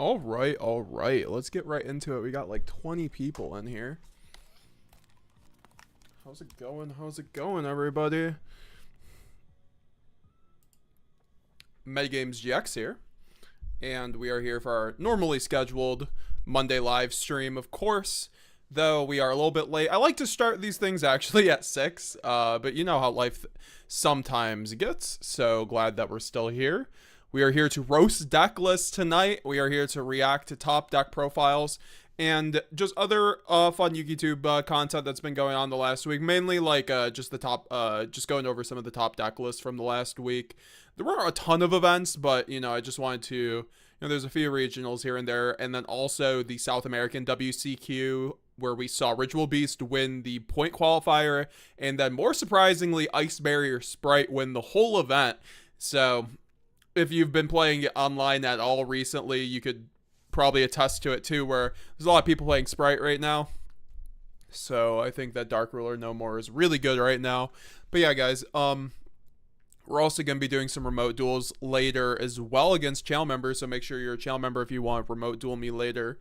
All right. Let's get right into it. We got like 20 people in here. How's it going? How's it going, everybody? Metagames GX here. And we are here for our normally scheduled Monday live stream, of course. Though we are a little bit late. I like to start these things actually at 6. But you know how life sometimes gets. So glad that we're still here. We are here to roast Decklists tonight. We are here to react to top deck profiles and just other fun YouTube content that's been going on the last week. Mainly like just going over some of the top deck lists from the last week. There weren't a ton of events, but you know, I just wanted to, there's a few regionals here and there, and then also the South American WCQ where we saw Ritual Beast win the point qualifier, and then more surprisingly, Ice Barrier Sprite win the whole event. So if you've been playing it online at all recently, you could probably attest to it too, where there's a lot of people playing Sprite right now. So I think that Dark Ruler No More is really good right now. But yeah, guys, we're also going to be doing some remote duels later as well against channel members, so make sure you're a channel member if you want to remote duel me later.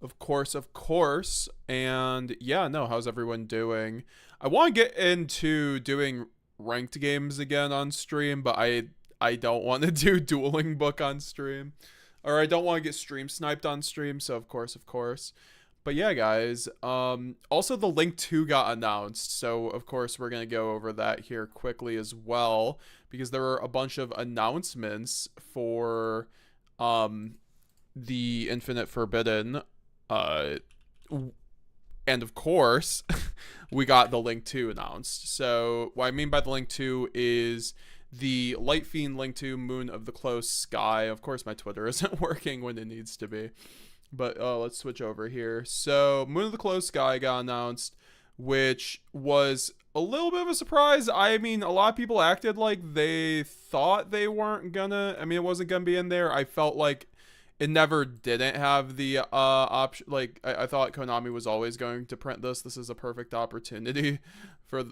Of course. And yeah, no, how's everyone doing? I want to get into doing ranked games again on stream, but I don't want to do dueling book on stream, or I don't want to get stream sniped on stream. So of course. But yeah, guys, also the Link 2 got announced. So of course we're going to go over that here quickly as well, because there were a bunch of announcements for, the Infinite Forbidden, and of course we got the Link 2 announced. So what I mean by the Link 2 is the Light Fiend Link 2 Moon of the Close Sky. Of course my Twitter isn't working when it needs to be, but let's switch over here. So Moon of the Close Sky got announced, which was a little bit of a surprise. I mean, a lot of people acted like they thought they weren't gonna, it wasn't gonna be in there. I felt like it never didn't have the option. Like I thought Konami was always going to print this. This is a perfect opportunity for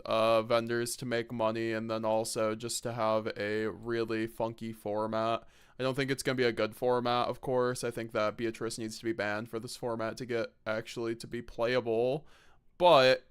vendors to make money, and then also just to have a really funky format. I don't think it's going to be a good format, of course. I think that Beatrice needs to be banned for this format to get actually to be playable. But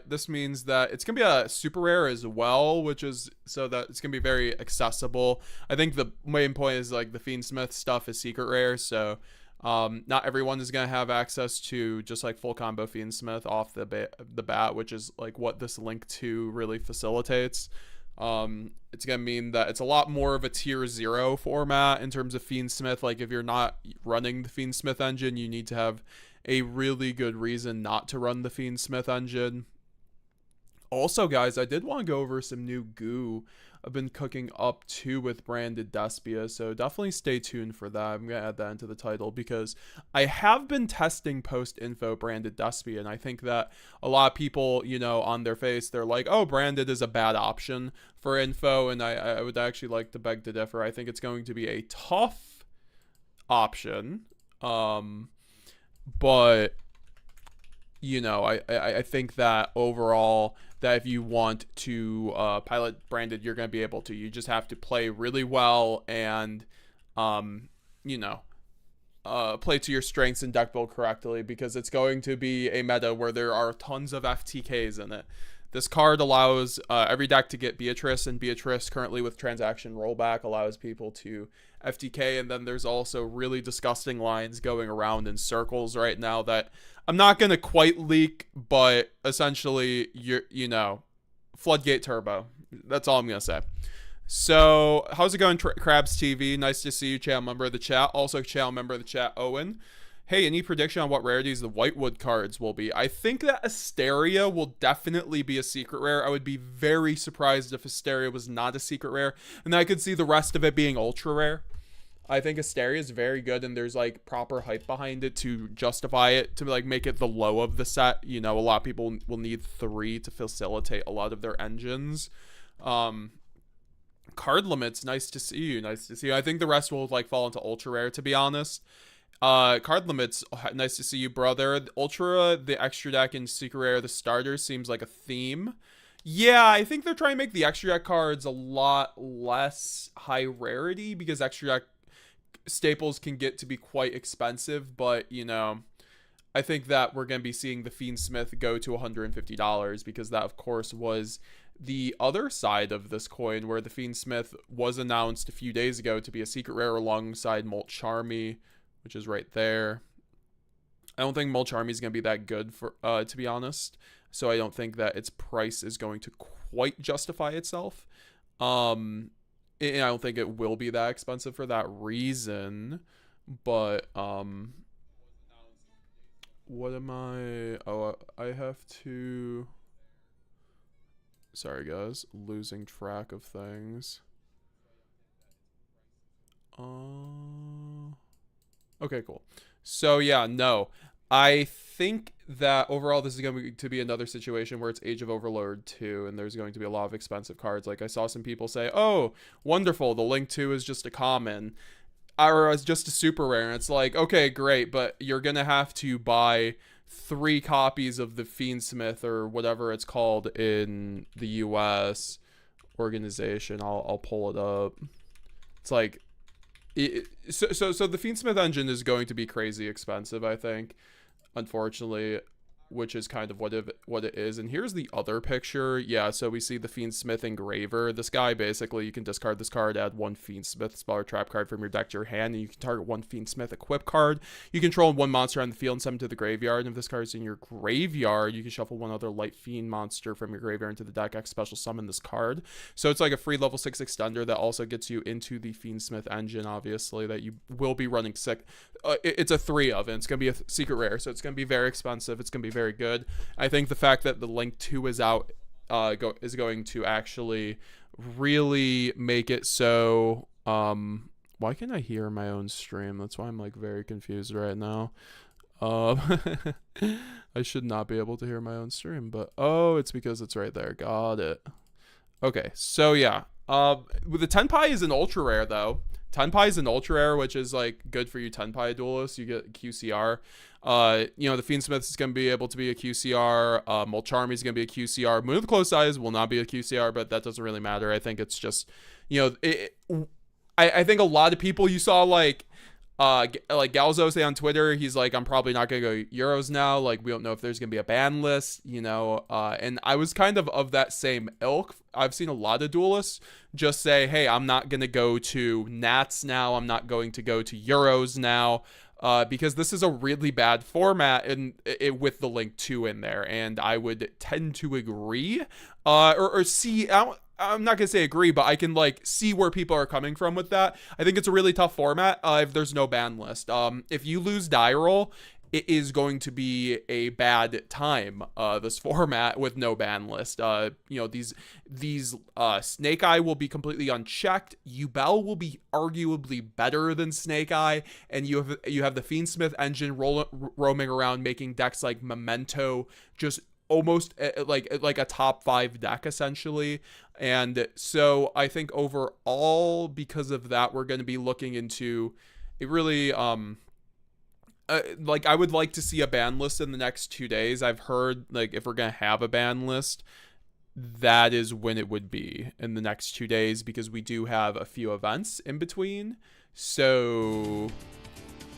this means that it's going to be a super rare as well, which is so that it's going to be very accessible. I think the main point is like the Fiendsmith stuff is secret rare, so not everyone is going to have access to just like full combo Fiendsmith off the bat, which is like what this Link 2 really facilitates. It's going to mean that it's a lot more of a tier 0 format in terms of Fiendsmith. Like if you're not running the Fiendsmith engine, you need to have a really good reason not to run the Fiendsmith engine. Also, guys, I did want to go over some new goo I've been cooking up too with branded Despia, so definitely stay tuned for that. I'm going to add that into the title because I have been testing post-info branded Despia, and I think that a lot of people, on their face, they're like, oh, branded is a bad option for info, and I would actually like to beg to differ. I think it's going to be a tough option, but I think that overall, that if you want to pilot branded, you're going to be able to. You just have to play really well and play to your strengths and deck build correctly, because it's going to be a meta where there are tons of FTKs in it. This card allows every deck to get Beatrice, and Beatrice currently with transaction rollback allows people to FTK, and then there's also really disgusting lines going around in circles right now that I'm not going to quite leak, but essentially, Floodgate Turbo. That's all I'm going to say. So, how's it going, Krabs TV? Nice to see you, channel member of the chat. Also, channel member of the chat, Owen. Hey, any prediction on what rarities the Whitewood cards will be? I think that Asteria will definitely be a secret rare. I would be very surprised if Asteria was not a secret rare, and I could see the rest of it being ultra rare. I think Asteria is very good, and there's like proper hype behind it to justify it, to like make it the low of the set. A lot of people will need 3 to facilitate a lot of their engines. Card limits, nice to see you. I think the rest will like fall into ultra rare, to be honest. Card limits, nice to see you, brother. The Ultra, the extra deck, and secret rare, the starter seems like a theme. Yeah, I think they're trying to make the extra deck cards a lot less high rarity, because extra deck staples can get to be quite expensive, but you know, I think that we're going to be seeing the Fiendsmith go to $150 because that, of course, was the other side of this coin, where the Fiendsmith was announced a few days ago to be a secret rare alongside Molt Charmy, which is right there. I don't think Molt Charmy is going to be that good, for to be honest. So I don't think that its price is going to quite justify itself. And I don't think it will be that expensive for that reason. But what am I? Oh, I have to. Sorry, guys. Losing track of things. Okay, cool. So, yeah, no. I think that overall this is going to be another situation where it's Age of Overlord 2, and there's going to be a lot of expensive cards. Like, I saw some people say, oh, wonderful, the Link 2 is just a common. Or it's just a super rare. And it's like, okay, great, but you're going to have to buy 3 copies of the Fiendsmith or whatever it's called in the US organization. I'll pull it up. It's like so the Fiendsmith engine is going to be crazy expensive, I think, unfortunately, which is kind of what it is. And here's the other picture. Yeah, so we see the Fiendsmith Engraver. This guy, basically, you can discard this card, add 1 Fiendsmith spell or trap card from your deck to your hand, and you can target 1 Fiendsmith equip card. You control 1 monster on the field and send them to the graveyard. And if this card is in your graveyard, you can shuffle 1 other light fiend monster from your graveyard into the deck, X special summon this card. So it's like a free level 6 extender that also gets you into the Fiendsmith engine, obviously, that you will be running sick. It's a 3 of, and it's going to be a secret rare, so it's going to be very expensive. It's going to be very good. I think the fact that the Link 2 is out is going to actually really make it so why can't I hear my own stream? That's why I'm like very confused right now. I should not be able to hear my own stream, but oh, it's because it's right there. Got it. Okay, so yeah, the Tenpai is an ultra rare though. Tenpai is an ultra rare, which is like good for you Tenpai duelists. You get QCR. You know, the Fiendsmith is going to be able to be a QCR. Molt Charmy is going to be a QCR. Moon of the Close Eyes will not be a QCR, but that doesn't really matter. I think it's just, you know, I think a lot of people you saw like Galzo say on Twitter, he's like, I'm probably not going to go Euros now. Like, we don't know if there's going to be a ban list, you know. And I was kind of that same ilk. I've seen a lot of duelists just say, hey, I'm not going to go to Nats now. I'm not going to go to Euros now. Because this is a really bad format and with the Link 2 in there. And I would tend to agree or see. I'm not going to say agree, but I can like see where people are coming from with that. I think it's a really tough format if there's no ban list. If you lose die roll, it is going to be a bad time, this format with no ban list. You know, these Snake Eye will be completely unchecked. Yubel will be arguably better than Snake Eye, and you have the Fiendsmith engine roaming around making decks like Memento just almost like a top 5 deck essentially. And so I think overall, because of that, we're going to be looking into it really like I would like to see a ban list in the next 2 days. I've heard like if we're going to have a ban list, that is when it would be in the next 2 days, because we do have a few events in between. So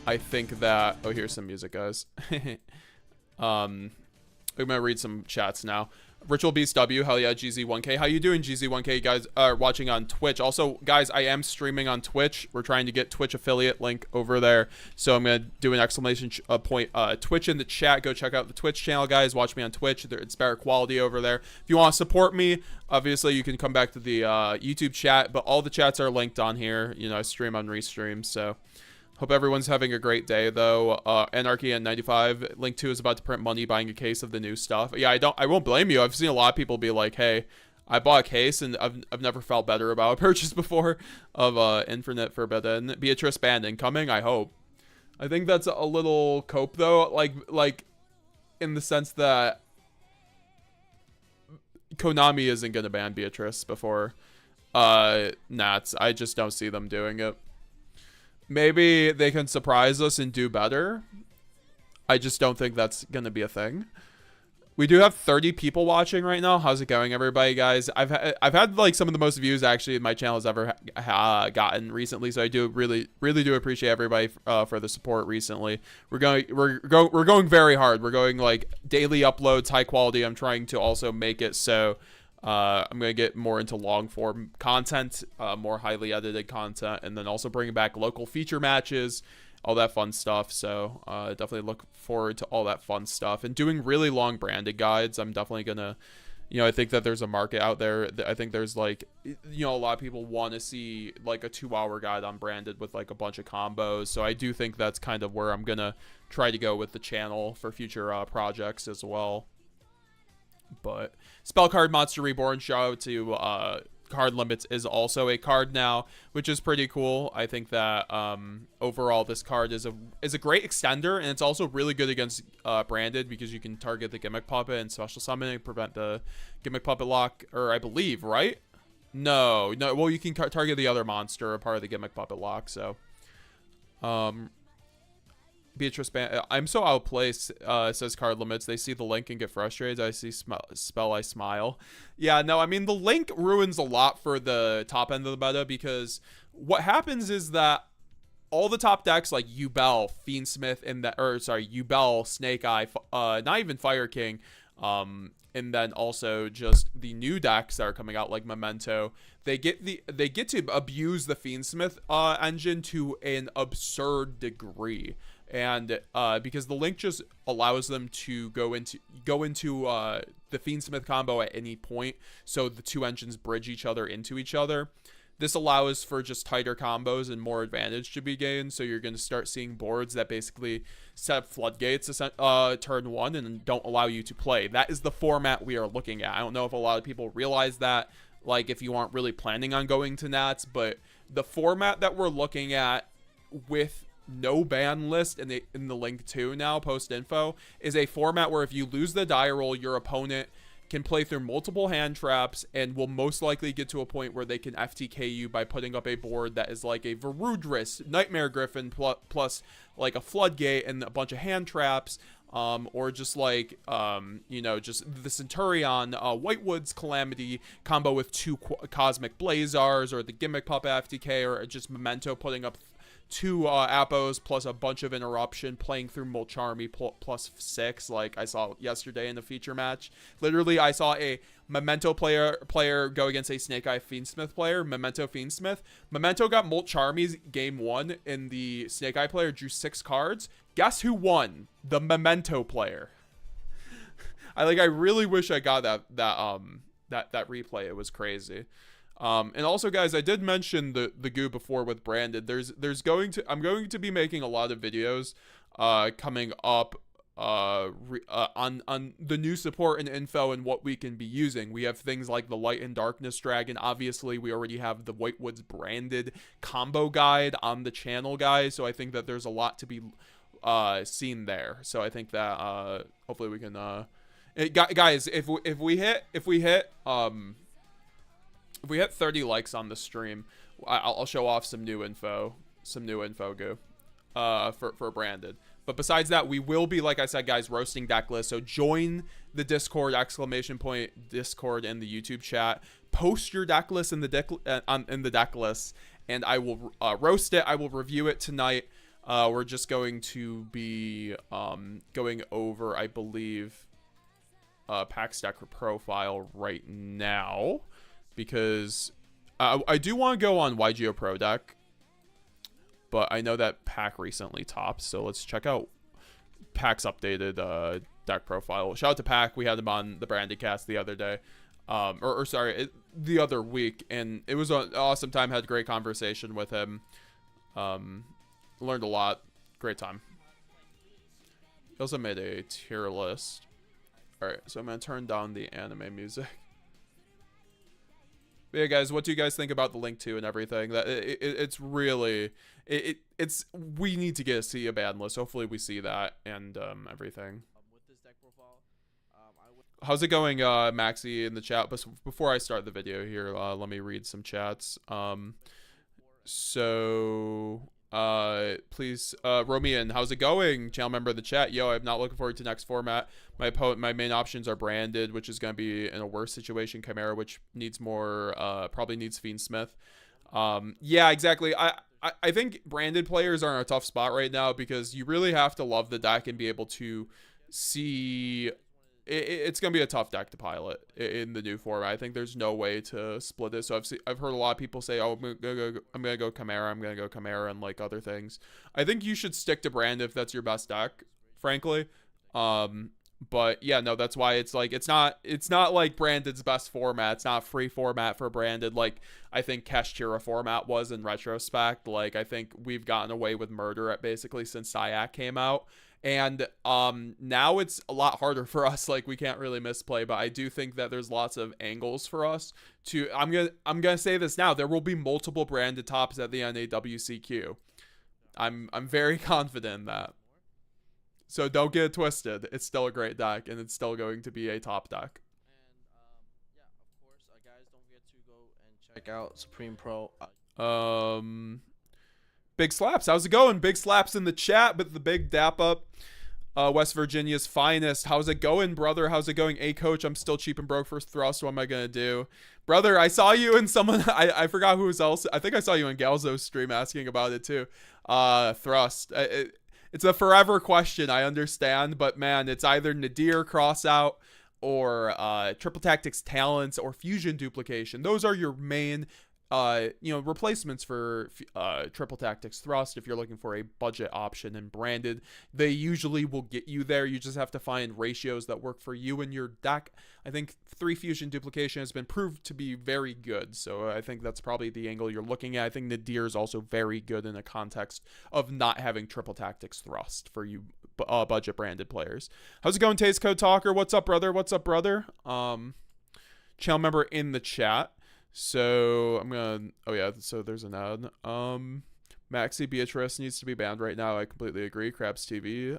I think that, oh, here's some music, guys. I'm gonna read some chats now. Ritual Beast W, hell yeah, GZ1K. How you doing, GZ1K? You guys are watching on Twitch. Also, guys, I am streaming on Twitch. We're trying to get Twitch affiliate link over there. So I'm gonna do an exclamation point Twitch in the chat. Go check out the Twitch channel, guys. Watch me on Twitch. It's better quality over there. If you want to support me, obviously you can come back to the YouTube chat, but all the chats are linked on here. You know, I stream on Restream, so hope everyone's having a great day, though. Anarchy at 95. Link 2 is about to print money buying a case of the new stuff. Yeah, I won't blame you. I've seen a lot of people be like, hey, I bought a case and I've never felt better about a purchase before of Infinite Forbidden. Beatrice banned incoming, I hope. I think that's a little cope, though. Like in the sense that Konami isn't going to ban Beatrice before Nats. I just don't see them doing it. Maybe they can surprise us and do better. I just don't think that's going to be a thing. We do have 30 people watching right now. How's it going, everybody, guys? I've had like some of the most views actually my channel has ever gotten recently. So I do really do appreciate everybody for the support recently. We're going very hard. We're going like daily uploads, high quality. I'm trying to also make it so I'm going to get more into long form content, more highly edited content, and then also bringing back local feature matches, all that fun stuff. So definitely look forward to all that fun stuff and doing really long branded guides. I'm definitely gonna, I think that there's a market out there. I think there's like, a lot of people want to see like a 2-hour guide on branded with like a bunch of combos. So I do think that's kind of where I'm gonna try to go with the channel for future projects as well. But Spell Card Monster Reborn, shout out to Card Limits is also a card now, which is pretty cool. I think that overall this card is a great extender, and it's also really good against branded because you can target the Gimmick Puppet and special summon and prevent the Gimmick Puppet lock, or I believe, right? No, well, you can target the other monster, a part of the Gimmick Puppet lock. So Beatrice I'm so outplaced, says Card Limits. They see the link and get frustrated. I see spell, I smile. Yeah, no, I mean, the link ruins a lot for the top end of the meta, because what happens is that all the top decks like Yubel, Fiendsmith, Yubel, Snake Eye, not even Fire King, and then also just the new decks that are coming out like Memento, they get to abuse the Fiendsmith engine to an absurd degree. And because the link just allows them to go into the Fiendsmith combo at any point, so the two engines bridge each other into each other. This allows for just tighter combos and more advantage to be gained. So you're going to start seeing boards that basically set up floodgates turn one and don't allow you to play. That is the format we are looking at. I don't know if a lot of people realize that, like if you aren't really planning on going to Nats, but the format that we're looking at with no ban list in the link 2 now post info is a format where if you lose the die roll, your opponent can play through multiple hand traps and will most likely get to a point where they can FTK you by putting up a board that is like a Varudris, Nightmare Griffin plus like a Floodgate and a bunch of hand traps, or just like just the Centurion Whitewood's Calamity combo with 2 Cosmic Blazars, or the Gimmick Puppet FTK, or just Memento putting up 2 Appos plus a bunch of interruption, playing through Molcharmy plus 6, like I saw yesterday in the feature match. Literally, I saw a Memento player go against a Snake Eye Fiendsmith player, Memento Fiendsmith. Memento got Molcharmy's game 1, and the Snake Eye player drew 6 cards. Guess who won? The Memento player. I really wish I got that replay. It was crazy. And also, guys, I did mention the goo before with branded. I'm going to be making a lot of videos coming up on the new support and info and what we can be using. We have things like the Light and Darkness Dragon. Obviously, we already have the Whitewoods branded combo guide on the channel, guys. So I think that there's a lot to be seen there. So I think that hopefully we can guys, if we hit 30 likes on the stream, I'll show off some new info goo for branded. But besides that, we will be, like I said, guys, roasting Decklists. So join the Discord, Discord in the YouTube chat. Post your Decklist in the Decklists, and I will roast it. I will review it tonight. We're just going to be going over, I believe, Pack's deck profile right now, because I do want to go on yugioh Pro deck, but I know that Pack recently topped, so let's check out Pack's updated deck profile. Shout out to Pack. We had him on the Branded Cast the other day, the other week, and it was an awesome time. Had a great conversation with him. Learned a lot. Great time. He also made a tier list. Alright, so I'm going to turn down the anime music. But yeah, guys, what do you guys think about the link to and everything? That it's really it's we need to get a ban list. Hopefully we see that and everything. With this deck profile, how's it going, Maxi, in the chat? But before I start the video here, let me read some chats. So Please, Romian, how's it going? Channel member of the chat. Yo, I'm not looking forward to next format. My main options are Branded, which is going to be in a worse situation. Chimera, which needs more, probably needs Fiend Smith. Yeah, exactly. I think Branded players are in a tough spot right now because you really have to love the deck and be able to see it's going to be a tough deck to pilot in the new format. I think there's no way to split it. So I've heard a lot of people say, "Oh, I'm gonna go Chimera. I'm gonna go Chimera," and like other things. I think you should stick to Brand if that's your best deck, frankly. But yeah, no, that's why it's like it's not like Branded's best format. It's not a free format for Branded like I think Keshira format was in retrospect. Like I think we've gotten away with murder at basically since Syak came out. And now it's a lot harder for us. Like we can't really misplay, but I do think that there's lots of angles for us to. I'm gonna say this now. There will be multiple Branded tops at the NAWCQ. I'm very confident in that. So don't get it twisted. It's still a great deck, and it's still going to be a top deck. And yeah, of course, guys, don't forget to go and check out Supreme Pro. Big Slaps, how's it going? Big Slaps in the chat, but the big dap up. West Virginia's finest. How's it going, brother? How's it going? Coach, I'm still cheap and broke for Thrust. What am I gonna do? Brother, I saw you in someone I forgot who else. I think I saw you in Galzo's stream asking about it too. Thrust. It's a forever question, I understand, but man, it's either Nadir Crossout or Triple Tactics Talents or Fusion Duplication. Those are your main replacements for Triple Tactics Thrust if you're looking for a budget option. And Branded, they usually will get you there. You just have to find ratios that work for you and your deck. I think 3 Fusion Duplication has been proved to be very good, so I think that's probably the angle you're looking at. I think Nadir is also very good in the context of not having Triple Tactics Thrust for you budget Branded players. How's it going, Taste Code Talker? What's up, brother? What's up, brother? Channel member in the chat. So I'm gonna so there's an ad. Maxi Beatrice needs to be banned right now. I completely agree. Krabs TV.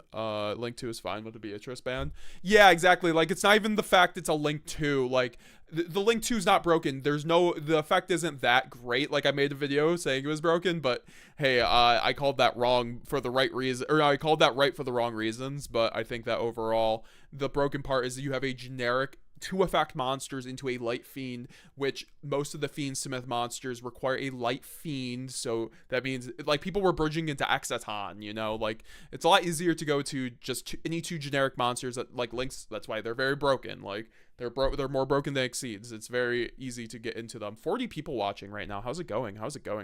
Link 2 is fine with the Beatrice ban. Yeah, exactly. Like it's not even the fact it's a Link 2. Like the Link 2 is not broken. The effect isn't that great. Like I made a video saying it was broken, but hey, I called that wrong for the right reason, or no, I called that right for the wrong reasons. But I think that overall the broken part is that you have a generic 2 effect monsters into a light fiend, which most of the Fiend Smith monsters require a light fiend. So that means like people were bridging into Exaton, like it's a lot easier to go to just any 2 generic monsters that like Links. That's why they're very broken. Like they're more broken than Exceeds. It's very easy to get into them. 40 people watching right now. How's it going,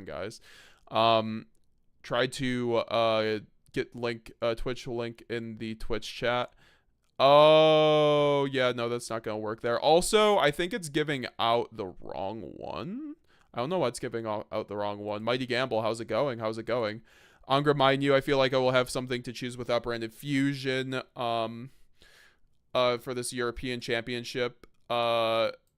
guys? Tried to get Twitch link in the Twitch chat. Oh, yeah, no, that's not going to work there. Also, I think it's giving out the wrong one. I don't know what's giving out the wrong one. Mighty Gamble, how's it going? Angra Mind You, I feel like I will have something to choose without Branded Fusion for this European Championship.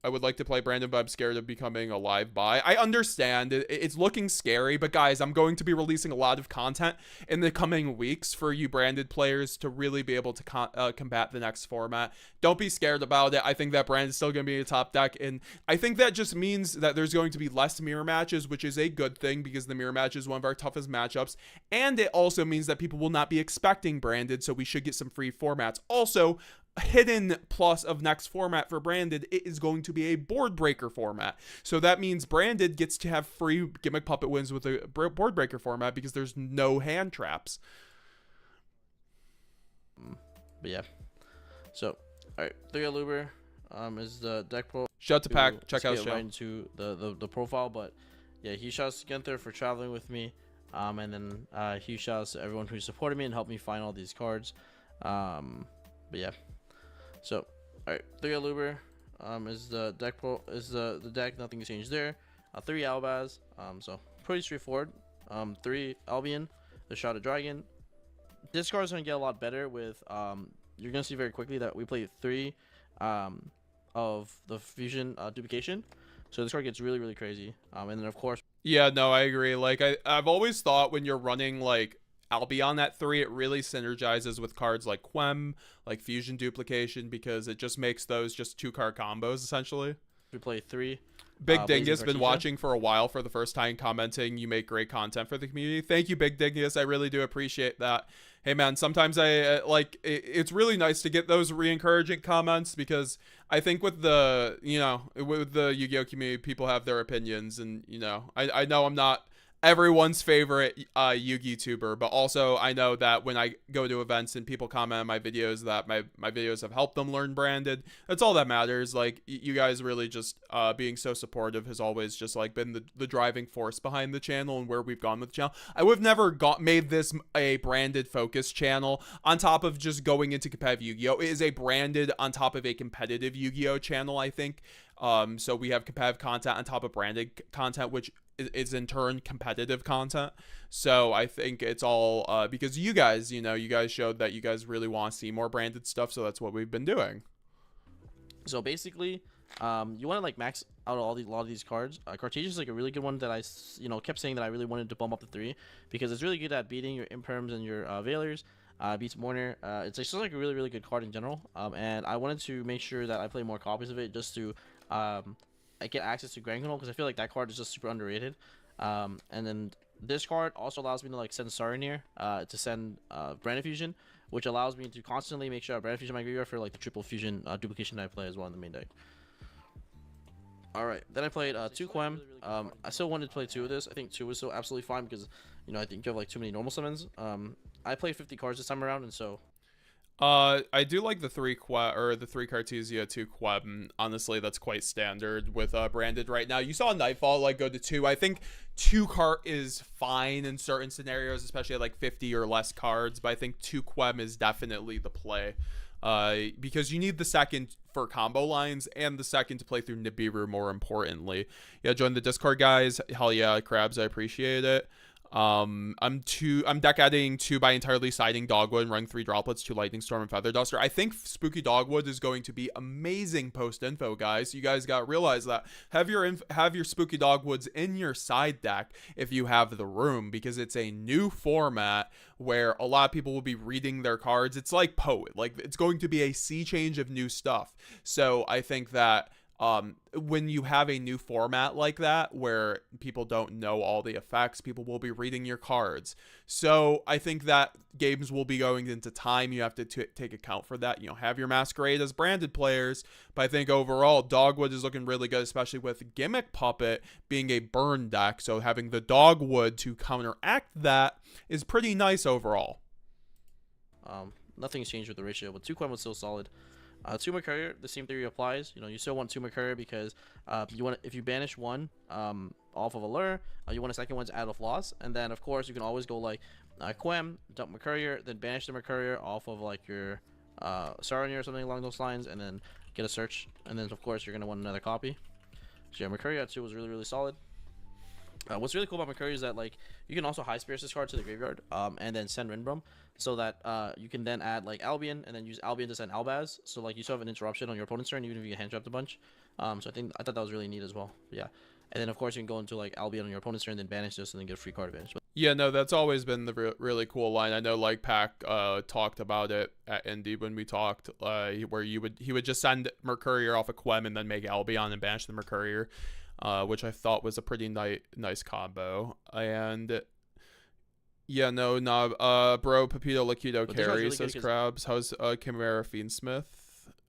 I would like to play Brandon, but I'm scared of becoming a live buy. I understand. It's looking scary, but guys, I'm going to be releasing a lot of content in the coming weeks for you Branded players to really be able to combat the next format. Don't be scared about it. I think that Brand is still going to be a top deck, and I think that just means that there's going to be less mirror matches, which is a good thing because the mirror match is one of our toughest matchups, and it also means that people will not be expecting Branded, so we should get some free formats. Also, hidden plus of next format for Branded, it is going to be a board breaker format. So that means Branded gets to have free gimmick puppet wins with a board breaker format because there's no hand traps. But yeah. So, alright, 3 Luber is the deck pro. Shout to Pack, check out right into the profile, but yeah, huge shouts to Gunther for traveling with me. And then huge shouts to everyone who supported me and helped me find all these cards. But yeah. So, alright, 3 Luber is the deck pro, is the deck, nothing has changed there. 3 Albaz, so pretty straightforward. 3 Albion, the Shrouded Dragon. This card is going to get a lot better with, you're going to see very quickly that we play 3 of the Fusion Duplication. So this card gets really, really crazy. And then, of course... Yeah, no, I agree. Like, I've always thought when you're running, like, Albion at 3, it really synergizes with cards like Quem, like Fusion Duplication, because it just makes those just 2-card combos, essentially. We play 3 Big Blazing Dingus been Cartesia. watching for a while, for the first time commenting. You make great content for the community. Thank you, Big Dingus. I really do appreciate that. Hey man, sometimes I it's really nice to get those re-encouraging comments, because I think with the with the Yu-Gi-Oh community, people have their opinions, and I know I'm not everyone's favorite Yu-Gi tuber, but also I know that when I go to events and people comment on my videos, that my videos have helped them learn branded. That's all that matters. Like, you guys really just being so supportive has always just like been the driving force behind the channel and where we've gone with the channel. I would have never made this a branded focus channel on top of just going into competitive Yu-Gi-Oh. It is a branded on top of a competitive Yu-Gi-Oh channel, I think. So we have competitive content on top of branded content, which is in turn competitive content. So I think it's all because you guys showed that you guys really want to see more branded stuff, so that's what we've been doing. So basically, you want to like max out a lot of these cards. Cartesia is like a really good one that I kept saying that I really wanted to bump up to 3, because it's really good at beating your imperms and your veilers. Beats Mourner. It's just like a really, really good card in general. And I wanted to make sure that I play more copies of it, just to I get access to Grand Control, because I feel like that card is just super underrated. And then this card also allows me to like send Saranir to send Branded Fusion, which allows me to constantly make sure I Branded Fusion my graveyard for like the triple fusion duplication that I play as well in the main deck. Alright, then I played 2 Quem. I still wanted to play 2 of this. I think 2 was still absolutely fine, because I think you have like too many normal summons. I played 50 cards this time around, and so I do like the 3 Cartesia, 2 Quem. Honestly, that's quite standard with branded right now. You saw Nightfall like go to 2. I think 2 cart is fine in certain scenarios, especially at like 50 or less cards, but I think 2 Quem is definitely the play. Because you need the second for combo lines, and the second to play through Nibiru, more importantly. Yeah, join the Discord, guys. Hell yeah, Crabs, I appreciate it. I'm deck adding 2 by entirely siding Dogwood and running 3 droplets, 2 Lightning Storm and Feather Duster. I think Spooky Dogwood is going to be amazing post info, guys. You guys got to realize that. Have your Spooky Dogwoods in your side deck if you have the room, because it's a new format where a lot of people will be reading their cards. It's like Poet. Like, it's going to be a sea change of new stuff. So I think that when you have a new format like that, where people don't know all the effects, people will be reading your cards. So I think that games will be going into time. You have to take account for that. Have your Masquerade as branded players. But I think overall, Dogwood is looking really good, especially with Gimmick Puppet being a burn deck. So having the Dogwood to counteract that is pretty nice overall. Nothing's changed with the ratio, but 2 Quem was still solid. 2 Mercurier, the same theory applies. You still want 2 Mercurier, because if you banish 1 off of a lure, you want a second one to add off loss, and then of course you can always go like Quem, dump Mercurier, then banish the Mercurier off of like your Saranir or something along those lines, and then get a search, and then of course you're gonna want another copy. So yeah, Mercurier 2 was really, really solid. What's really cool about Mercurier is that like you can also high spirits this card to the graveyard, and then send Rinbrum, so that you can then add like Albion, and then use Albion to send Albaz. So like you still have an interruption on your opponent's turn, even if you get hand trapped a bunch. So I thought that was really neat as well. But yeah, and then of course you can go into like Albion on your opponent's turn, then banish this, and then get a free card advantage. Yeah, no, that's always been the really cool line. I know like Pac talked about it at Indy when we talked, where he would just send Mercurier off a Quem and then make Albion and banish the Mercurier. Which I thought was a pretty nice combo. And yeah, no, bro, Pepito Lakido carry, says Crabs. How's Chimera Fiendsmith?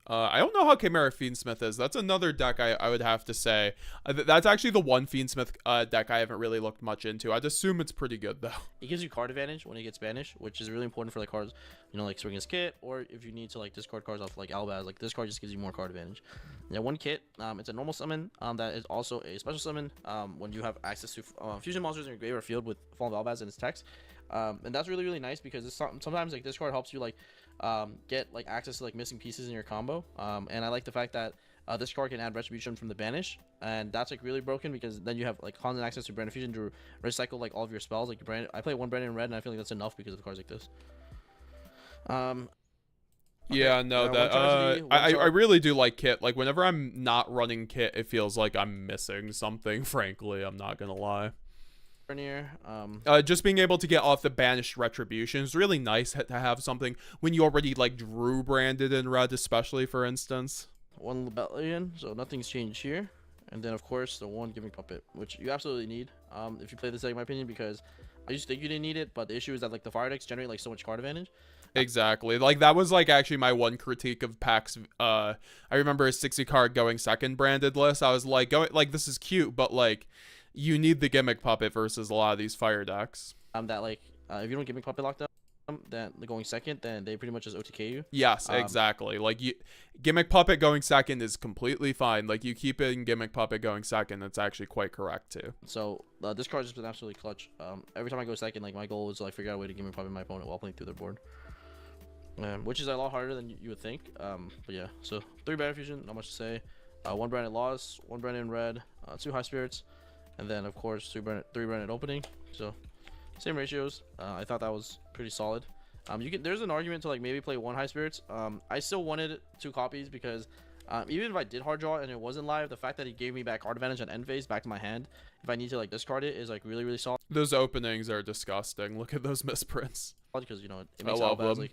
I don't know how Chimera Fiendsmith is. That's another deck I would have to say. That's actually the one Fiendsmith deck I haven't really looked much into. I'd assume it's pretty good, though. It gives you card advantage when it gets banished, which is really important for like cards, like Swingin's Kit, or if you need to like discard cards off like Albaz. Like this card just gives you more card advantage. Yeah, 1 Kit, it's a normal summon that is also a special summon when you have access to fusion monsters in your graveyard field with Fallen Albaz and its text. And that's really, really nice, because sometimes like this card helps you like get like access to like missing pieces in your combo, and I like the fact that this card can add retribution from the banish, and that's like really broken, because then you have like constant access to Branded Fusion to recycle like all of your spells. Like I play 1 Branded in red, and I feel like that's enough because of cards like this. Yeah, no, I really do like Kit. Like whenever I'm not running Kit, it feels like I'm missing something, frankly. I'm not gonna lie. Just being able to get off the banished retribution is really nice to have something when you already like drew branded in red, especially for instance. 1 Lebellion, so nothing's changed here. And then of course the one gimmick puppet, which you absolutely need if you play this deck, in my opinion, because I used to think you didn't need it, but the issue is that like the fire decks generate like so much card advantage. Exactly. Like that was like actually my one critique of packs. I remember a 60 card going second branded list. I was like, this is cute, but like you need the gimmick puppet versus a lot of these fire decks. That like if you don't gimmick puppet locked up, then going second, then they pretty much just OTK you. Yes, exactly. Like gimmick puppet going second is completely fine. Like you keep it in gimmick puppet going second, that's actually quite correct too. So this card has been absolutely clutch. Every time I go second, like my goal is to like figure out a way to gimmick puppet my opponent while playing through their board. Which is a lot harder than you would think. But yeah, so 3 Banner Fusion, not much to say. 1 branded Loss, 1 branded Red, 2 High Spirits, and then of course 3 branded Opening. So same ratios. I thought that was pretty solid. There's an argument to like maybe play 1 High Spirits. I still wanted 2 copies because even if I did hard draw and it wasn't live, the fact that he gave me back card advantage on end phase back to my hand, if I need to like discard it, is like really solid. Those openings are disgusting. Look at those misprints. Because you know it makes all like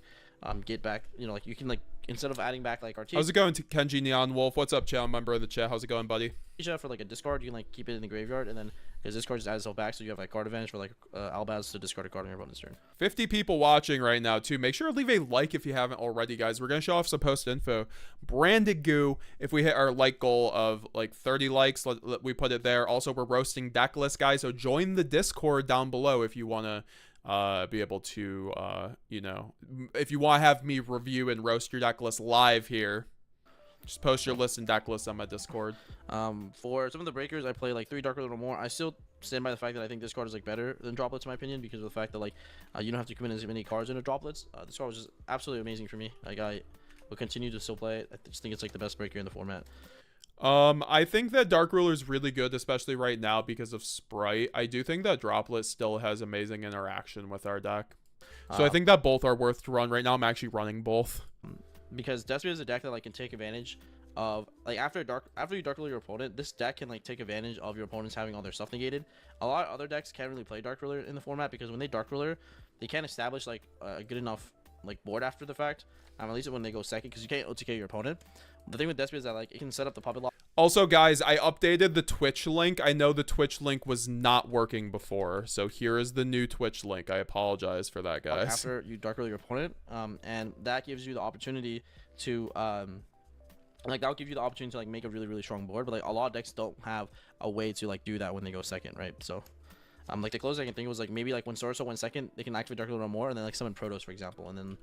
get back, you know, like you can like instead of adding back like RT. How's it going to Kenji Neon Wolf? What's up, channel member of the chat? How's it going, buddy? For like a discard, you can like keep it in the graveyard, and then because this card just adds itself back, so you have like card advantage for like Albaz to discard a card on your opponent's turn. 50 people watching right now too. Make sure to leave a like if you haven't already, guys. We're gonna show off some post info. Branded goo. If we hit our like goal of like 30 likes, we put it there. Also, we're roasting Decklist, guys. So join the Discord down below if you wanna be able to you know, if you want to have me review and roast your deck list live here, just post your list and deck list on my Discord. For some of the breakers, I play like 3 Dark Ruler or more. I still stand by the fact that I think this card is like better than Droplets in my opinion, because of the fact that like you don't have to commit as many cards into Droplets. This card was just absolutely amazing for me. Like I will continue to still play it. I just think it's like the best breaker in the format. I think that Dark Ruler is really good, especially right now because of Sprite. I do think that Droplet still has amazing interaction with our deck. So I think that both are worth to run. Right now I'm actually running both. Because Despia is a deck that like can take advantage of like after you Dark Ruler your opponent, this deck can like take advantage of your opponents having all their stuff negated. A lot of other decks can't really play Dark Ruler in the format because when they Dark Ruler, they can't establish like a good enough like board after the fact. At least when they go second, because you can't OTK your opponent. The thing with Despia is that like it can set up the puppet lock. Also, guys, I updated the Twitch link. I know the Twitch link was not working before, so here is the new Twitch link. I apologize for that, guys. After you Dark Ruler your opponent, and that gives you the opportunity to like that'll give you the opportunity to like make a really strong board. But like a lot of decks don't have a way to like do that when they go second, right? So like the closest I can think was like maybe like when Sorcerer went second, they can activate Dark Ruler more, and then like summon Protoss, for example, and then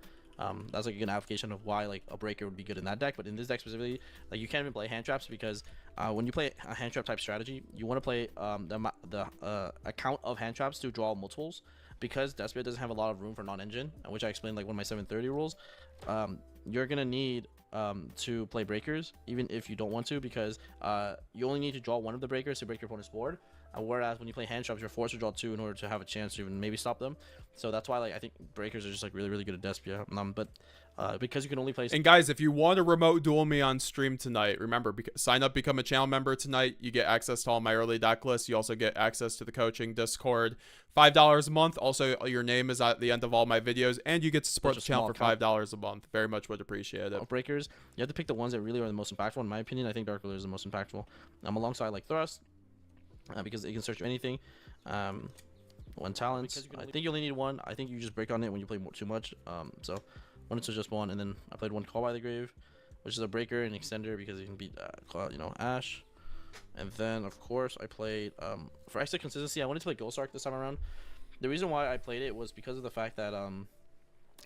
that's like a good application of why like a breaker would be good in that deck. But in this deck specifically, like you can't even play hand traps because when you play a hand trap type strategy, you want to play the account of hand traps to draw multiples, because Despia doesn't have a lot of room for non-engine, which I explained like one of my 730 rules. You're gonna need to play breakers even if you don't want to, because you only need to draw one of the breakers to break your opponent's board. Whereas when you play hand traps, you're forced to draw 2 in order to have a chance to even maybe stop them. So that's why like I think breakers are just like really good at Despia. But because you can only play. And guys, if you want to remote duel me on stream tonight, remember, sign up, become a channel member tonight. You get access to all my early deck lists. You also get access to the coaching Discord. $5 a month. Also, your name is at the end of all my videos, and you get to support the channel for $5 a month. Very much would appreciate it. Breakers, you have to pick the ones that really are the most impactful. In my opinion, I think Dark Ruler is the most impactful. Alongside like Thrust. Because it can search anything. 1 talent. I think you only need 1. I think you just break on it when you play too much. So wanted to just 1, and then I played 1 Call by the Grave, which is a breaker and extender because it can beat you know, Ash. And then of course I played for extra consistency. I wanted to play Ghost this time around. The reason why I played it was because of the fact that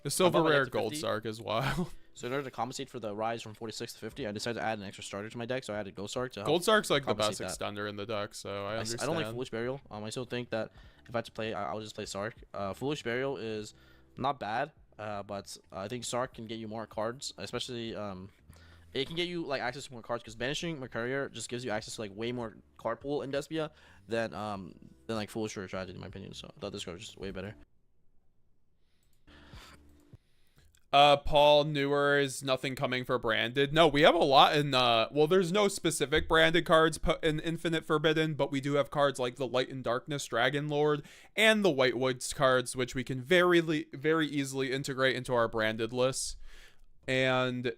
the silver rare Gold Sark as well. So in order to compensate for the rise from 46 to 50, I decided to add an extra starter to my deck. So I added Ghost Sark to help. Gold Sark's like the best extender in the deck, so I understand. I don't like Foolish Burial. I still think that if I had to play, I'll just play Sark. Foolish Burial is not bad, but I think Sark can get you more cards, especially it can get you like access to more cards, because Banishing Mercurier just gives you access to like way more card pool in Despia than like Foolish or Tragedy, in my opinion. So I thought this card was just way better. Paul Newer is nothing coming for branded. No, we have a lot in well, there's no specific branded cards in Infinite Forbidden, but we do have cards like the Light and Darkness Dragon Lord and the White Woods cards, which we can very easily integrate into our branded lists. And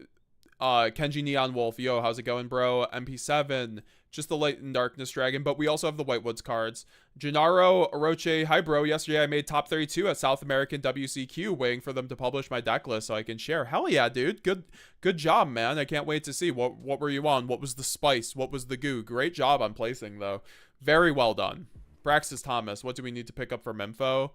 Kenji Neon Wolf, yo, how's it going, bro? MP7, just the Light and Darkness Dragon, but we also have the Whitewoods cards. Gennaro Orochi, hi bro. Yesterday I made top 32 at South American WCQ, waiting for them to publish my deck list so I can share. Hell yeah, dude. Good job, man. I can't wait to see what were you on? What was the spice? What was the goo? Great job on placing though. Very well done. Braxis Thomas, what do we need to pick up from info?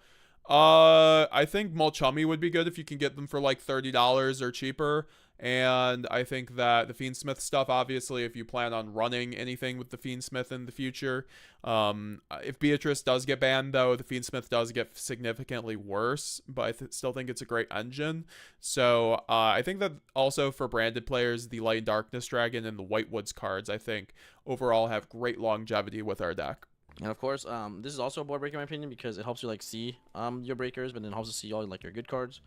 I think Mulchummy would be good if you can get them for like $30 or cheaper. And I think that the Fiendsmith stuff, obviously, if you plan on running anything with the Fiendsmith in the future. If Beatrice does get banned, though, the Fiendsmith does get significantly worse, but I still think it's a great engine. So I think that also for branded players, the Light and Darkness Dragon and the Whitewoods cards, I think, overall have great longevity with our deck. And of course, this is also a board breaker in my opinion because it helps you like see your breakers, but then it helps you see all like your good cards.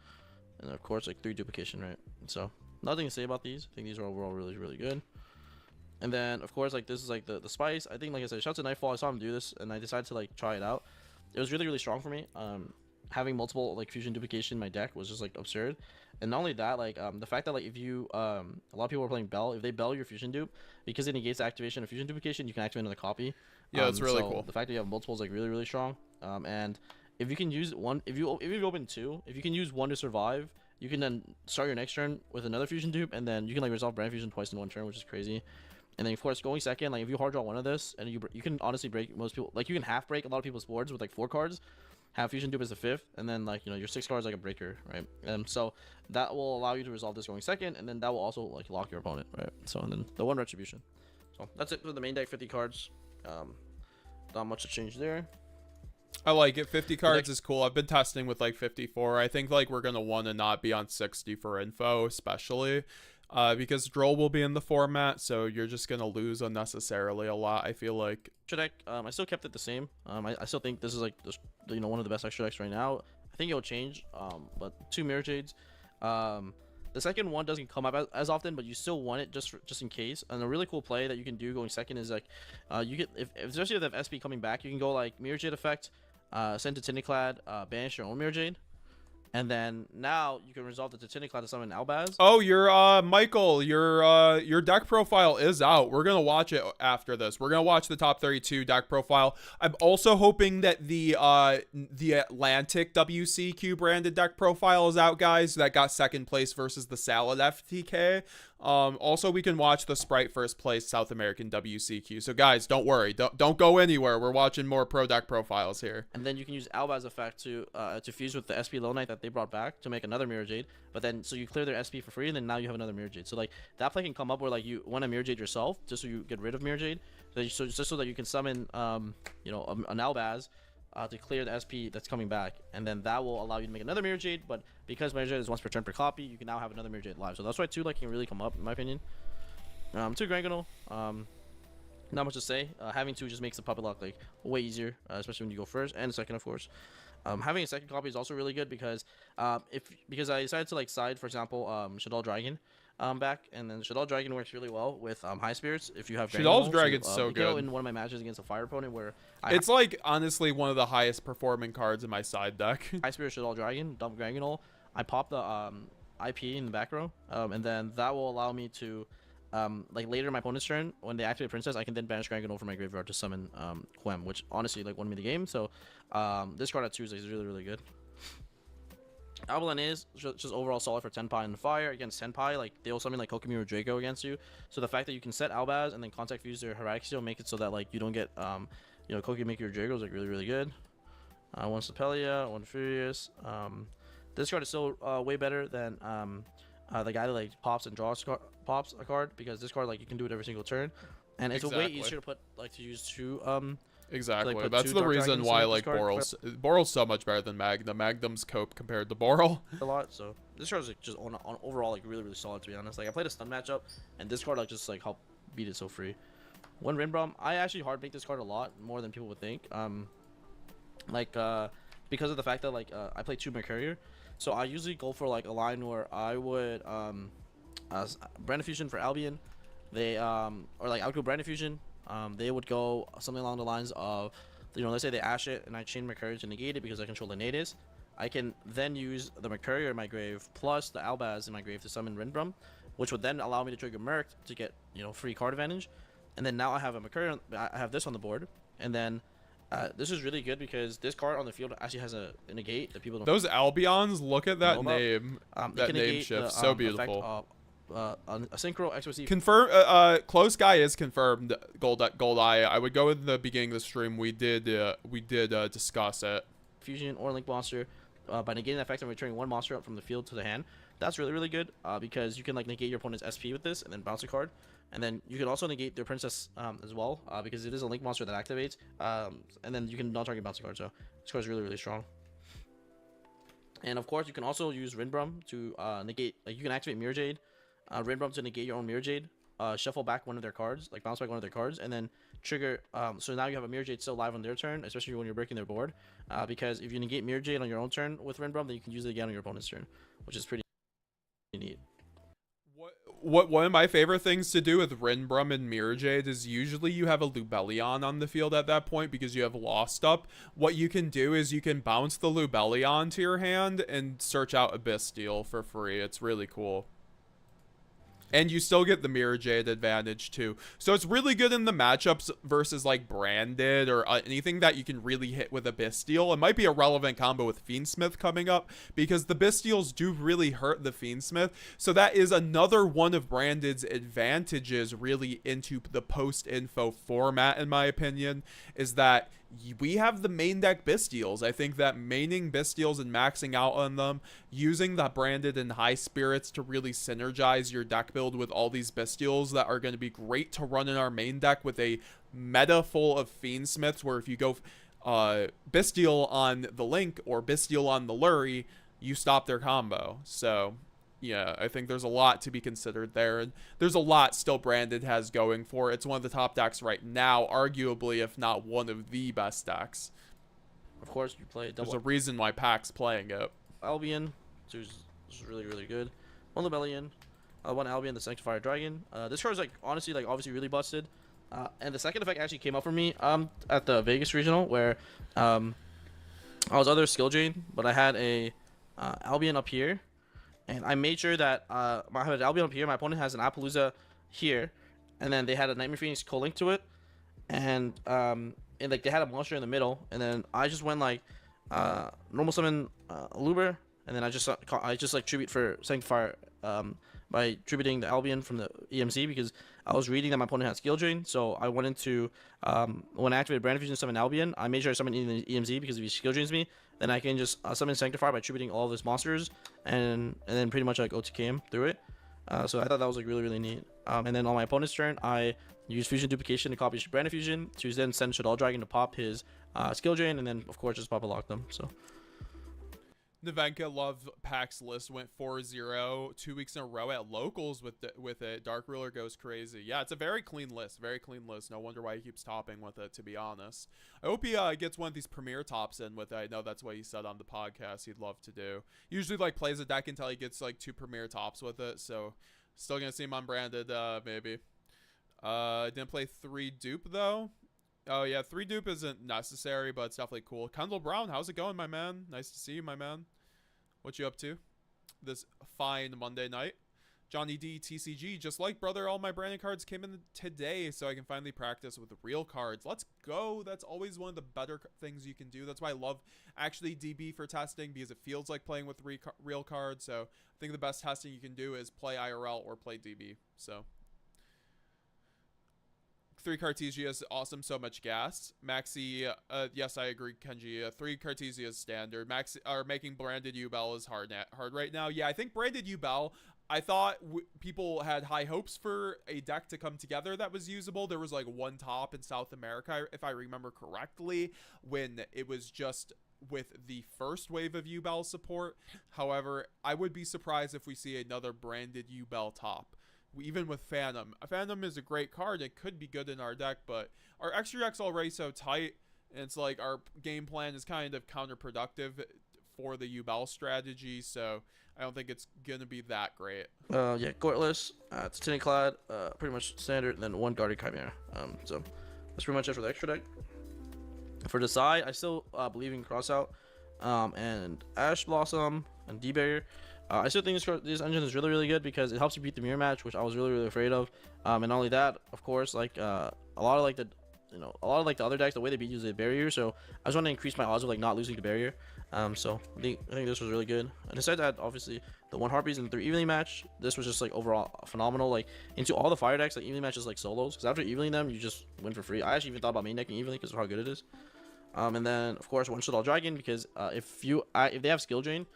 And of course, like 3 duplication, right? So nothing to say about these. I think these are overall really good. And then of course, like this is like the spice. I think, like I said, shout out to Nightfall. I saw him do this, and I decided to like try it out. It was really strong for me. Having multiple like fusion duplication in my deck was just like absurd. And not only that, like the fact that like if you a lot of people are playing Bell, if they Bell your fusion dupe, because it negates the activation of fusion duplication, you can activate another copy. Yeah, it's really so cool. The fact that you have multiple is like really strong. And if you can use one, if you open 2, if you can use 1 to survive, you can then start your next turn with another fusion dupe, and then you can like resolve brand fusion twice in 1 turn, which is crazy. And then of course going second, like if you hard draw one of this, and you can honestly break most people, like you can half break a lot of people's boards with like 4 cards. Have fusion dupe as a 5th, and then like your 6 cards like a breaker, right? So that will allow you to resolve this going second, and then that will also like lock your opponent, right? So and then the 1 retribution. So that's it for the main deck, 50 cards. Not much to change there. I like it. 50 cards is cool. I've been testing with like 54. I think like we're gonna want to not be on 60 for info, especially because Duel will be in the format, so you're just gonna lose unnecessarily a lot. I feel like. Extra deck, I still kept it the same. I still think this is like one of the best extra decks right now. I think it'll change. But 2 Mirror Jades. The second one doesn't come up as often, but you still want it just in case. And a really cool play that you can do going second is like, you get especially if SP coming back, you can go like Mirror Jade effect, send to Titaniklad, banish your own Mirror Jade, and then now you can resolve the Titaniklad to summon Albaz. Oh, your Michael, your deck profile is out. We're gonna watch it after this. We're gonna watch the top 32 deck profile. I'm also hoping that the Atlantic WCQ branded deck profile is out, guys. That got second place versus the Salad FTK. Also, we can watch the Sprite first place South American WCQ. So guys, don't worry, don't go anywhere. We're watching more pro deck profiles here. And then you can use Albaz effect to fuse with the SP Low Knight that they brought back to make another Mirror Jade. But then so you clear their SP for free, and then now you have another Mirror Jade. So like that play can come up where like you want a Mirror Jade yourself, just so you get rid of Mirror Jade. So just so that you can summon an Albaz. To clear the SP that's coming back, and then that will allow you to make another Mirror Jade. But because Mirror Jade is once per turn per copy, you can now have another Mirror Jade live. So that's why 2 like can really come up in my opinion. 2 Granganol, not much to say. Having 2 just makes the puppet lock like way easier, especially when you go first and second, of course. Having a second copy is also really good because because I decided to like side, for example, Shaddoll Dragon back, and then Shaddoll Dragon works really well with High Spirits if you have Shaddoll Dragon's so good. In one of my matches against a fire opponent where it's like honestly one of the highest performing cards in my side deck. High Spirit Shaddoll Dragon, dump Granganol. I pop the IP in the back row, and then that will allow me to like later in my opponent's turn when they activate Princess, I can then banish Granganol from my graveyard to summon Quem, which honestly like won me the game. So this card at Tuesday is really good. Avalon is just overall solid for Tenpai and Fire. Against Tenpai, like they'll summon like Kokomi or Draco against you. So the fact that you can set Albaz and then contact fuse their Hierarchy make it so that like you don't get Kokomi or Draco is like really good. One Sapelia, one Furious. This card is still way better than the guy that like pops and draws pops a card, because this card like you can do it every single turn, and it's way easier to put like to use 2 Exactly. like, That's the reason why like Boral's so much better than Magnum. Magnum's cope compared to Boral. A lot. So this card is like, just on overall like really solid, to be honest. Like I played a stun matchup, and this card like just like helped beat it so free. One Rinbrom, I actually hard make this card a lot more than people would think. Because of the fact that like I play 2 Mercurier, so I usually go for like a line where I would Brand Fusion for Albion. They or like I would go Brand Fusion. They would go something along the lines of, let's say they Ash it and I chain Mercurier to negate it because I control the natives. I can then use the Mercurier in my grave plus the Albaz in my grave to summon Rinbrom, which would then allow me to trigger Merc to get free card advantage. And then now I have a Mercurial. I have this on the board, and then this is really good because this card on the field actually has a negate that people don't Those Albions, look at that know about. name. It That can name negate shift, the, so effect beautiful. of, a synchro XYZ Confirm. Close guy is confirmed. Gold Eye. I would go in the beginning of the stream. We did discuss it. fusion or link monster by negating the effect and returning one monster up from the field to the hand. That's really, really good because you can like negate your opponent's SP with this and then bounce a card. And then you can also negate their princess as well because it is a link monster that activates. And then you can non-target bounce a card. So this card is really, really strong. And of course, you can also use Rinbrum to negate. Like you can activate Mirror Jade, Rinbrum to negate your own Mirror Jade, shuffle back one of their cards, like bounce back one of their cards, and then trigger. So now you have a Mirror Jade still live on their turn, especially when you're breaking their board. Because if you negate Mirror Jade on your own turn with Rinbrum, then you can use it again on your opponent's turn, which is pretty neat. What one of my favorite things to do with Rinbrum and Mirror Jade is usually you have a Lubellion on the field at that point because you have Lost Up. What you can do is you can bounce the Lubellion to your hand and search out Abyss Steel for free. It's really cool. And you still get the Mirror Jade advantage too. So it's really good in the matchups versus like Branded or anything that you can really hit with a Bisteel. It might be a relevant combo with Fiendsmith coming up because the Bisteels do really hurt the Fiendsmith. So that is another one of Branded's advantages really into the post-info format, in my opinion, is that we have the main deck Bisteels. I think that maining Bisteels and maxing out on them, using the Branded and High Spirits to really synergize your deck build with all these Bisteels that are going to be great to run in our main deck with a meta full of Fiendsmiths, where if you go Bisteel on the Link or Bisteel on the Lurie, you stop their combo. So yeah, I think there's a lot to be considered there, and there's a lot still Branded has going for it. It's one of the top decks right now, arguably, if not one of the best decks. Of course, you play double. There's a reason why Pac's playing it. Albion, which is really, really good. One Lubellion, one Albion, the Sanctifier Dragon. This card is like honestly, like obviously really busted. And the second effect actually came up for me at the Vegas regional where I was other skill drain, but I had a Albion up here. And I made sure that I had an Albion up here. My opponent has an Appaloosa here, and then they had a Nightmare Phoenix co-linked to it, and like they had a monster in the middle. And then I just went like normal summon Luber, and then I just like tribute for Sanctifier by tributing the Albion from the EMC because I was reading that my opponent had skill drain. So I went into when I activated Brand Fusion summon Albion, I made sure I summoned in the EMZ because if he skill drains me, then I can just summon Sanctifier by tributing all of his monsters and then pretty much like OTK him through it. So I thought that was like really, really neat. And then on my opponent's turn, I used Fusion Duplication to copy Brand Fusion to then send Shaddoll Dragon to pop his skill drain, and then of course just pop a lock them. So Nevenka Love Pac's list went 4-0 2 weeks in a row at locals with it. Dark Ruler goes crazy. Yeah, it's a very clean list. Very clean list. No wonder why he keeps topping with it, to be honest. I hope he gets one of these premier tops in with it. I know that's what he said on the podcast he'd love to do. Usually like plays a deck until he gets like 2 premier tops with it. So still going to see him on Branded maybe. Didn't play 3 dupe though. Oh yeah, 3 dupe isn't necessary, but it's definitely cool. Kendall Brown, how's it going, my man? Nice to see you, my man. What you up to this fine Monday night? Johnny D TCG, just like brother, all my branding cards came in today, so I can finally practice with real cards. Let's go. That's always one of the better things you can do. That's why I love actually DB for testing, because it feels like playing with real cards. So I think the best testing you can do is play IRL or play DB. So 3 Cartesia is awesome, so much gas. Maxi, yes, I agree, Kenji. 3 Cartesia is standard. Maxi, or making Branded Yubel is hard right now. Yeah, I think Branded Yubel, I thought people had high hopes for a deck to come together that was usable. There was like 1 top in South America, if I remember correctly, when it was just with the first wave of Yubel support. However, I would be surprised if we see another Branded Yubel top. Even with Phantom. Phantom is a great card. It could be good in our deck, but our extra deck's already so tight, and it's like our game plan is kind of counterproductive for the Yubel strategy, so I don't think it's going to be that great. Yeah, Gortless, it's Tinted Clad, pretty much standard, and then 1 Guarded Chimera. So that's pretty much it for the extra deck. For the side, I still believe in Crossout, and Ash Blossom, and D-Barrier. I still think this engine is really good because it helps you beat the mirror match, which I was really afraid of. And not only that, of course, like a lot of like the the other decks, the way they beat you is a barrier. So I just want to increase my odds of like not losing the barrier. So I think this was really good. And besides that, obviously the 1 Harpies and 3 evening match, this was just like overall phenomenal. Like into all the fire decks, like evening matches like solos, because after evening them, you just win for free. I actually even thought about main decking evening because of how good it is. And then of course 1 Shaddoll Dragon, because if they have skill drain,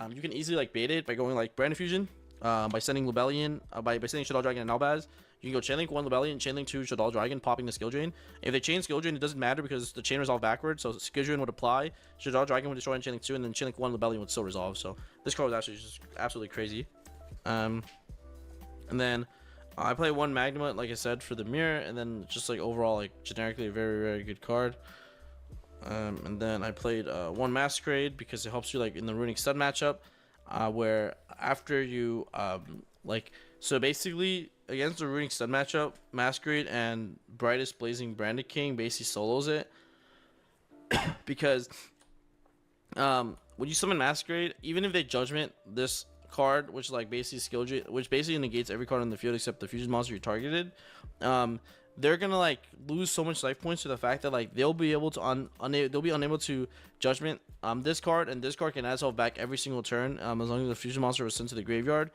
you can easily like bait it by going like Brand Fusion, by sending Lebellion, by sending Shaddoll Dragon and Albaz. You can go Chainlink 1 Lebellion, Chainlink 2 Shaddoll Dragon, popping the skill drain. If they chain skill drain, it doesn't matter because the chain resolve backwards, so skill drain would apply, Shaddoll Dragon would destroy and Chainlink 2, and then Chainlink 1 Lebellion would still resolve. So this card was actually just absolutely crazy. And then I play 1 Magma, like I said, for the mirror, and then just like overall like generically a very good card. And then I played 1 Masquerade because it helps you like in the Runic Stud matchup, where after you so basically against the Runic Stud matchup, Masquerade and Brightest Blazing Branded King basically solos it because when you summon Masquerade, even if they judgment this card, which like basically which basically negates every card on the field except the fusion monster you targeted, they're gonna like lose so much life points to the fact that like they'll be able to they'll be unable to judgment this card, and this card can add itself back every single turn as long as the fusion monster was sent to the graveyard.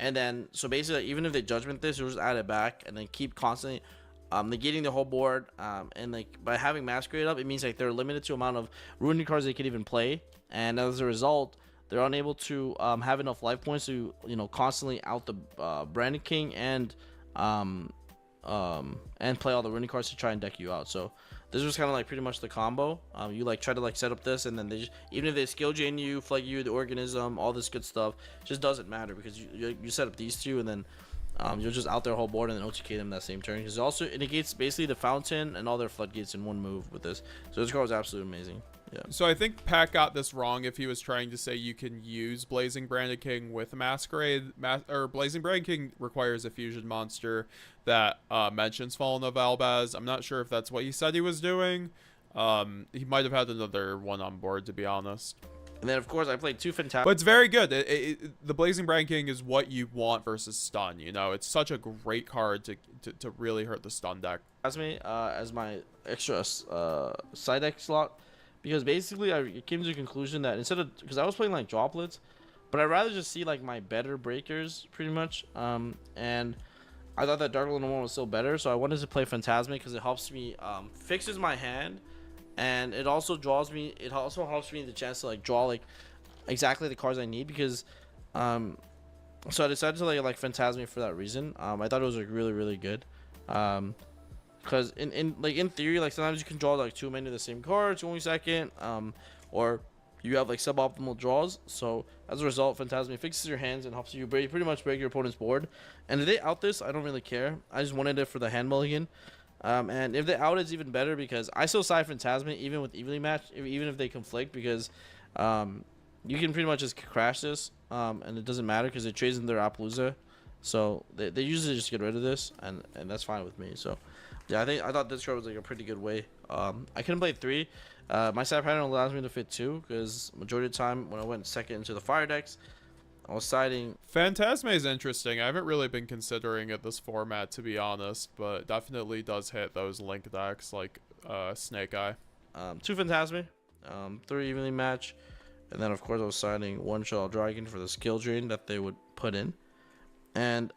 And then so basically even if they judgment this, you'll just add it back and then keep constantly negating the whole board. And like by having Masquerade up, it means like they're limited to amount of ruining cards they can even play, and as a result they're unable to have enough life points to constantly out the Branded King and play all the ruining cards to try and deck you out. So this was kind of like pretty much the combo. You like try to like set up this, and then they just, even if they skill drain you, flag you, the organism, all this good stuff, just doesn't matter because you set up these two, and then you'll just out their whole board and then OTK them that same turn, because also it negates basically the fountain and all their floodgates in one move with this. So this card was absolutely amazing. Yeah. So I think Pat got this wrong if he was trying to say you can use Blazing Branded King with Masquerade. Blazing Branded King requires a fusion monster that mentions Fallen of Albaz. I'm not sure if that's what he said he was doing. He might have had another one on board, to be honest. And then of course I played 2 fantastic. But it's very good. The Blazing Branded King is what you want versus stun. It's such a great card to really hurt the stun deck. As my extra side deck slot. Because basically, I came to the conclusion that because I was playing like droplets, but I'd rather just see like my better breakers pretty much. And I thought that Dark Lord 1 was still better, so I wanted to play Phantasmic because it helps me fixes my hand, and it also helps me the chance to like draw like exactly the cards I need. Because so I decided to like Phantasmic for that reason. I thought it was like really good. Because in theory, like sometimes you can draw like too many of the same cards only second, or you have like suboptimal draws. So as a result, Phantasmic fixes your hands and helps you pretty much break your opponent's board. And if they out this, I don't really care. I just wanted it for the hand mulligan. And if they out, it's even better because I still side Phantasmic even with evenly match, even if they conflict, because you can pretty much just crash this, and it doesn't matter because it trades in their Appaloosa. So they usually just get rid of this, and that's fine with me. So. Yeah, I thought this card was like a pretty good way. I couldn't play 3. My side pattern allows me to fit 2 because majority of the time when I went second into the fire decks, I was siding. Phantasme is interesting. I haven't really been considering it this format, to be honest, but definitely does hit those link decks like Snake Eye. 2 Phantasme, 3 evenly match, and then of course I was siding 1 Shaddoll Dragon for the skill drain that they would put in. And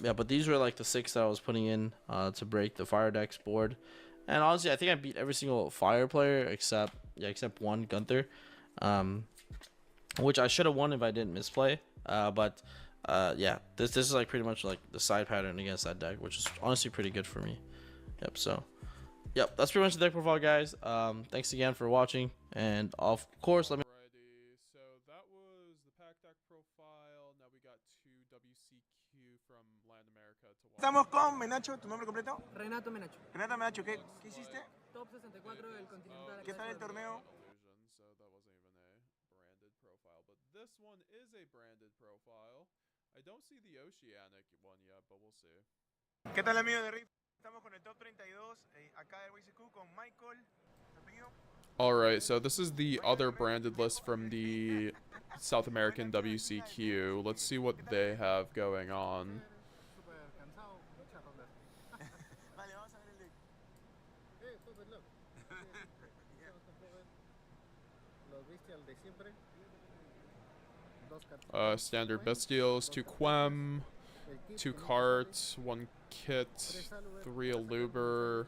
yeah, but these were like the 6 that I was putting in to break the fire decks board. And honestly, I think I beat every single fire player except 1 Gunther, which I should have won if I didn't misplay. But yeah, this is like pretty much like the side pattern against that deck, which is honestly pretty good for me. Yep. So yep, that's pretty much the deck profile, guys. Thanks again for watching, and of course let me. So that was the pack deck profile. Now we got 2 WCQ from Latin America to watch. Estamos con Menacho, ¿tu nombre completo? Renato Menacho, Renata Menacho, ¿qué hiciste? top 64 del Continental. ¿Qué tal el torneo? So that wasn't even a branded profile, but this one is a branded profile. I don't see the Oceanic one yet, but we'll see. ¿Qué tal, amigo de Riff? Estamos con el top 32, acá de WCQ con Michael. Alright, so this is the other branded list from the South American WCQ. Let's see what they have going on. Vale, vamos a ver el deck. Standard bestials, 2 quem, 2 carts, 1 kit, 3 aluber.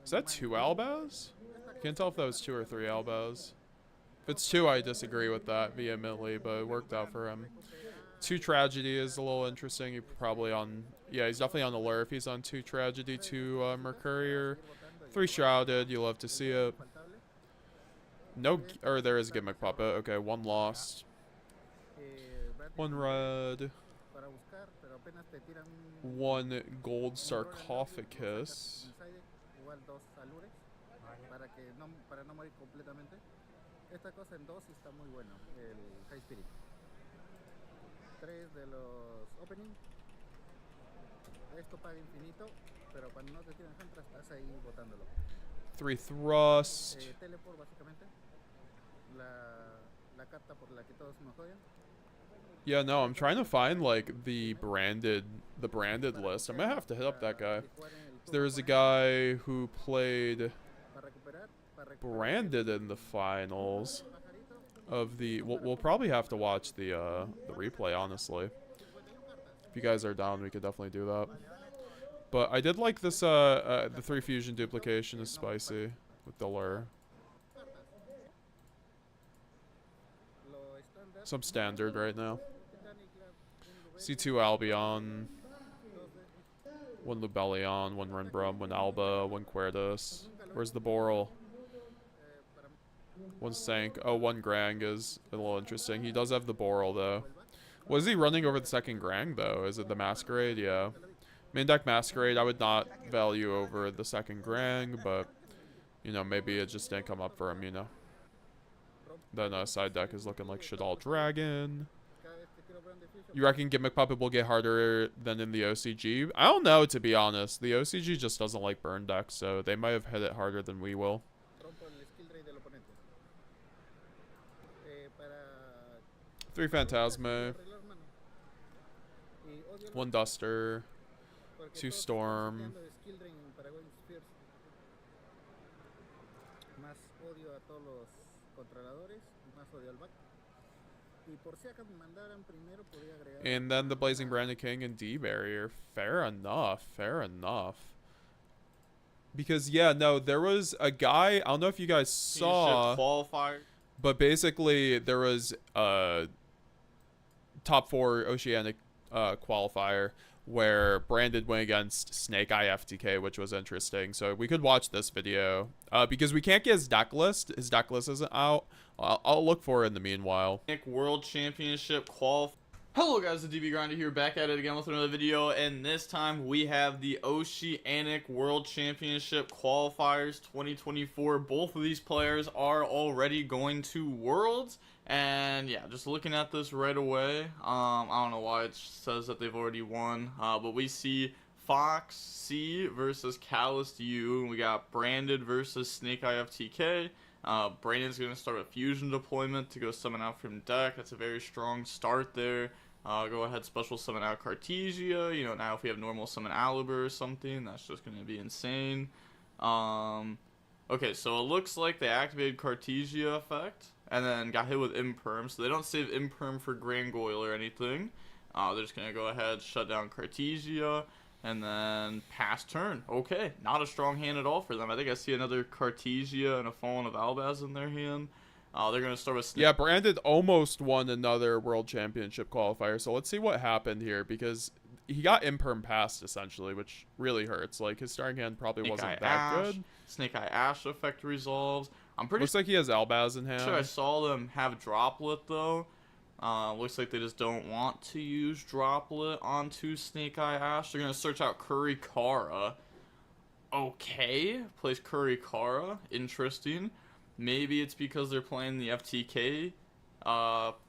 Is that 2 albas? Can't tell if that was 2 or 3 albas. If it's 2, I disagree with that vehemently, but it worked out for him. 2 tragedy is a little interesting. He probably on, yeah, he's definitely on the lure if he's on 2 tragedy, 2 mercurier, 3 shrouded. You love to see it. No, or there is a gimmick puppet. Okay, 1 lost. 1 red. 1 gold sarcophagus. Three thrust. Yeah, no, I'm trying to find like the branded list. I might have to hit up that guy. There's a guy who played branded in the finals of the. We'll probably have to watch the replay, honestly. If you guys are down, we could definitely do that. But I did like this. The 3 fusion duplication is spicy with the lure. Some standard right now. C2 Albion, 1 Lubellion, 1 Renbrum, 1 Alba, 1 Querdus. Where's the Boral? 1 Sank. Oh, 1 Grang is a little interesting. He does have the Boral though. Was he running over the second Grang though? Is it the Masquerade? Yeah. Main deck Masquerade I would not value over the second Grang, but you know, maybe it just didn't come up for him, you know. Then side deck is looking like Shadal Dragon. You reckon Gimmick Puppet will get harder than in the OCG? I don't know, to be honest. The OCG just doesn't like burn decks, so they might have hit it harder than we will. 3 Phantasma. 1 Duster. 2 Storm. And then the Blazing Branded King and D Barrier. Fair enough. Fair enough. Because, yeah, no, there was a guy, I don't know if you guys saw, qualifier. But basically there was a top 4 Oceanic qualifier where Branded went against Snake Eye FTK, which was interesting. So we could watch this video because we can't get his deck list. His deck list isn't out. I'll look for it in the meanwhile. World Championship qualifier. Hello guys, the DB Grinder here, back at it again with another video, and this time we have the Oceanic World Championship qualifiers 2024. Both of these players are already going to Worlds, and yeah, just looking at this right away, I don't know why it says that they've already won, but we see Fox C versus Calloused U, and we got Branded versus Snake Eye FTK. Brandon's going to start a fusion deployment to go summon out from deck. That's a very strong start there. Go ahead, special summon out Cartesia. You know, now if we have normal summon Aluber or something, that's just going to be insane. Okay, so it looks like they activated Cartesia effect and then got hit with Imperm. So they don't save Imperm for Grangoyle or anything. They're just going to go ahead, shut down Cartesia, and then pass turn. Okay, not a strong hand at all for them. I think I see another Cartesia and a Fallen of Albaz in their hand. They're going to start with... Yeah, Branded almost won another World Championship qualifier, so let's see what happened here, because he got Imperm passed, essentially, which really hurts. Like, his starting hand probably wasn't that good. Snake Eye Ash effect resolves. I'm pretty... Looks like he has Albaz in hand. Sure, I saw them have Droplet, though. Looks like they just don't want to use Droplet onto Snake Eye Ash. They're going to search out Curry Kara. Okay, plays Curry Kara. Interesting. Maybe it's because they're playing the FTK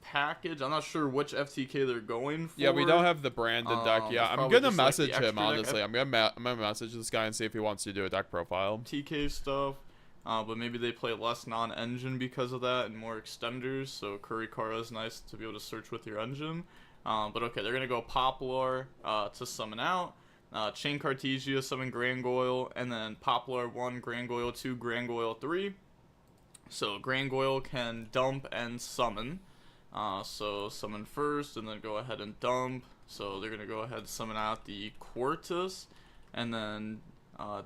package. I'm not sure which FTK they're going for. Yeah, we don't have the Branded deck. Yeah, I'm going to message him, honestly. I'm gonna message this guy and see if he wants to do a deck profile. FTK stuff. but maybe they play less non-engine because of that and more extenders, so Kurikara is nice to be able to search with your engine. But okay, they're going to go Poplar to summon out, Chain Cartesia, summon Grangoyle, and then Poplar 1, Grangoyle 2, Grangoyle 3. So Grangoyle can dump and summon. So summon first and then go ahead and dump. So they're going to go ahead and summon out the Quartus and then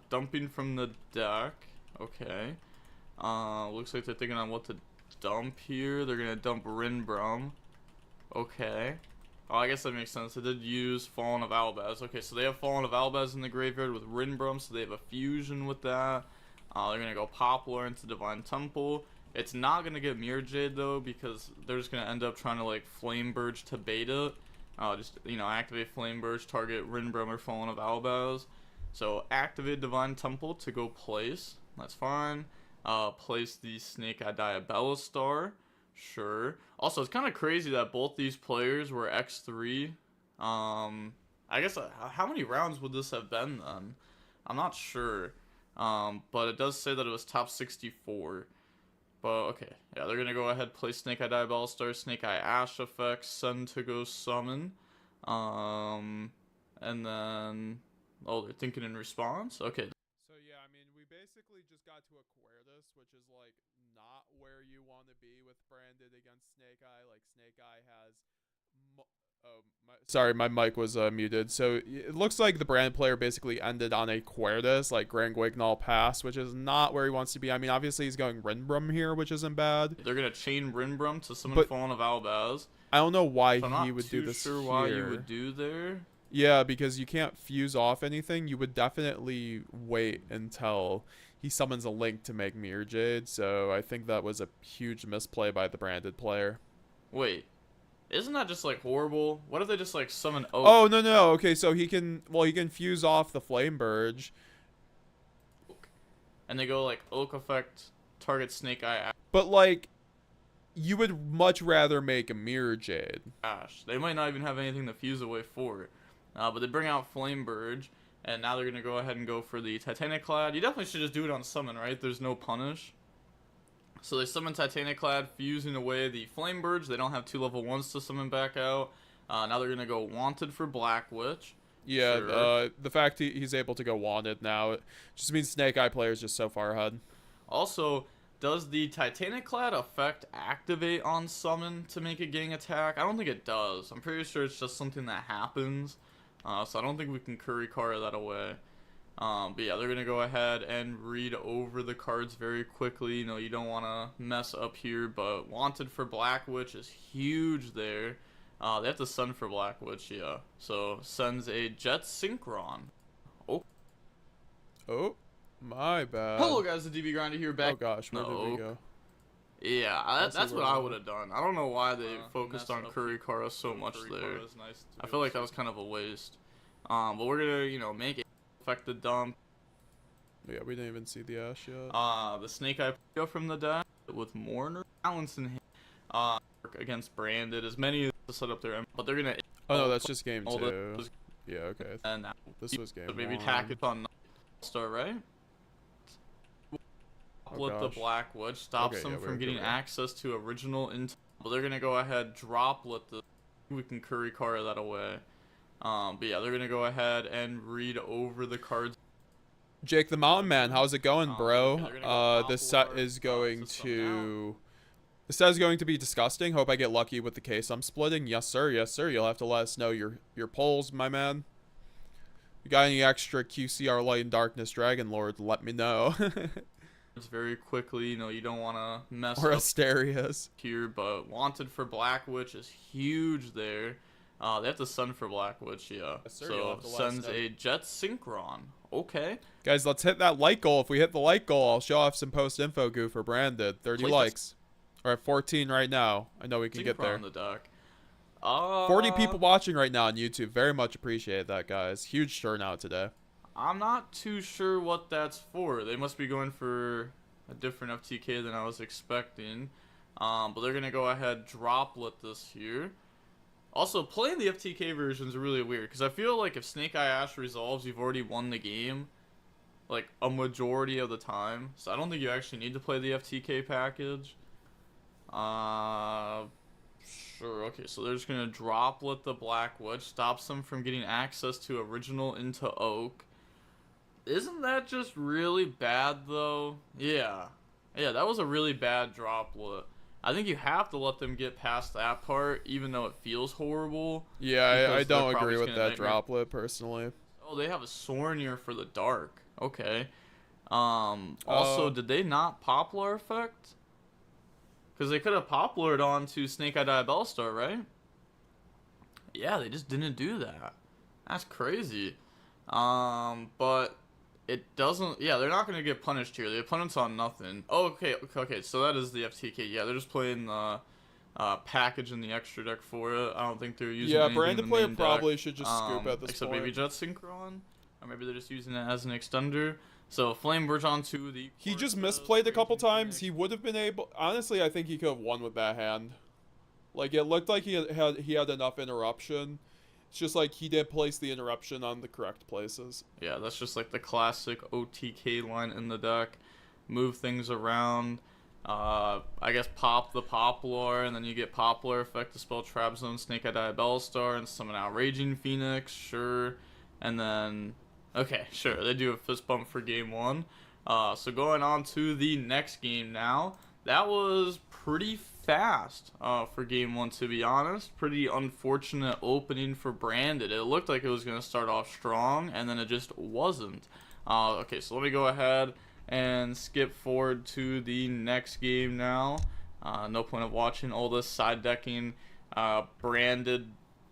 dumping from the deck. Okay. Looks like they're thinking on what to dump here. They're going to dump Rinbrum. Okay. Oh, I guess that makes sense. They did use Fallen of Albaz. Okay, so they have Fallen of Albaz in the graveyard with Rinbrum, so they have a fusion with that. They're going to go Poplar into Divine Temple. It's not going to get Mirror Jade, though, because they're just going to end up trying to, like, Flame Burge to bait it. Just, you know, activate Flame Burge, target Rinbrum or Fallen of Albaz. So, activate Divine Temple to go place. That's fine. Place the Snake Eye Diabella Star. Sure. Also, it's kind of crazy that both these players were X3. I guess, how many rounds would this have been, then? I'm not sure. But it does say that it was top 64. But, okay. Yeah, they're going to go ahead, play Snake Eye Diabella Star, Snake Eye Ash effect, send to go summon. And then... Oh, they're thinking in response? Okay. So yeah, I mean, we basically just got to a Quertus, which is like not where you want to be with Branded against Snake Eye. Like Snake Eye has sorry, my mic was muted. So it looks like the Branded player basically ended on a Quertus, like Grand Guignol Pass, which is not where he wants to be. I mean, obviously he's going Rinbrum here, which isn't bad. They're gonna chain Rinbrum to summon But Fallen of Albaz. I don't know why So I'm he not would do too this sure here. why you would do there. Yeah, because you can't fuse off anything. You would definitely wait until he summons a Link to make Mirror Jade. So I think that was a huge misplay by the Branded player. Wait, isn't that just like horrible? What if they just like summon Oak? Oh, no. Okay, so he can fuse off the Flame Burge. And they go like Oak effect, target Snake Eye But like, you would much rather make a Mirror Jade. Ash. They might not even have anything to fuse away for. But they bring out Flame Burge, and now they're going to go ahead and go for the Titaniclad. You definitely should just do it on summon, right? There's no punish. So they summon Titaniclad, fusing away the Flame Burge. They don't have 2 level 1s to summon back out. Now they're going to go Wanted for Black Witch. Yeah, Sure. the fact he's able to go Wanted now, it just means Snake Eye player is just so far ahead. Also, does the Titaniclad effect activate on summon to make a gang attack? I don't think it does. I'm pretty sure it's just something that happens. So I don't think we can Kurikara that away. But yeah, they're going to go ahead and read over the cards very quickly. You know, you don't want to mess up here, but Wanted for Black Witch is huge there. They have to send for Black Witch, yeah. So, sends a Jet Synchron. Oh, my bad. Hello guys, the DB Grinder here back. Oh gosh, where did we No. go? Yeah, that's what I where- would have done. I don't know why they focused mess on up Kurikara so much there. Kurikara's nice to I be feel able like to- that was kind of a waste. But we're gonna, you know, make it affect the dump. Yeah, we didn't even see the Ash yet. The Snake Eye go from the deck with Mourner, balance in hand. Work against Branded, as many as to set up their, but they're gonna. Oh no, that's just game all 2. the- Yeah, okay. And This was game maybe 1. tack it on Star, right? With the gosh. Black Witch stops Okay, them yeah, from we're getting good. access to original intel. But they're gonna go ahead droplet the. We can Kurikara that away. But yeah, they're gonna go ahead and read over the cards. Jake the Mountain Man, how's it going, bro? okay, they're gonna go This set Poplar, is going to to... This set is going to be disgusting. Hope I get lucky with the case I'm splitting. Yes, sir. Yes, sir. You'll have to let us know your polls, my man. You got any extra QCR Light and Darkness Dragon Lord, let me know. Very quickly, you know, you don't want to mess Or up Asterias. here, but Wanted for Black Witch is huge there. They have to send for Black Witch, yeah. Yes, sir, you'll So have to let us sends know. a Jet Synchron. Okay. Guys, let's hit that like goal. If we hit the like goal, I'll show off some post-info goo for Branded. 30 Place likes. We're at 14 right now. I know we can get Synchron there. on the deck. 40 people watching right now on YouTube. Very much appreciate that, guys. Huge turnout today. I'm not too sure what that's for. They must be going for a different FTK than I was expecting. But they're going to go ahead droplet this here. Also, playing the FTK version is really weird, because I feel like if Snake Eye Ash resolves, you've already won the game. like a majority of the time. So I don't think you actually need to play the FTK package. Sure. Okay, so they're just gonna droplet the Black Witch, stops them from getting access to original into Oak. Isn't that just really bad though? Yeah, that was a really bad droplet. I think you have to let them get past that part, even though it feels horrible. Yeah, I because they're don't probably agree just with gonna that nightmare. droplet personally. Oh, they have a Sornier for the dark. Okay. Also, did they not Poplar effect? Because they could have Poplared onto Snake Eye Diabellstar, right? Yeah, they just didn't do that. That's crazy. But it doesn't. Yeah, they're not gonna get punished here. The opponent's on nothing. Oh, okay. So that is the FTK. Yeah, they're just playing the package in the extra deck for it. I don't think they're using. Yeah, anything in branded the player main probably deck. should just scoop at this except point. maybe Jet Synchron, or maybe they're just using it as an extender. So Flame Bridge onto the. He just Corpus, misplayed a couple Raging times. Phoenix. He would have been able. Honestly, I think he could have won with that hand. Like it looked like he had enough interruption. It's just like he didn't place the interruption on the correct places. Yeah, that's just like the classic OTK line in the deck. Move things around. I guess pop the Poplar, and then you get Poplar effect to spell Trap Zone, Snake Eye Diabellstar, and summon out Raging Phoenix, sure. And then, okay, sure, they do a fist bump for game one. So going on to the next game now. That was pretty fast for game one, to be honest. Pretty unfortunate opening for Branded. It looked like it was going to start off strong, and then it just wasn't. Okay, so let me go ahead and skip forward to the next game now. No point of watching all this side decking. Branded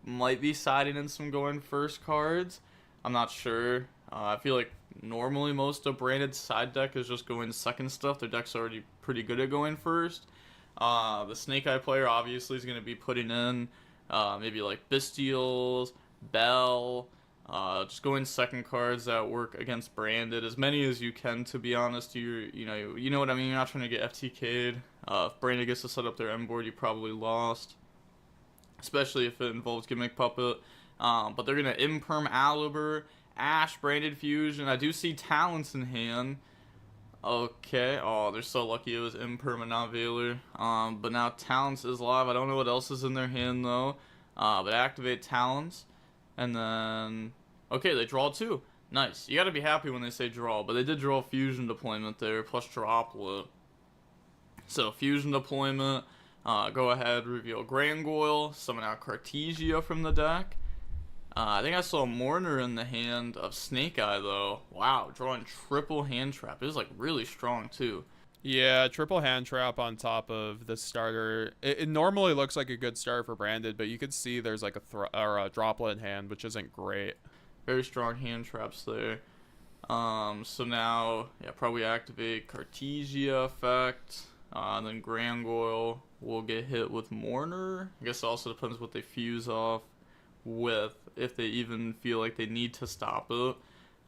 might be siding in some going first cards. I'm not sure. I feel like normally most of Branded's side deck is just going second stuff. Their deck's already pretty good at going first. The Snake Eye player obviously is going to be putting in maybe like Bestials, Bell, just going second cards that work against Branded, as many as you can, to be honest. You know what I mean. You're not trying to get FTK'd. If Branded gets to set up their M board, you probably lost, especially if it involves Gimmick Puppet. But they're gonna Imperm Aliber, Ash, Branded Fusion. I do see Talents in hand. Okay. Oh, they're so lucky it was Imperm and not Veiler. But now Talents is live. I don't know what else is in their hand though. But activate Talents, and then okay, they draw two. Nice. You gotta be happy when they say draw, but they did draw Fusion Deployment there plus Droplet. So Fusion Deployment. Go ahead, reveal Grangoyle, summon out Cartesia from the deck. I think I saw Mourner in the hand of Snake Eye though. Wow, drawing triple hand trap. It was like really strong too. Yeah, triple hand trap on top of the starter. It normally looks like a good start for Branded, but you could see there's like a droplet in hand, which isn't great. Very strong hand traps there. So now, yeah, probably activate Cartesia effect. And then Grangoyle will get hit with Mourner. I guess it also depends what they fuse off with, if they even feel like they need to stop it.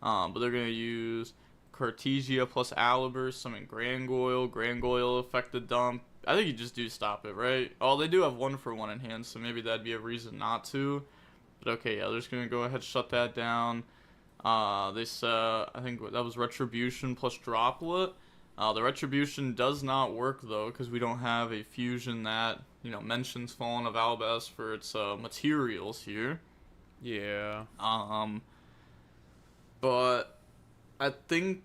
But they're going to use Cartesia plus Aliber, summon Grangoyle affect the dump. I think you just do stop it, right? Oh, they do have 1-for-1 in hand, so maybe that'd be a reason not to. But okay, yeah, they're just going to go ahead, shut that down. They said, I think that was Retribution plus Droplet. The Retribution does not work though, because we don't have a fusion that, mentions Fallen of Albas for its materials here. Yeah. But I think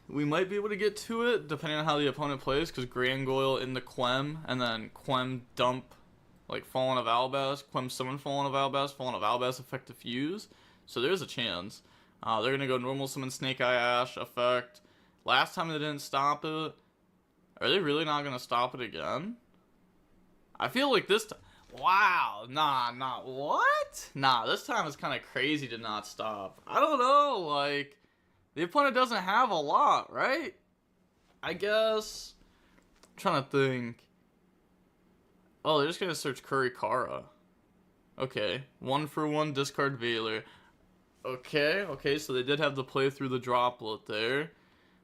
we might be able to get to it depending on how the opponent plays, because Grangoyle in the Quem, and then Quem dump like Fallen of Albas, Quem summon Fallen of Albas effect to fuse. So there's a chance. They're gonna go normal summon Snake Eye Ash effect. Last time they didn't stop it. Are they really not gonna stop it again? I feel like this time. Wow, what? Nah, this time it's kind of crazy to not stop. I don't know, like, the opponent doesn't have a lot, right? I guess. I'm trying to think. Oh, they're just gonna search Kurikara. Okay, 1-for-1 discard Veiler. Okay, so they did have to play through the droplet there.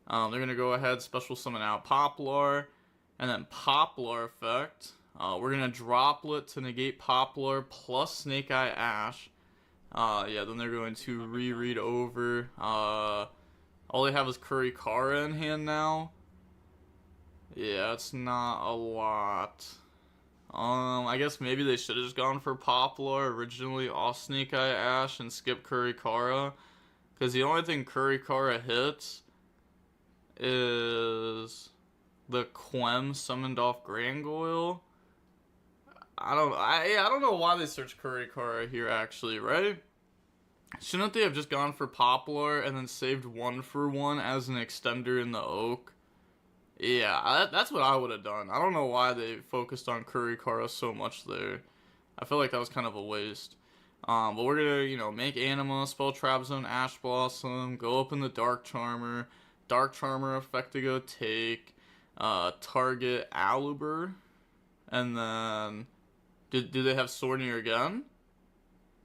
They're gonna go ahead, special summon out Poplar, and then Poplar effect. We're gonna droplet to negate Poplar plus Snake Eye Ash. Yeah, then they're going to reread over. All they have is Kurikara in hand now. Yeah, it's not a lot. I guess maybe they should have just gone for Poplar originally, off Snake Eye Ash, and skip Kurikara. Because the only thing Kurikara hits is the Quem summoned off Grangoyle. I don't know why they searched Kurikara here, actually, right? Shouldn't they have just gone for Poplar and then saved 1-for-1 as an extender in the Oak? Yeah, that's what I would have done. I don't know why they focused on Kurikara so much there. I feel like that was kind of a waste. But we're gonna, you know, make Anima, spell Trap Zone, Ash Blossom, go up in the Dark Charmer effect to go take, target Aluber, and then, do they have Sornier again?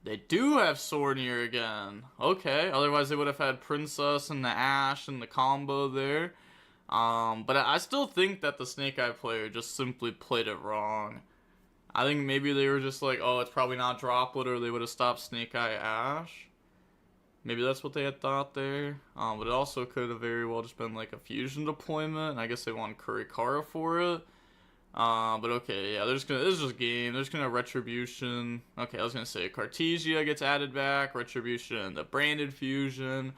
They do have Sornier again. Okay, otherwise they would have had Princess and the Ash and the combo there. But I still think that the Snake Eye player just simply played it wrong. I think maybe they were just like, oh, it's probably not Droplet, or they would have stopped Snake Eye Ash. Maybe that's what they had thought there. But it also could have very well just been like a fusion deployment, and I guess they want Kurikara for it. But okay, yeah, this is just game. They're just gonna Retribution. Okay, I was gonna say Cartesia gets added back, Retribution, the branded fusion.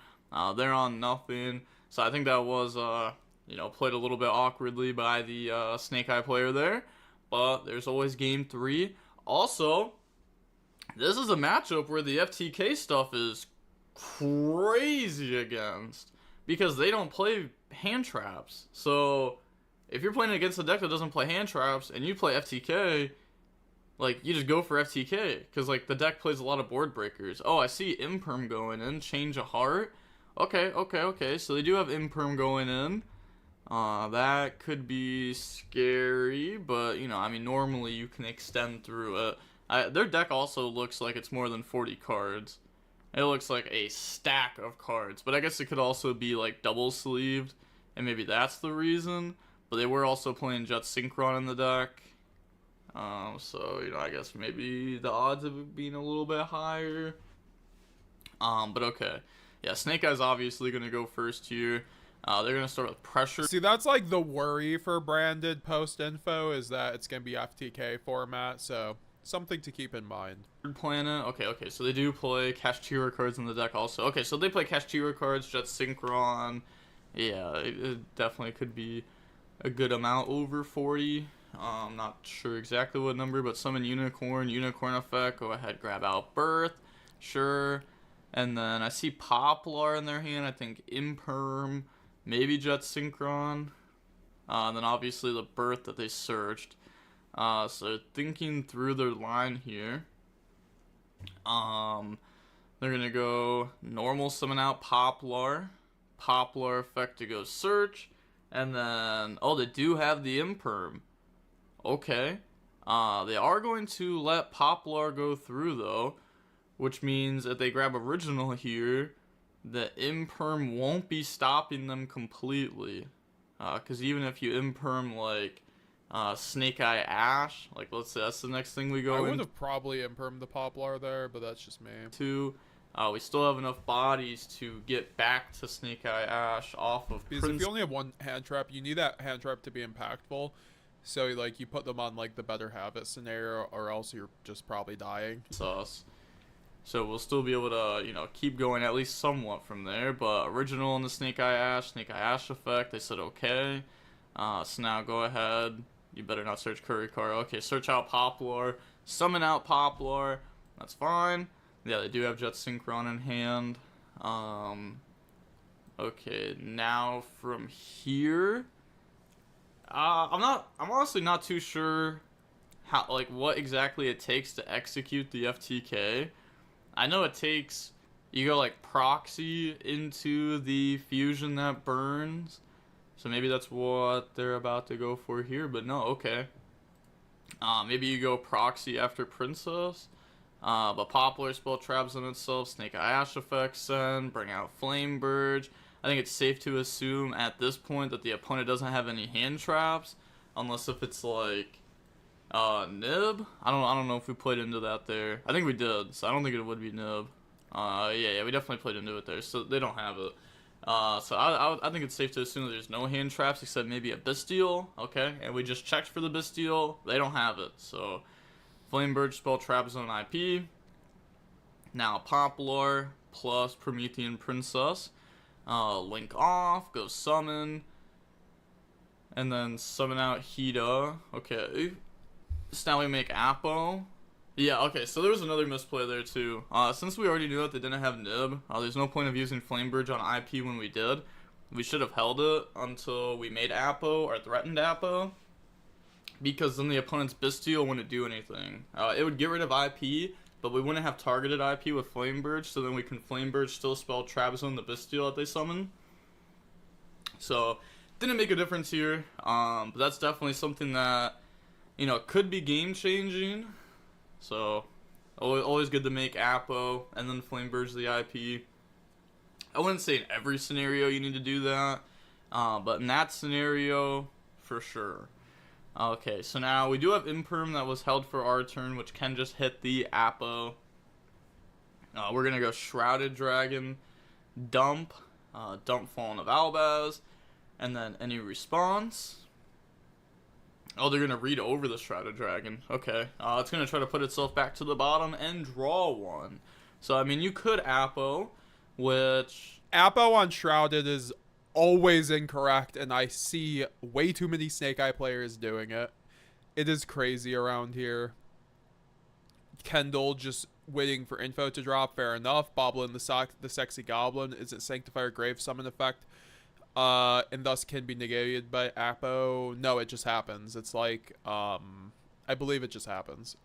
They're on nothing. So I think that was, you know, played a little bit awkwardly by the Snake Eye player there. But there's always game 3. Also, this is a matchup where the FTK stuff is crazy against, because they don't play hand traps. So if you're playing against a deck that doesn't play hand traps and you play FTK, like, you just go for FTK, because like the deck plays a lot of board breakers. Oh, I see Imperm going in, Change of Heart. Okay, so they do have Imperm going in. That could be scary, but, you know, I mean, normally you can extend through it. Their deck also looks like it's more than 40 cards. It looks like a stack of cards, but I guess it could also be, like, double-sleeved, and maybe that's the reason. But they were also playing Jet Synchron in the deck. So, you know, I guess maybe the odds of it being a little bit higher. But okay. Yeah, Snake Eye's obviously going to go first here. They're going to start with Pressure. See, that's like the worry for branded post info, is that it's going to be FTK format, so something to keep in mind. Planet. Okay, so they do play Kashtira cards in the deck also. Okay, so they play Kashtira cards, Jet Synchron. Yeah, it definitely could be a good amount over 40. I'm not sure exactly what number, but summon Unicorn effect, go ahead, grab out Birth, sure. And then I see Poplar in their hand, I think Imperm, maybe Jet Synchron. And then obviously the Birth that they searched. So thinking through their line here, they're gonna go normal summon out Poplar effect to go search, and then, oh, they do have the Imperm. Okay, they are going to let Poplar go through though, which means if they grab original here, the Imperm won't be stopping them completely, because even if you Imperm like Snake Eye Ash, like let's say that's the next thing we go I in. would have probably Impermed the Poplar there, but that's just me. We still have enough bodies to get back to Snake Eye Ash off of Because if you only have one hand trap, you need that hand trap to be impactful. So like you put them on like the better have it scenario, or else you're just probably dying. Sus. So we'll still be able to, you know, keep going at least somewhat from there. But original in the Snake Eye Ash effect, they said okay. So now go ahead. You better not search Kurikara. Okay, search out Poplar. Summon out Poplar. That's fine. Yeah, they do have Jet Synchron in hand. Okay, now from here, I'm honestly not too sure how, like, what exactly it takes to execute the FTK. I know it takes, you go like proxy into the fusion that burns, so maybe that's what they're about to go for here. But no, okay. Maybe you go proxy after Princess. But Poplar spell traps on itself, Snake Eye Ash effect send, bring out Flame Burge. I think it's safe to assume at this point that the opponent doesn't have any hand traps, unless if it's like Nib. I don't know if we played into that there. I think we did, so I don't think it would be Nib. Yeah, we definitely played into it there, so they don't have it. So I think it's safe to assume that there's no hand traps except maybe a Bestial. Okay, and we just checked for the Bestial. They don't have it. So Flame Bird spell Trap Zone IP. Now Poplar plus Promethean Princess. Link off, go summon. And then summon out Hida. Okay. So now we make Apo. Yeah, okay, so there was another misplay there too. Since we already knew that they didn't have Nib, there's no point of using Flamebridge on IP when we did. We should have held it until we made Apo or threatened Apo. Because then the opponent's Bestial wouldn't do anything. It would get rid of IP, but we wouldn't have targeted IP with Flamebridge, so then we can Flamebridge still spell Trap Zone the Bestial that they summon. So, didn't make a difference here, but that's definitely something that, you know, could be game changing. So, always good to make Apo and then Flamebridge the IP. I wouldn't say in every scenario you need to do that, but in that scenario, for sure. Okay, so now we do have Imperm that was held for our turn, which can just hit the Apo. We're going to go Shrouded Dragon, Dump Fallen of Albaz, and then any response. Oh, they're going to read over the Shrouded Dragon. Okay. It's going to try to put itself back to the bottom and draw one. So, I mean, you could Apo, which... Apo on Shrouded is always incorrect, and I see way too many Snake Eye players doing it. It is crazy around here. Kendall just waiting for info to drop, fair enough. Boblin the Sexy Goblin is it Sanctifier Grave Summon effect, and thus can be negated by Apo. No, it just happens. It's like, I believe it just happens.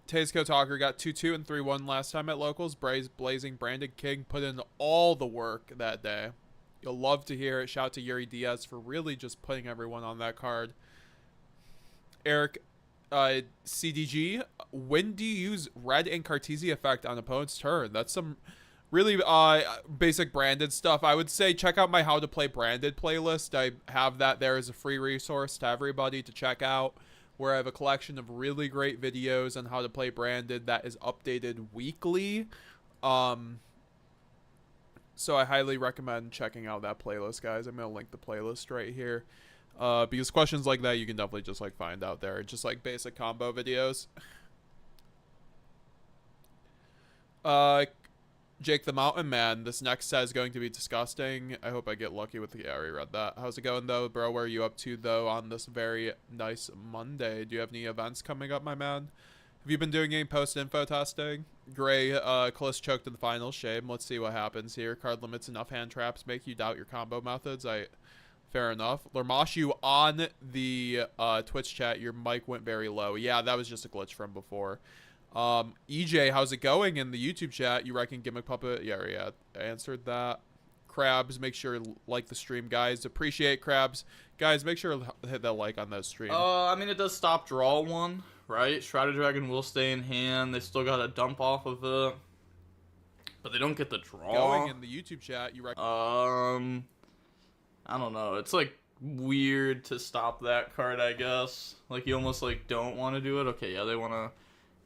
Tazco Talker got 2-2 and 3-1 last time at Locals. Blazing Branded King put in all the work that day. You'll love to hear it. Shout to Yuri Diaz for really just putting everyone on that card. Eric, CDG, when do you use Red and Cartesia effect on opponent's turn? That's some really basic branded stuff. I would say check out my How to Play Branded playlist. I have that there as a free resource to everybody to check out, where I have a collection of really great videos on how to play branded that is updated weekly. So I highly recommend checking out that playlist, guys. I'm going to link the playlist right here. Because questions like that you can definitely just like find out there. Just like basic combo videos. Jake the Mountain Man, this next set is going to be disgusting. I hope I get lucky with the... Yeah, I already read that. How's it going, though, bro? Where are you up to, though, on this very nice Monday? Do you have any events coming up, my man? Have you been doing any post-info testing? Gray, close choke to the final. Shame. Let's see what happens here. Card limits enough hand traps make you doubt your combo methods. Fair enough. Lermashu on the Twitch chat, your mic went very low. Yeah, that was just a glitch from before. EJ, how's it going in the YouTube chat? You reckon Gimmick Puppet? Yeah, answered that. Crabs, make sure to like the stream, guys. Appreciate Crabs. Guys, make sure to hit that like on that stream. I mean, it does stop draw one, right? Shrouded Dragon will stay in hand. They still got to dump off of it. But they don't get the draw. Going in the YouTube chat, you reckon... I don't know. It's, like, weird to stop that card, I guess. Like, you almost, like, don't want to do it. Okay, yeah, they want to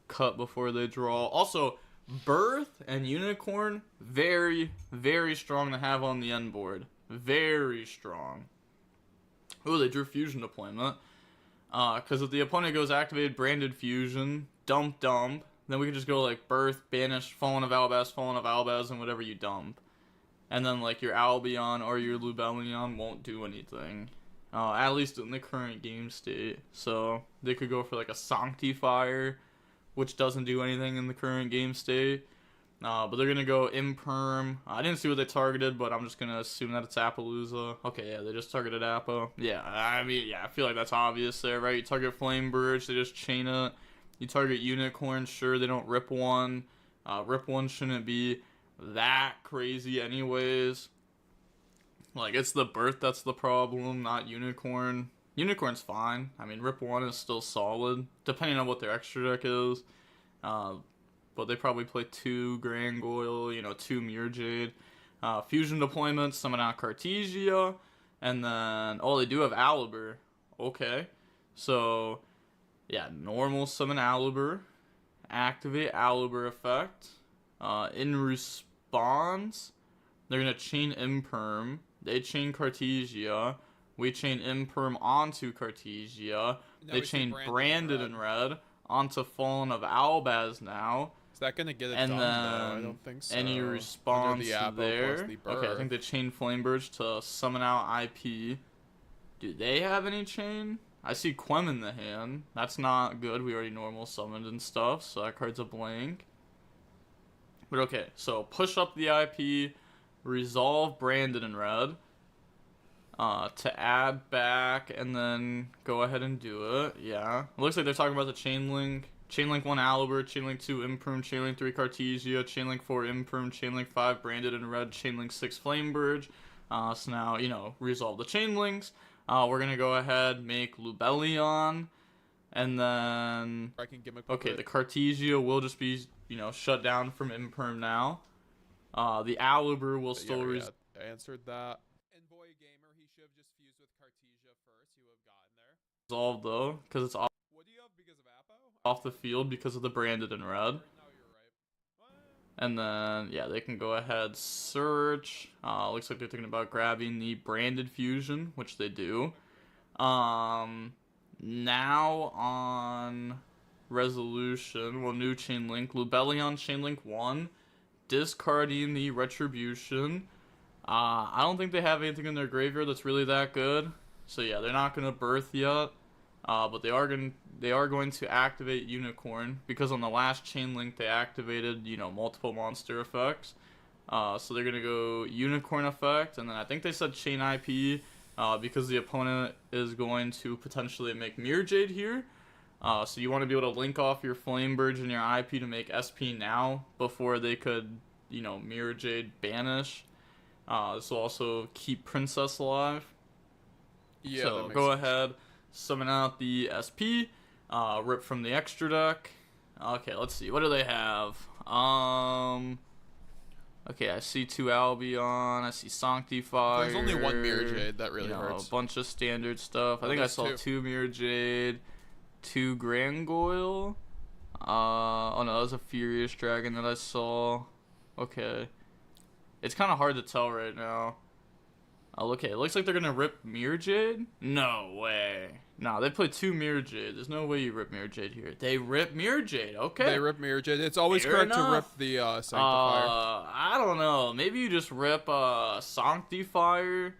cut before they draw. Also, Birth and Unicorn, very, very strong to have on the end board. Very strong. Oh, they drew Fusion Deployment. Because if the opponent goes activated Branded Fusion, dump, then we can just go, like, Birth, Banish, Fallen of Albaz, and whatever you dump. And then, like, your Albion or your Lubellion won't do anything. At least in the current game state. So, they could go for, like, a Sanctifier, which doesn't do anything in the current game state. But they're going to go Imperm. I didn't see what they targeted, but I'm just going to assume that it's Appaloosa. Okay, yeah, they just targeted Appo. Yeah, I mean, yeah, I feel like that's obvious there, right? You target Flame Bridge, they just chain it. You target Unicorn, sure, they don't rip one. Rip one shouldn't be that crazy anyways. Like, it's the Birth that's the problem, not Unicorn. Unicorn's fine. I mean, Rip 1 is still solid, depending on what their extra deck is. But they probably play 2 Grangoyle, you know, 2 Murjade. Fusion Deployment, summon out Cartesia. And then, oh, they do have Alibur. Okay. So, yeah, normal summon Alibur. Activate Alibur effect. In response, They're gonna chain Imperm. They chain Cartesia. We chain Imperm onto Cartesia. Now They we see chain Branded in Branded red. in red onto Fallen of Albaz now. Is that gonna get it And done then though? I don't think so. any Under response the Apo there. plus the Okay, I Birth. think they chain Flamebirch to summon out IP. Do they have any chain? I see Quem in the hand. That's not good. We already normal summoned and stuff, so that card's a blank. But okay, so push up the IP, resolve Branded in red, to add back, and then go ahead and do it. Yeah, it looks like they're talking about the chain link. Chainlink 1 Albert, Chainlink 2 Imperm, Chainlink 3 Cartesia, Chainlink 4 Imperm, Chainlink 5 Branded in red, Chainlink 6 Flamebirch. So now, you know, resolve the chainlinks. We're gonna go ahead, make Lubellion, and then I can gimmick okay, puppet. the Cartesia will just be, you know, shut down from Imperm now. The Alibur will still I answered that. And boy, gamer, he should have just fused with Cartesia first. He would have gotten there. resolve though, because it's What do you have because of Apo? off the field because of the Branded in red. No, you're right. What? And then, yeah, they can go ahead, search. Looks like they're thinking about grabbing the Branded Fusion, which they do. Now on Resolution, well, new chain link. Lubellion chain link 1. Discarding the Retribution. I don't think they have anything in their graveyard that's really that good. So yeah, they're not going to birth yet. But they are going to activate Unicorn, because on the last chain link they activated, you know, multiple monster effects. So they're gonna go Unicorn effect, and then I think they said chain IP, because the opponent is going to potentially make Mirror Jade here. So you want to be able to link off your Flamebirch and your IP to make SP now before they could, you know, Mirror Jade banish. This will also keep Princess alive. Yeah, So that makes go sense. ahead, summon out the SP, rip from the extra deck. Okay, let's see. What do they have? Okay, I see 2 Albion. I see Sanctifier. There's only 1 Mirror Jade. That really you know, hurts. a bunch of standard stuff. I Oh, think I there's saw 2. 2 Mirror Jade, 2 Grangoyle. Oh no, that was a Furious Dragon that I saw. Okay. It's kind of hard to tell right now. Oh, okay, it looks like they're gonna rip Mirror Jade? No way. Nah, they play 2 Mirror Jade. There's no way you rip Mirror Jade here. They rip Mirror Jade, okay. They rip Mirror Jade. It's always Fair correct to rip enough. the Sanctifier. I don't know. Maybe you just rip Sanctifier,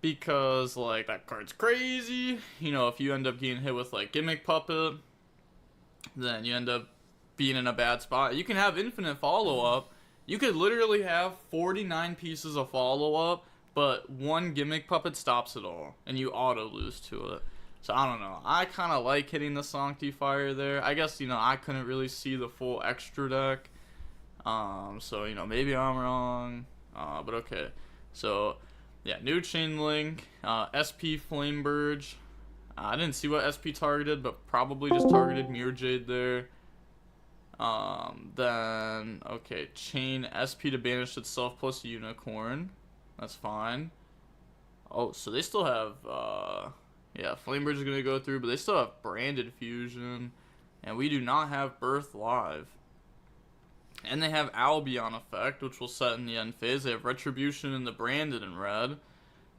because, like, that card's crazy. You know, if you end up getting hit with, like, Gimmick Puppet, then you end up being in a bad spot. You can have infinite follow-up. You could literally have 49 pieces of follow-up, but 1 Gimmick Puppet stops it all, and you auto-lose to it. So, I don't know. I kind of like hitting the Sanctifier there. I guess, you know, I couldn't really see the full extra deck. So, you know, maybe I'm wrong. But okay. So, yeah, new chain link. SP Flamebirch. I didn't see what SP targeted, but probably just targeted Mirror Jade there. Then, okay, chain SP to banish itself plus Unicorn. That's fine. Oh, so they still have, yeah, Flamebirch is going to go through, but they still have Branded Fusion. And we do not have Birth live. And they have Albion effect, which will set in the end phase. They have Retribution in the Branded in red.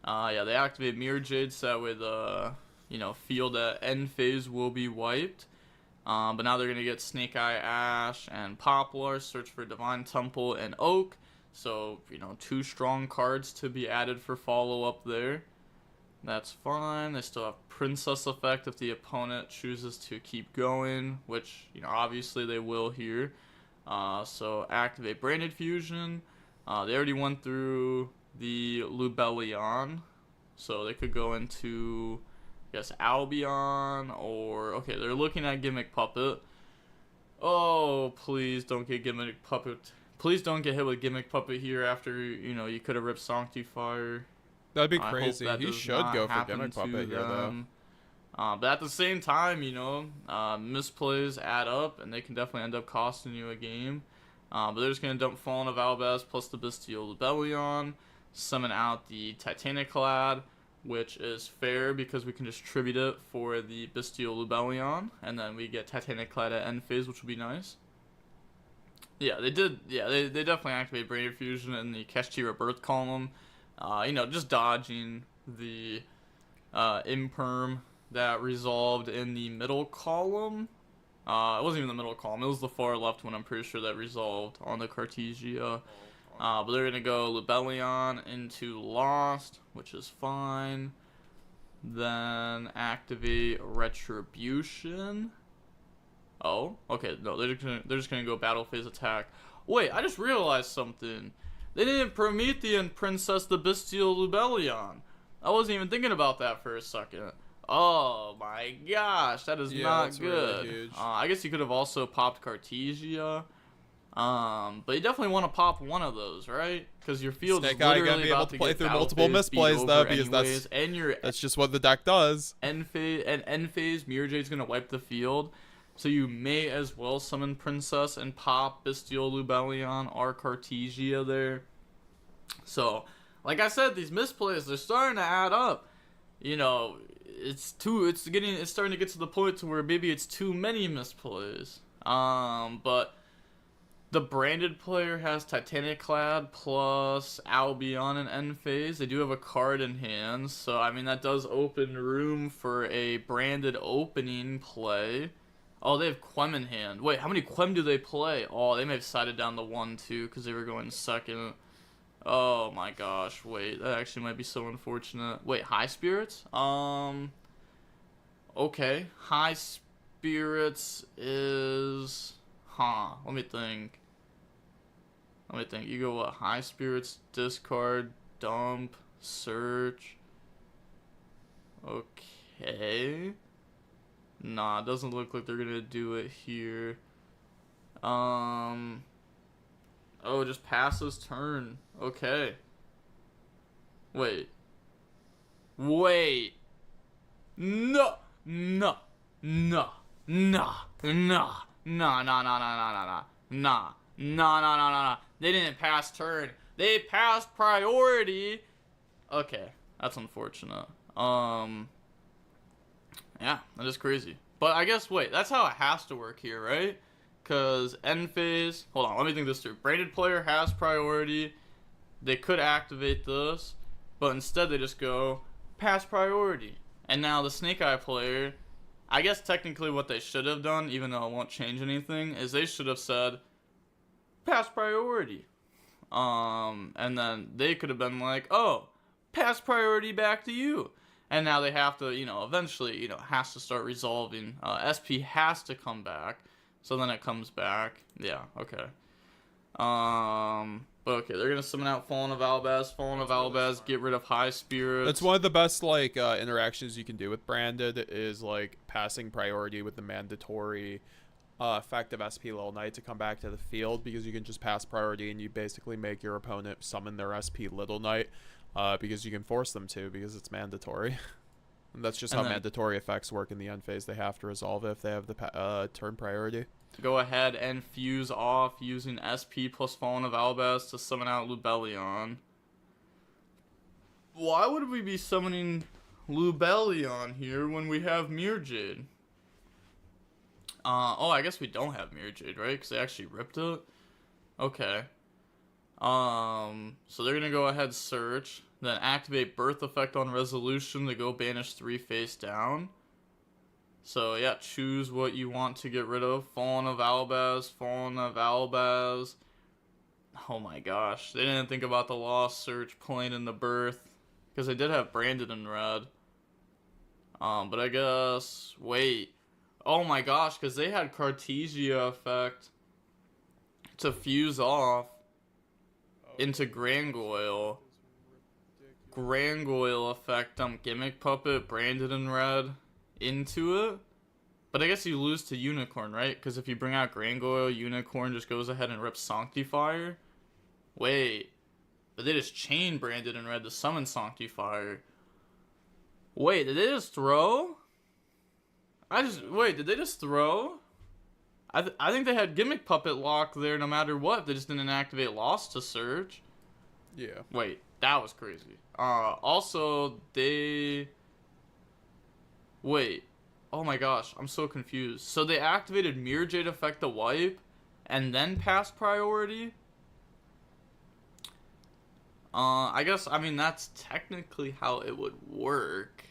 Yeah, they activate Mirror Jade, so that way the, you know, field at end phase will be wiped. But now they're going to get Snake Eye Ash and Poplar, search for Divine Temple and Oak. So, you know, 2 strong cards to be added for follow-up there. That's fine. They still have Princess effect if the opponent chooses to keep going, which, you know, obviously they will here. So activate Branded Fusion. They already went through the Lubellion, so they could go into, I guess, Albion, or, okay, they're looking at Gimmick Puppet. Oh, please don't get Gimmick Puppet. Please don't get hit with Gimmick Puppet here after, you know, you could have ripped Sanctifier. That'd be I hope crazy. that He does should not go for happen Gimmick to Puppet here, though. them. But at the same time, you know, misplays add up, and they can definitely end up costing you a game. But they're just going to dump Fallen of Albaz plus the Bestial Lubellion, summon out the Titaniclad, which is fair because we can just tribute it for the Bestial Lubellion, and then we get Titaniclad at end phase, which would be nice. Yeah, they did. Yeah, they definitely activate Brain Fusion in the Keschi Rebirth column. You know, just dodging the imperm that resolved in the middle column. It wasn't even the middle column. It was the far left one. I'm pretty sure that resolved on the Cartesia. But they're gonna go Lubellion into Lost, which is fine. Then activate Retribution. Oh, okay. No, they're just gonna go battle phase attack. Wait, I just realized something. They didn't Promethean Princess the Bestial Lubellion. I wasn't even thinking about that for a second. Oh my gosh, that is not good. Really huge. I guess you could have also popped Cartesia. But you definitely want to pop one of those, right? Because your field is Snake Eye literally gotta be able about to to play get through battle multiple phase beat misplays, though, over because anyways, and your that's just what the deck does. end phase Mirror Jade's gonna wipe the field, so you may as well summon Princess and pop Bestial Lubellion or Cartesia there. So, like I said, these misplays, they're starting to add up. You know, it's starting to get to the point to where maybe it's too many misplays. But the branded player has Titanic Clad plus Albion and end phase. They do have a card in hand, so I mean that does open room for a branded opening play. Oh, they have Quem in hand. Wait, how many Quem do they play? Oh, they may have sided down the 1-2 because they were going second. Oh my gosh, wait, that actually might be so unfortunate. Wait, High Spirits? Okay, High Spirits is... let me think. You go what? High Spirits, discard, dump, search. Okay. Nah, it doesn't look like they're gonna do it here. Oh, just pass his turn. Okay. Wait. No. Nah. They didn't pass turn. They passed priority. Okay, that's unfortunate. Yeah, that is crazy. But I guess, wait, that's how it has to work here, right? Because end phase, hold on, let me think this through. Branded player has priority. They could activate this, but instead they just go pass priority. And now the Snake Eye player, I guess technically what they should have done, even though it won't change anything, is they should have said pass priority. And then they could have been like, oh, pass priority back to you. And now they have to, eventually, has to start resolving. SP has to come back. So then it comes back. Yeah, okay. But okay, they're gonna summon out Fallen of Albaz, get rid of High Spirits. That's one of the best interactions you can do with branded is passing priority with the mandatory effective SP Little Knight to come back to the field, because you can just pass priority and you basically make your opponent summon their SP Little Knight because you can force them to, because it's mandatory. And that's just how mandatory effects work in the end phase. They have to resolve it if they have the turn priority. Go ahead and fuse off using SP plus Fallen of Albaz to summon out Lubellion. Why would we be summoning Lubellion here when we have Mirror Jade? Oh, I guess we don't have Mirror Jade, right? Because they actually ripped it? Okay. So they're gonna go ahead search, then activate Birth Effect on Resolution to go banish 3 face down. So yeah, choose what you want to get rid of. Fallen of Albaz. Oh my gosh, they didn't think about the Lost Search playing in the Birth, because they did have Branded in red. But I guess, wait. Oh my gosh, because they had Cartesia effect to fuse off into Grangoyle. Grangoyle effect, Gimmick Puppet, Branded in red, into it. But I guess you lose to Unicorn, right? Because if you bring out Grangoyle, Unicorn just goes ahead and rips Sanctifier. Wait. But they just chain Branded in red to summon Sanctifier. Wait, did they just throw? Wait, did they just throw? I think they had Gimmick Puppet lock there no matter what. They just didn't activate Lost to search. Yeah. Wait, that was crazy. Also, they... Wait. Oh my gosh, I'm so confused. So they activated Mirror Jade effect to wipe, and then pass priority. I guess, I mean, that's technically how it would work.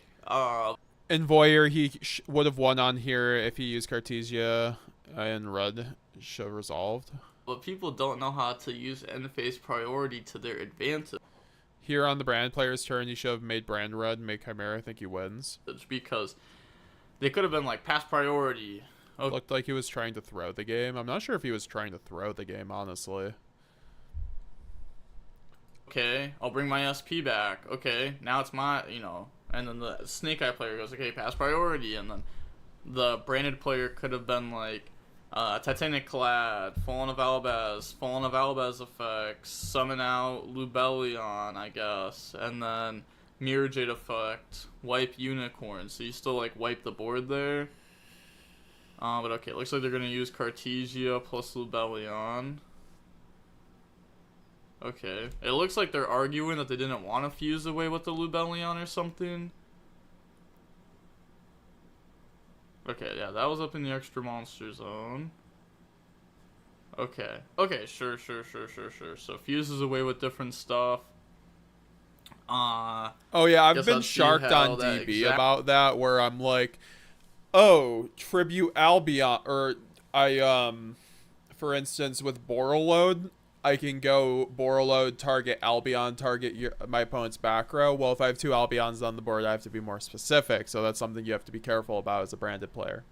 In Voyeur, he would have won on here if he used Cartesia and Red show resolved. But people don't know how to use end phase priority to their advantage. Here on the Brand player's turn, he should have made Brand Red, make Chimera. I think he wins. Because they could have been like, pass priority. Okay. Looked like he was trying to throw the game. I'm not sure if he was trying to throw the game, honestly. Okay, I'll bring my SP back. Okay, now it's my, you know. And then the Snake Eye player goes, okay, pass priority. And then the branded player could have been like, Titanic Clad, Fallen of Albaz effects, Summon out Lubellion, I guess. And then Mirror Jade effect, wipe Unicorn. So you still like wipe the board there. But okay, looks like they're going to use Cartesia plus Lubellion. Okay. It looks like they're arguing that they didn't want to fuse away with the Lubellion or something. Okay, yeah, that was up in the extra monster zone. Okay. Okay, sure. So fuses away with different stuff. Oh yeah, I've been sharked on DB about that, where I'm like, oh, tribute Albion, or for instance, with Borreload, I can go Borreload, target Albion, target my opponent's back row. Well, if I have 2 Albions on the board, I have to be more specific. So that's something you have to be careful about as a branded player.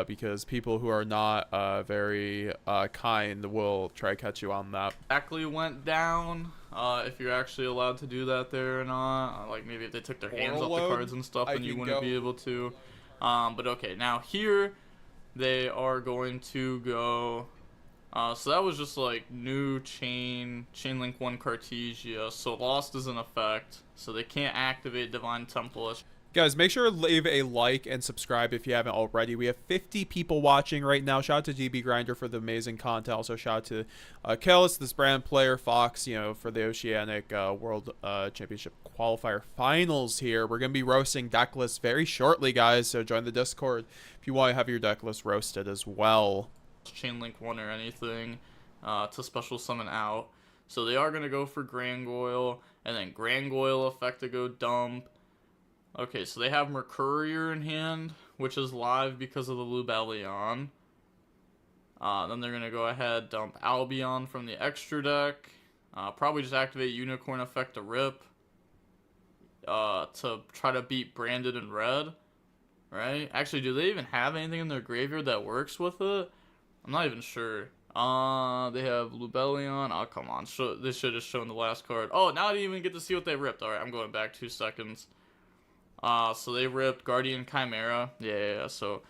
Because people who are not very kind will try to catch you on that. Exactly went down. If you're actually allowed to do that there or not. Like maybe if they took their hands off the cards and stuff, then you wouldn't be able to. But okay, now here they are going to go... so that was just like new chain link 1 Cartesia, so lost is in effect, so they can't activate Divine Temple. Guys, make sure to leave a like and subscribe if you haven't already. We have 50 people watching right now. Shout out to GB Grinder for the amazing content. Also shout out to Kellis, this brand player, Fox, you know, for the Oceanic World Championship qualifier finals here. We're going to be roasting Decklists very shortly, guys, so join the Discord if you want to have your Decklist roasted as well. Chain link 1 or anything to special summon out. So they are going to go for Grangoyle, and then Grangoyle effect to go dump. Okay, so they have Mercurier in hand, which is live because of the Lubellion. Then they're going to go ahead, dump Albion from the extra deck. Probably just activate Unicorn effect to rip. To try to beat Branded and Red. Right? Actually, do they even have anything in their graveyard that works with it? I'm not even sure. They have Lubellion. Oh, come on. They should have shown the last card. Oh, now I didn't even get to see what they ripped. Alright, I'm going back 2 seconds. So they ripped Guardian Chimera. Yeah, so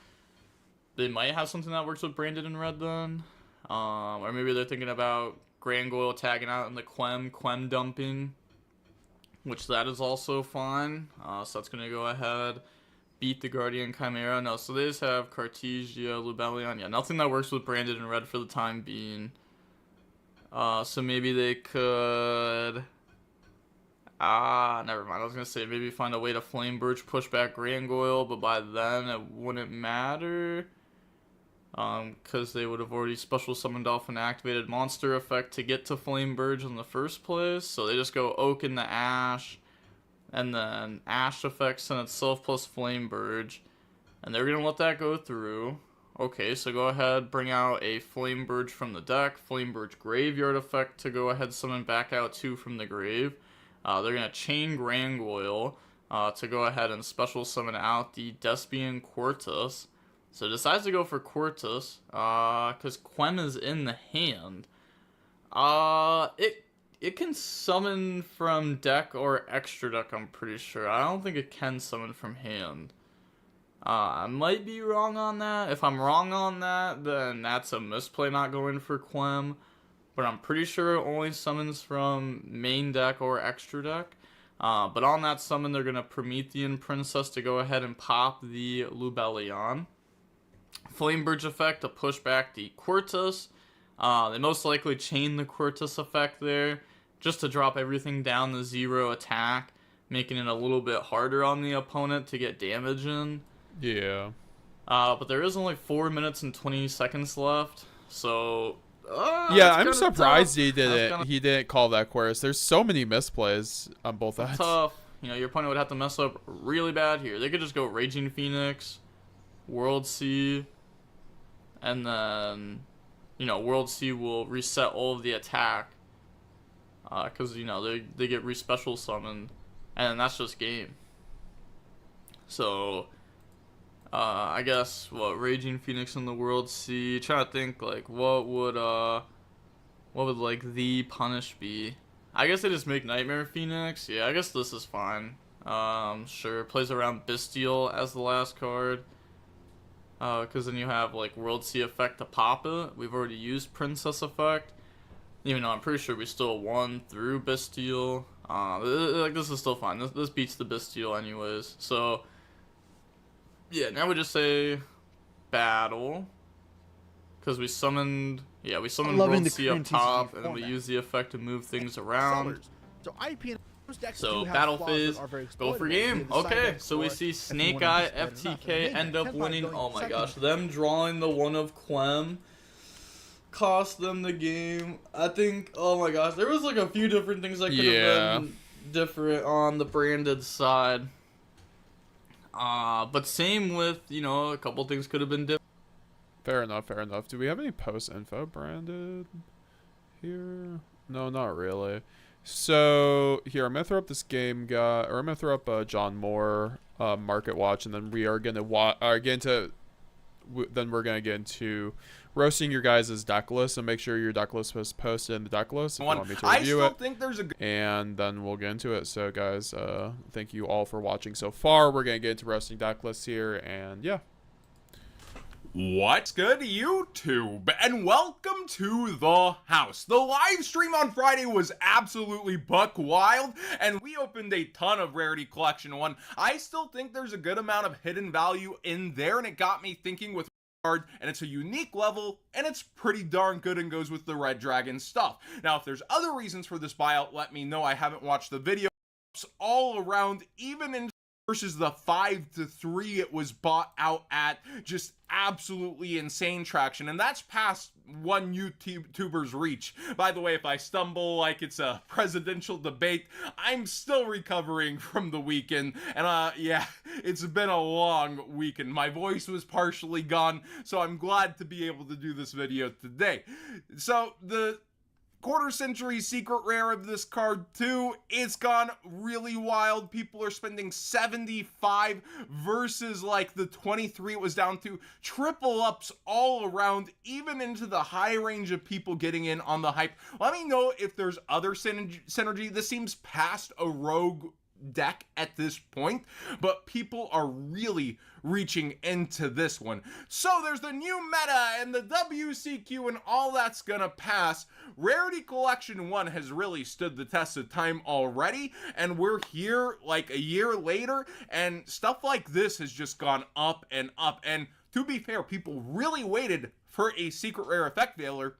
they might have something that works with Branded and Red then. Or maybe they're thinking about Grangoyle tagging out in the Quem dumping. Which that is also fine. So that's going to go ahead. Beat the Guardian Chimera. No, so they just have Cartesia, Lubellion. Yeah, nothing that works with Branded and Red for the time being. So maybe they could... never mind. I was going to say maybe find a way to Flame Birch, push back Grangoyle, but by then it wouldn't matter. Because they would have already special summoned off an activated monster effect to get to Flame Birch in the first place. So they just go Oak in the Ash. And then Ash effects in itself plus Flame Birch. And they're going to let that go through. Okay, so go ahead, bring out a Flame Birch from the deck. Flame Birch Graveyard effect to go ahead, summon back out 2 from the grave. They're going to chain Grangoyle to go ahead and special summon out the Despian Quartus. So decides to go for Quartus because Quem is in the hand. It can summon from deck or extra deck, I'm pretty sure. I don't think it can summon from hand. I might be wrong on that. If I'm wrong on that, then that's a misplay not going for Quem. But I'm pretty sure it only summons from main deck or extra deck. But on that summon, they're going to Promethean Princess to go ahead and pop the Lubellion. Flame Birch effect to push back the Quartus. They most likely chain the Quartus effect there, just to drop everything down to 0 attack, making it a little bit harder on the opponent to get damage in. Yeah. But there is only 4 minutes and 20 seconds left, So Yeah, it's I'm kinda surprised tough. That's he didn't call that chorus. There's so many misplays on both ends. tough. You know, your opponent would have to mess up really bad here. They could just go Raging Phoenix, World Sea, and then, you know, World Sea will reset all of the attack. Because, you know, they get re-special summoned, and that's just game. So, I guess, what, Raging Phoenix in the World Sea, trying to think, like, what would, like, the punish be? I guess they just make Nightmare Phoenix. Yeah, I guess this is fine. Sure, plays around Bestial as the last card. Because then you have, like, World Sea effect to pop it. We've already used Princess effect. Even though I'm pretty sure we still won through Bestial. Like, this is still fine. This beats the Bestial anyways. So, yeah, now we just say battle. Because we summoned World Sea up top, and then we use the effect to move things around. So battle phase, go for game. Okay, so we see Snake Eye, FTK end up winning. Oh my gosh, them drawing the one of Clem cost them the game. I think, oh my gosh, there was like a few different things that could have been different on the branded side. But same with, you know, a couple things could have been different. Fair enough, fair enough. Do we have any post info branded here? No, not really. So here, I'm gonna throw up this game guy, or I'm gonna throw up John Moore Market Watch, and then we are gonna then we're gonna get into roasting your guys' deck list, and make sure your deck list was posted in the deck list if you want me to review it. think there's a And then we'll get into it. So guys, thank you all for watching so far. We're gonna get into roasting deck lists here, and yeah. What's good, YouTube? And welcome to the house. The live stream on Friday was absolutely buck wild, and we opened a ton of Rarity Collection 1. I still think there's a good amount of hidden value in there, and it got me thinking with card, and it's a unique level, and it's pretty darn good and goes with the Red Dragon stuff. Now, if there's other reasons for this buyout, let me know. I haven't watched the video. All around, even in versus the 5-3 it was bought out at, just absolutely insane traction, and that's past one YouTuber's reach. By the way, if I stumble like it's a presidential debate, I'm still recovering from the weekend, and yeah, it's been a long weekend. My voice was partially gone, so I'm glad to be able to do this video today. So the quarter century secret rare of this card too, it's gone really wild. People are spending 75 versus like the 23 it was down to. Triple ups all around, even into the high range of people getting in on the hype. Let me know if there's other synergy. This seems past a rogue deck at this point, but people are really reaching into this one. So there's the new meta and the WCQ and all that's gonna pass. Rarity Collection 1 has really stood the test of time already, and we're here like a year later, and stuff like this has just gone up and up. And to be fair, people really waited for a secret rare effect veiler,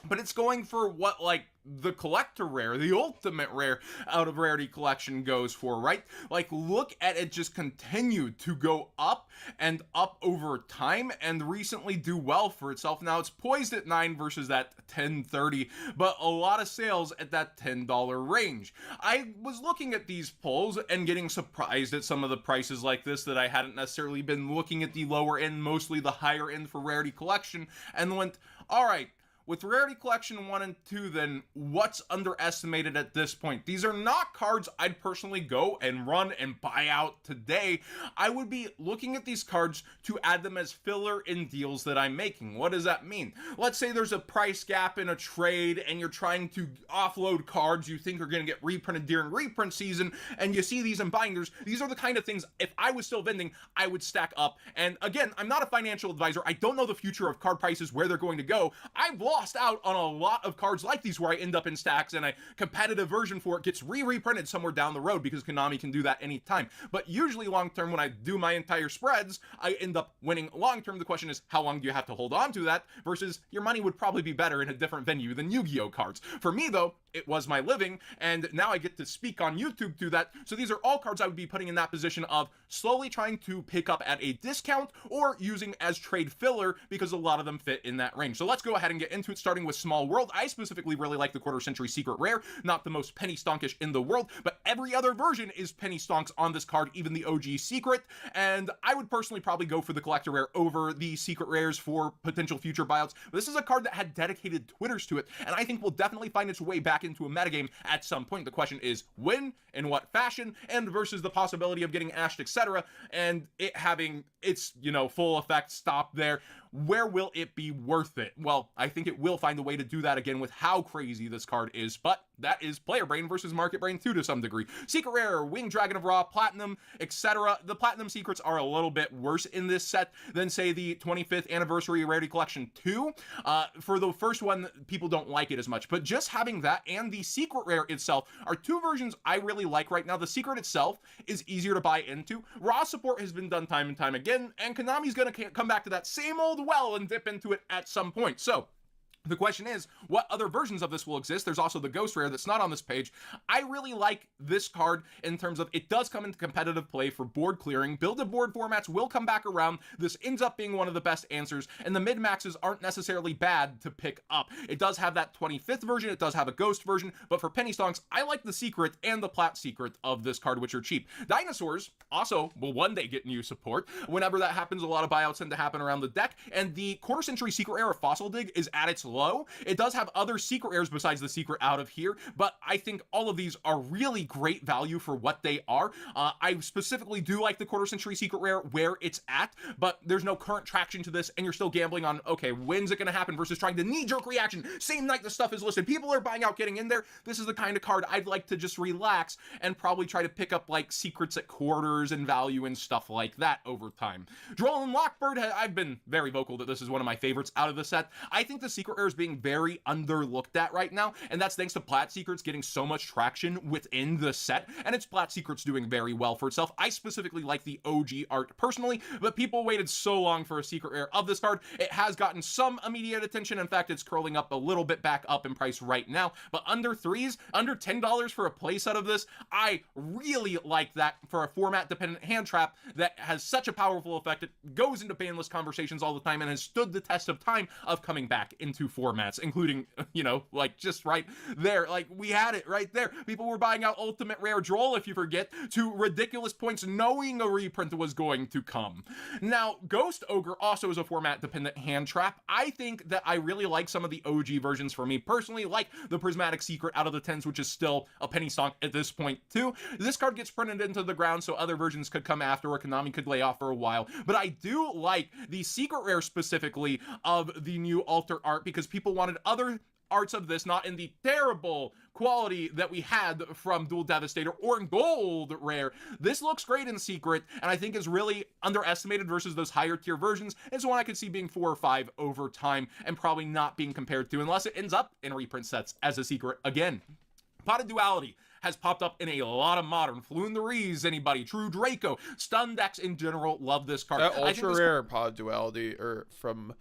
but it's going for what, like, the collector rare, the ultimate rare out of Rarity Collection goes for, right? Like, look at it just continue to go up and up over time, and recently do well for itself. Now, it's poised at 9 versus that 10.30, but a lot of sales at that $10 range. I was looking at these polls and getting surprised at some of the prices like this that I hadn't necessarily been looking at the lower end, mostly the higher end for Rarity Collection, and went, all right, with Rarity Collection 1 and 2, then what's underestimated at this point? These are not cards I'd personally go and run and buy out today. I would be looking at these cards to add them as filler in deals that I'm making. What does that mean? Let's say there's a price gap in a trade and you're trying to offload cards you think are going to get reprinted during reprint season, and you see these in binders. These are the kind of things, if I was still vending, I would stack up. And again, I'm not a financial advisor. I don't know the future of card prices, where they're going to go. I've lost lost out on a lot of cards like these where I end up in stacks and a competitive version for it gets reprinted somewhere down the road because Konami can do that anytime. But usually long term, when I do my entire spreads, I end up winning long term. The question is, how long do you have to hold on to that versus your money would probably be better in a different venue than Yu-Gi-Oh cards. For me though, it was my living, and now I get to speak on YouTube to that. So these are all cards I would be putting in that position of slowly trying to pick up at a discount or using as trade filler because a lot of them fit in that range. So let's go ahead and get into it, starting with Small World. I specifically really like the Quarter Century Secret Rare, not the most penny stonkish in the world, but every other version is penny stonks on this card, even the OG Secret, and I would personally probably go for the Collector Rare over the Secret Rares for potential future buyouts. This is a card that had dedicated Twitters to it, and I think will definitely find its way back into a metagame at some point. The question is when, in what fashion, and versus the possibility of getting ashed, etc., and it having its, full effect stop there. Where will it be worth it? Well, I think it will find a way to do that again with how crazy this card is, but that is Player Brain versus Market Brain 2 to some degree. Secret Rare, Winged Dragon of Ra, Platinum, etc. The Platinum Secrets are a little bit worse in this set than, say, the 25th Anniversary Rarity Collection 2. For the first one, people don't like it as much, but just having that and the Secret Rare itself are two versions I really like right now. The Secret itself is easier to buy into. Raw support has been done time and time again, and Konami's going to come back to that same old well and dip into it at some point. So the question is, what other versions of this will exist? There's also the Ghost Rare that's not on this page. I really like this card in terms of it does come into competitive play for board clearing. Build-a-board formats will come back around. This ends up being one of the best answers, and the mid-maxes aren't necessarily bad to pick up. It does have that 25th version. It does have a Ghost version, but for penny stonks, I like the Secret and the Plat Secret of this card, which are cheap. Dinosaurs also will one day get new support. Whenever that happens, a lot of buyouts tend to happen around the deck, and the Quarter Century Secret Rare of Fossil Dig is at its low. It does have other secret rares besides the secret out of here, but I think all of these are really great value for what they are. I specifically do like the Quarter Century Secret Rare where it's at, but there's no current traction to this, and you're still gambling on, okay, when's it going to happen versus trying to knee-jerk reaction same night the stuff is listed. People are buying out, getting in there. This is the kind of card I'd like to just relax and probably try to pick up like secrets at quarters and value and stuff like that over time. Duel and Lockbird, I've been very vocal that this is one of my favorites out of the set. I think the secret rare is being very underlooked at right now, and that's thanks to Plat Secrets getting so much traction within the set, and it's Plat Secrets doing very well for itself. I specifically like the OG art personally, but people waited so long for a secret rare of this card. It has gotten some immediate attention. In fact, it's curling up a little bit back up in price right now, but under threes, under $10 for a playset of this, I really like that for a format-dependent hand trap that has such a powerful effect. It goes into banless conversations all the time and has stood the test of time of coming back into formats, including, like just right there. Like we had it right there. People were buying out Ultimate Rare Droll, if you forget, to ridiculous points knowing a reprint was going to come. Now, Ghost Ogre also is a format-dependent hand trap. I think that I really like some of the OG versions for me personally, like the Prismatic Secret out of the 10s, which is still a penny stonk at this point too. This card gets printed into the ground, so other versions could come after, or Konami could lay off for a while. But I do like the secret rare specifically of the new alter art because people wanted other arts of this, not in the terrible quality that we had from Duel Devastator or in Gold Rare. This looks great in Secret, and I think is really underestimated versus those higher tier versions. It's one I could see being 4 or 5 over time and probably not being compared to, unless it ends up in reprint sets as a secret again. Pot of Duality has popped up in a lot of modern. Floon the Rees, anybody, True Draco, Stun decks in general love this card. That ultra rare Pod Duality from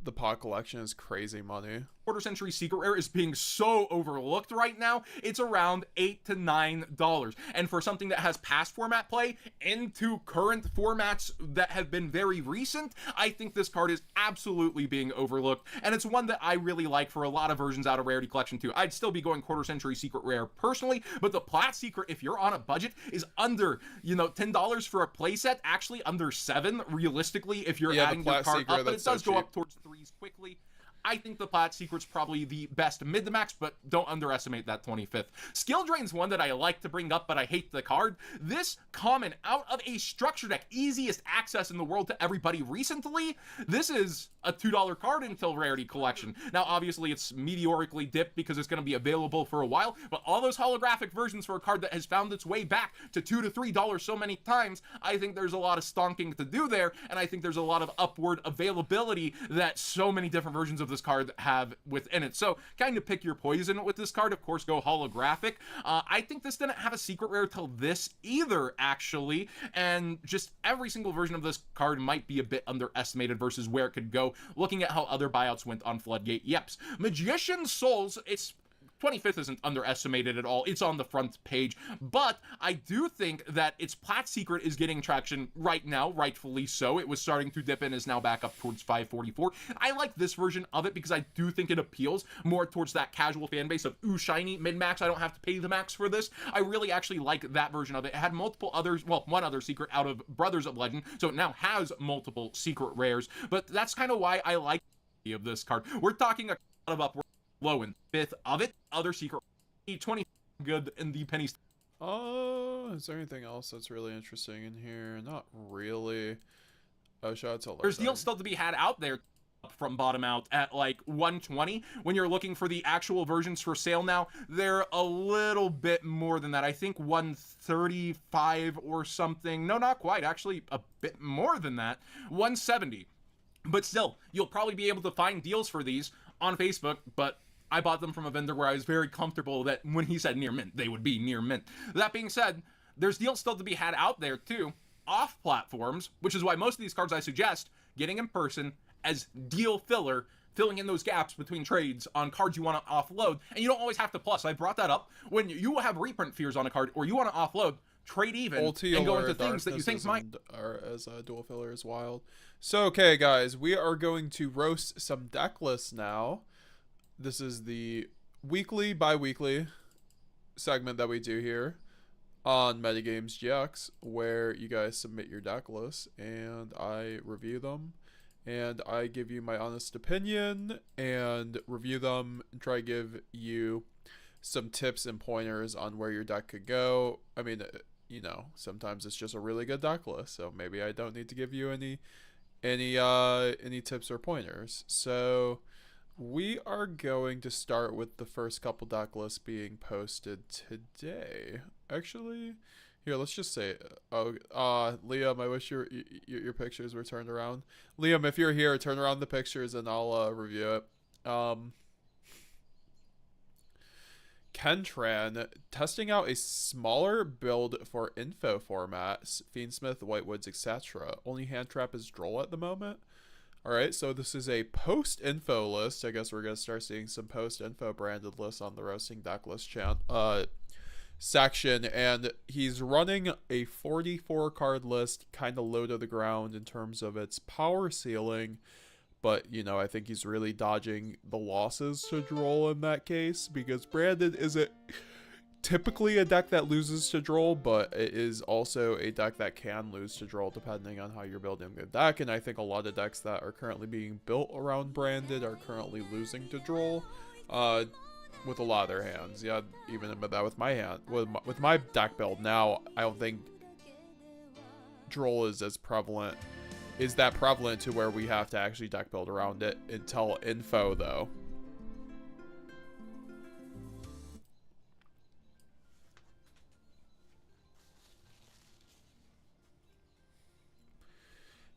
the Pod collection is crazy money. Quarter Century Secret Rare is being so overlooked right now. It's around $8 to $9. And for something that has past format play into current formats that have been very recent, I think this card is absolutely being overlooked. And it's one that I really like for a lot of versions out of Rarity Collection 2. I'd still be going Quarter Century Secret Rare personally, but the Plat Secret, if you're on a budget, is under, $10 for a playset, actually under $7 realistically if you're adding your card up, but it does go up towards 3s quickly. I think the Plat Secret's probably the best mid to max, but don't underestimate that 25th. Skill Drain's one that I like to bring up, but I hate the card. This common out of a structure deck, easiest access in the world to everybody recently. This is a $2 card until Rarity Collection. Now, obviously, it's meteorically dipped because it's going to be available for a while, but all those holographic versions for a card that has found its way back to $2 to $3 so many times, I think there's a lot of stonking to do there, and I think there's a lot of upward availability that so many different versions of this card have within it. So kind of pick your poison with this card. Of course, go holographic. I think this didn't have a secret rare till this either, actually, and just every single version of this card might be a bit underestimated versus where it could go, looking at how other buyouts went on Floodgate Yeps. Magician's Souls, it's 25th isn't underestimated at all. It's on the front page, but I do think that its Plat Secret is getting traction right now, rightfully so. It was starting to dip and is now back up towards 544. I like this version of it because I do think it appeals more towards that casual fan base of, ooh, shiny, min-max, I don't have to pay the max for this. I really actually like that version of it. It had multiple others, well, one other secret out of Brothers of Legend, so it now has multiple secret rares, but that's kind of why I like of this card. We're talking a lot of upward low in 5th of it. Other secret 20 good in the penny. Is there anything else that's really interesting in here? Not really. Oh, shout out to There's deals still to be had out there from bottom out at like 120. When you're looking for the actual versions for sale now, they're a little bit more than that. I think 135 or something. No, not quite. Actually, a bit more than that. 170. But still, you'll probably be able to find deals for these on Facebook, but I bought them from a vendor where I was very comfortable that when he said near mint, they would be near mint. That being said, there's deals still to be had out there too, off platforms, which is why most of these cards I suggest getting in person as deal filler, filling in those gaps between trades on cards you want to offload. And you don't always have to plus. I brought that up. When you have reprint fears on a card or you want to offload, trade even and go into things that you think might are as a dual filler is wild. So okay guys, we are going to roast some deck lists now. This is the bi-weekly segment that we do here on Metagames GX, where you guys submit your deck lists and I review them and I give you my honest opinion and review them and try to give you some tips and pointers on where your deck could go. I mean, you know, sometimes it's just a really good deck list, so maybe I don't need to give you any tips or pointers. So we are going to start with the first couple deck lists being posted today. Actually, here, let's just say, Liam, I wish your pictures were turned around. Liam, if you're here, turn around the pictures and I'll review it. Kentran, testing out a smaller build for info formats, Fiendsmith, Whitewoods, etc. Only hand trap is Droll at the moment. Alright, so this is a post-info list. I guess we're going to start seeing some post-info branded lists on the Roasting Deck List section. And he's running a 44-card list, kind of low to the ground in terms of its power ceiling. But, you know, I think he's really dodging the losses to Droll in that case, because Branded isn't typically a deck that loses to Droll, but it is also a deck that can lose to Droll depending on how you're building the deck. And I think a lot of decks that are currently being built around Branded are currently losing to Droll with a lot of their hands. Yeah, even with that with my hand, with my deck build now, I don't think Droll is as prevalent. Is that prevalent to where we have to actually deck build around it until info, though?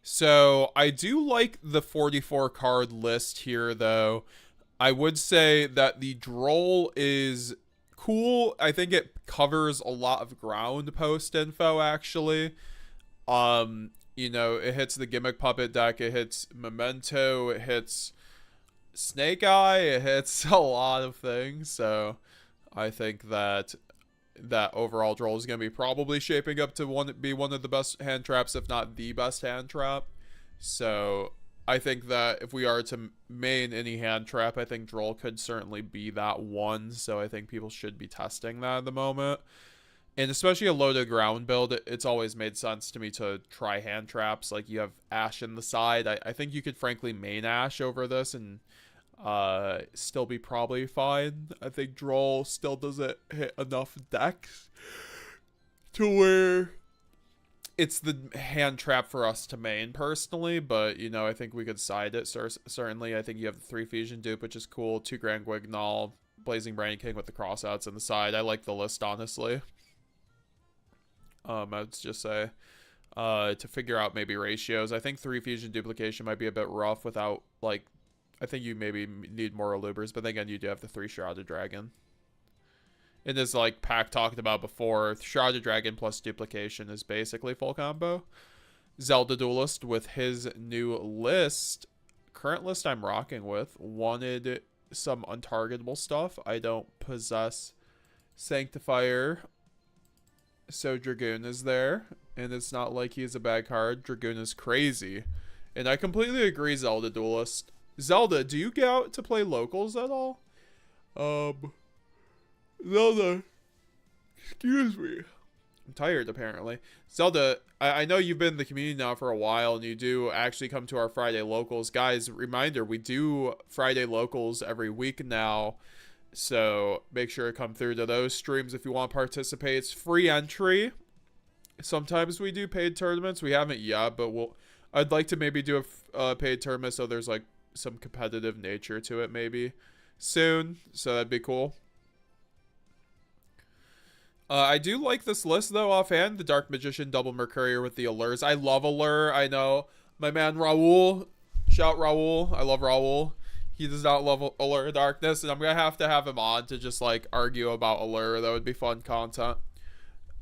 So I do like the 44 card list here, though. I would say that the Droll is cool. I think it covers a lot of ground post info, actually. You know, it hits the Gimmick Puppet deck, it hits Memento, it hits Snake Eye, it hits a lot of things. So I think that overall Droll is going to be probably shaping up to be one of the best hand traps, if not the best hand trap. So I think that if we are to main any hand trap, I think Droll could certainly be that one. So I think people should be testing that at the moment. And especially a loaded ground build, it's always made sense to me to try hand traps. Like, you have Ash in the side. I think you could frankly main Ash over this and still be probably fine. I think Droll still doesn't hit enough decks to where it's the hand trap for us to main personally, but, you know, I think we could side it. Certainly, I think you have the 3 Fusion dupe, which is cool. 2 Grand Guignol, Blazing Brand King with the crossouts on the side. I like the list, honestly. I would just say to figure out maybe ratios. I think 3 Fusion Duplication might be a bit rough without, like, I think you maybe need more Alubers, but then again, you do have the 3 Shrouded Dragon. And as like Pac talked about before, Shrouded Dragon plus Duplication is basically full combo. Zelda Duelist with his new list, current list I'm rocking with, wanted some untargetable stuff. I don't possess Sanctifier, so Dragoon is there. And it's not like he's a bad card. Dragoon is crazy. And I completely agree, Zelda Duelist. Zelda, do you get out to play locals at all? Zelda, excuse me. I'm tired, apparently. Zelda, I know you've been in the community now for a while, and you do actually come to our Friday locals. Guys, reminder, we do Friday locals every week now, so make sure to come through to those streams if you want to participate. It's free entry. Sometimes we do paid tournaments. We haven't yet, but I'd like to maybe do a paid tournament so there's like some competitive nature to it maybe soon, so that'd be cool. I do like this list though offhand. The Dark Magician Double Mercurier with the Allures. I love Allure. I know my man Raul. Shout Raul. I love Raul. He does not love Allure Darkness, and I'm gonna have to have him on to just like argue about Allure. That would be fun content.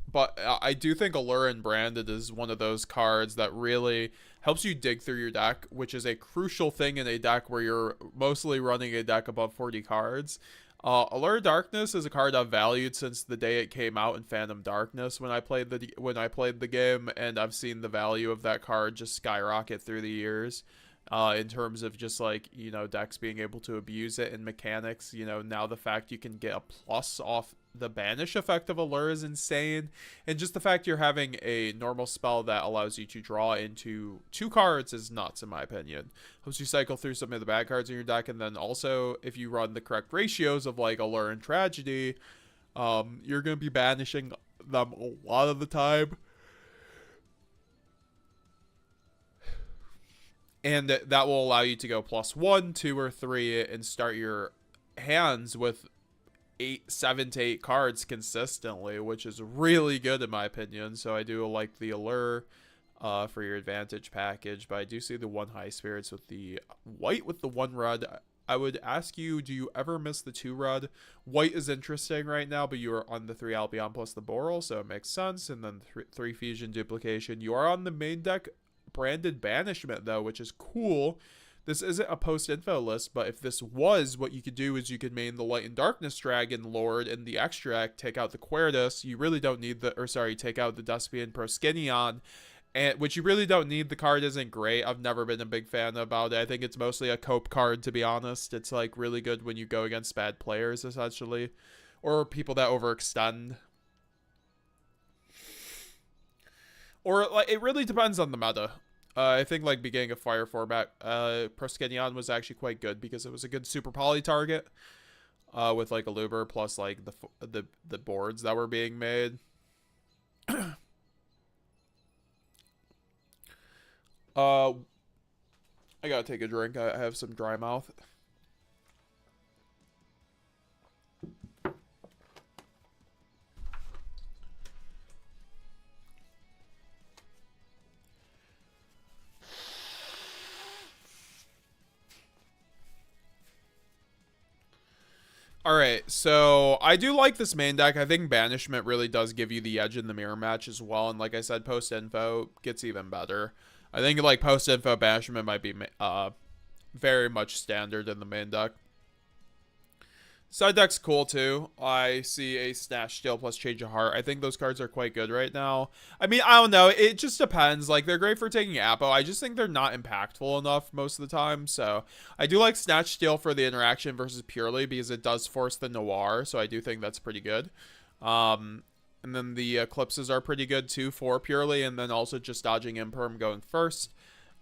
But I do think Allure and Branded is one of those cards that really helps you dig through your deck, which is a crucial thing in a deck where you're mostly running a deck above 40 cards. Allure Darkness is a card I've valued since the day it came out in Phantom Darkness when I played the game, and I've seen the value of that card just skyrocket through the years. In terms of just like, you know, decks being able to abuse it and mechanics, you know, now the fact you can get a plus off the banish effect of Allure is insane. And just the fact you're having a normal spell that allows you to draw into 2 cards is nuts, in my opinion. Helps you cycle through some of the bad cards in your deck, and then also if you run the correct ratios of like Allure and Tragedy, you're going to be banishing them a lot of the time. And that will allow you to go +1, 2, or 3 and start your hands with 7 to 8 cards consistently, which is really good in my opinion. So I do like the Allure for your advantage package, but I do see the 1 High Spirits with the white with the 1 red. I would ask you, do you ever miss the 2 red? White is interesting right now, but you are on the 3 Albion plus the Boral, so it makes sense. And then 3 Fusion Duplication. You are on the main deck Branded Banishment though, which is cool. This isn't a post-info list, but if this was, what you could do is you could main the Light and Darkness Dragon Lord in the extract, take out the Quertus. You really don't need take out the Despia and Proskinion, and which you really don't need. The card isn't great. I've never been a big fan about it. I think it's mostly a cope card, to be honest. It's like really good when you go against bad players, essentially, or people that overextend. Or like it really depends on the meta. I think like beginning of Fire format, Proskinion was actually quite good because it was a good super poly target with like a Luber plus like the boards that were being made. I gotta take a drink. I have some dry mouth. Alright, so I do like this main deck. I think Banishment really does give you the edge in the mirror match as well. And like I said, post-info gets even better. I think like post-info Banishment might be very much standard in the main deck. Side deck's cool too. I see a Snatch Steal plus Change of Heart. I think those cards are quite good right now. I mean, I don't know. It just depends. Like, they're great for taking Apo. I just think they're not impactful enough most of the time. So, I do like Snatch Steal for the interaction versus Purely because it does force the Noir. So, I do think that's pretty good. And then the Eclipses are pretty good too for Purely. And then also just dodging Imperm going first.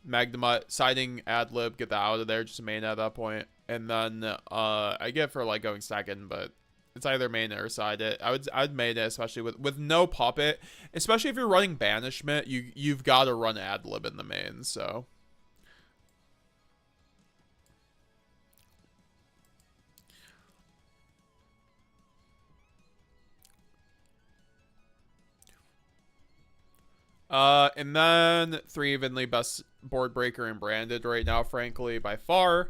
Magnamut, siding Adlib, get that out of there. Just main at that point. And then I get for like going second, but it's either main or side it. I'd main it, especially with no puppet. Especially if you're running Banishment, you've got to run Adlib in the main. So and then 3 evenly best board breaker and Branded right now, frankly, by far.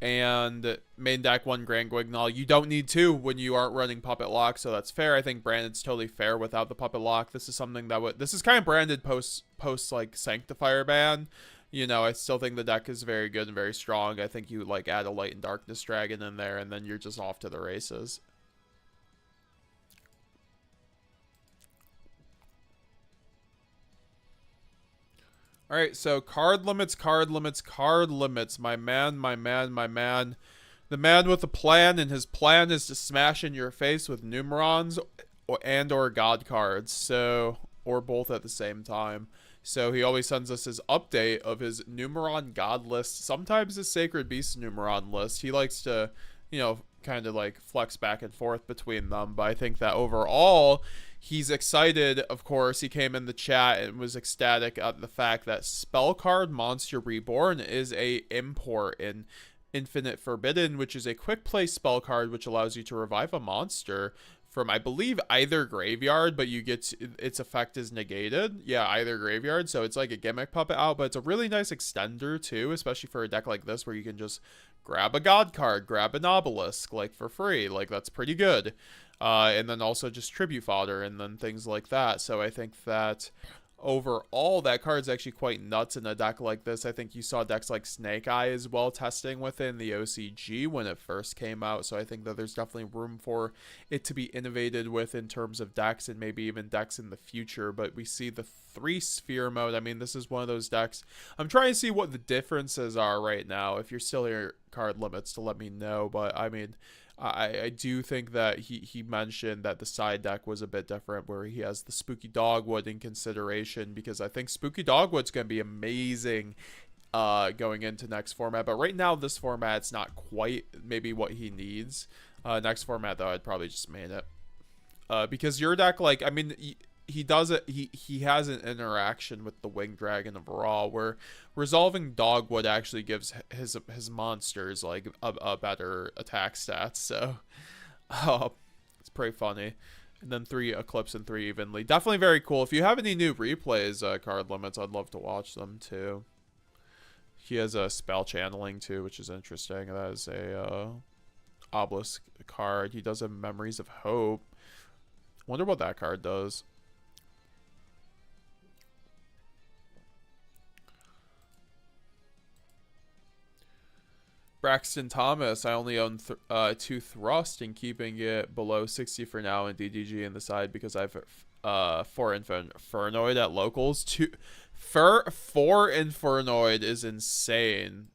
and main deck 1 Grand Guignol. You don't need 2 when you aren't running Puppet Lock, so that's fair. I think branded's totally fair without the Puppet Lock. This is something that this is kind of branded post like Sanctifier ban. You know, I still think the deck is very good and very strong. I think you like add a Light and Darkness Dragon in there, and then you're just off to the races. All right, so card limits, card limits, card limits. My man, my man, my man. The man with a plan, and his plan is to smash in your face with Numerons or God cards. So, or both at the same time. So he always sends us his update of his Numeron God list. Sometimes his Sacred Beast Numeron list. He likes to, you know, kind of like flex back and forth between them. But I think that overall, he's excited. Of course, he came in the chat and was ecstatic at the fact that Spell Card Monster Reborn is a import in Infinite Forbidden, which is a quick play spell card which allows you to revive a monster from, I believe, either graveyard, but you get its effect is negated. Yeah, either graveyard. So it's like a gimmick puppet out, but it's a really nice extender too, especially for a deck like this where you can just grab a God card, grab an obelisk, like for free. Like that's pretty good. And then also just tribute fodder and then things like that. So I think that overall that card's actually quite nuts in a deck like this. I think you saw decks like Snake Eye as well testing with it in the OCG when it first came out. So I think that there's definitely room for it to be innovated with in terms of decks and maybe even decks in the future. But we see the 3 sphere mode. I mean, this is one of those decks. I'm trying to see what the differences are right now. If you're still here, card limits, to let me know. But I mean, I do think that he mentioned that the side deck was a bit different, where he has the Spooky Dogwood in consideration, because I think Spooky Dogwood's going to be amazing going into next format. But right now, this format, it's not quite maybe what he needs. Next format, though, I'd probably just main it. Because your deck, like, I mean, he does it. He has an interaction with the Winged Dragon of Ra, where resolving Dogwood actually gives his monsters like a better attack stats. So, it's pretty funny. And then 3 Eclipse and 3 Evenly. Definitely very cool. If you have any new replays, card limits, I'd love to watch them too. He has a spell channeling too, which is interesting. That is a obelisk card. He does have Memories of Hope. Wonder what that card does. Braxton Thomas, I only own 2 Thrust and keeping it below 60 for now in DDG in the side because I have 4 Infernoid at locals. 4 Infernoid is insane.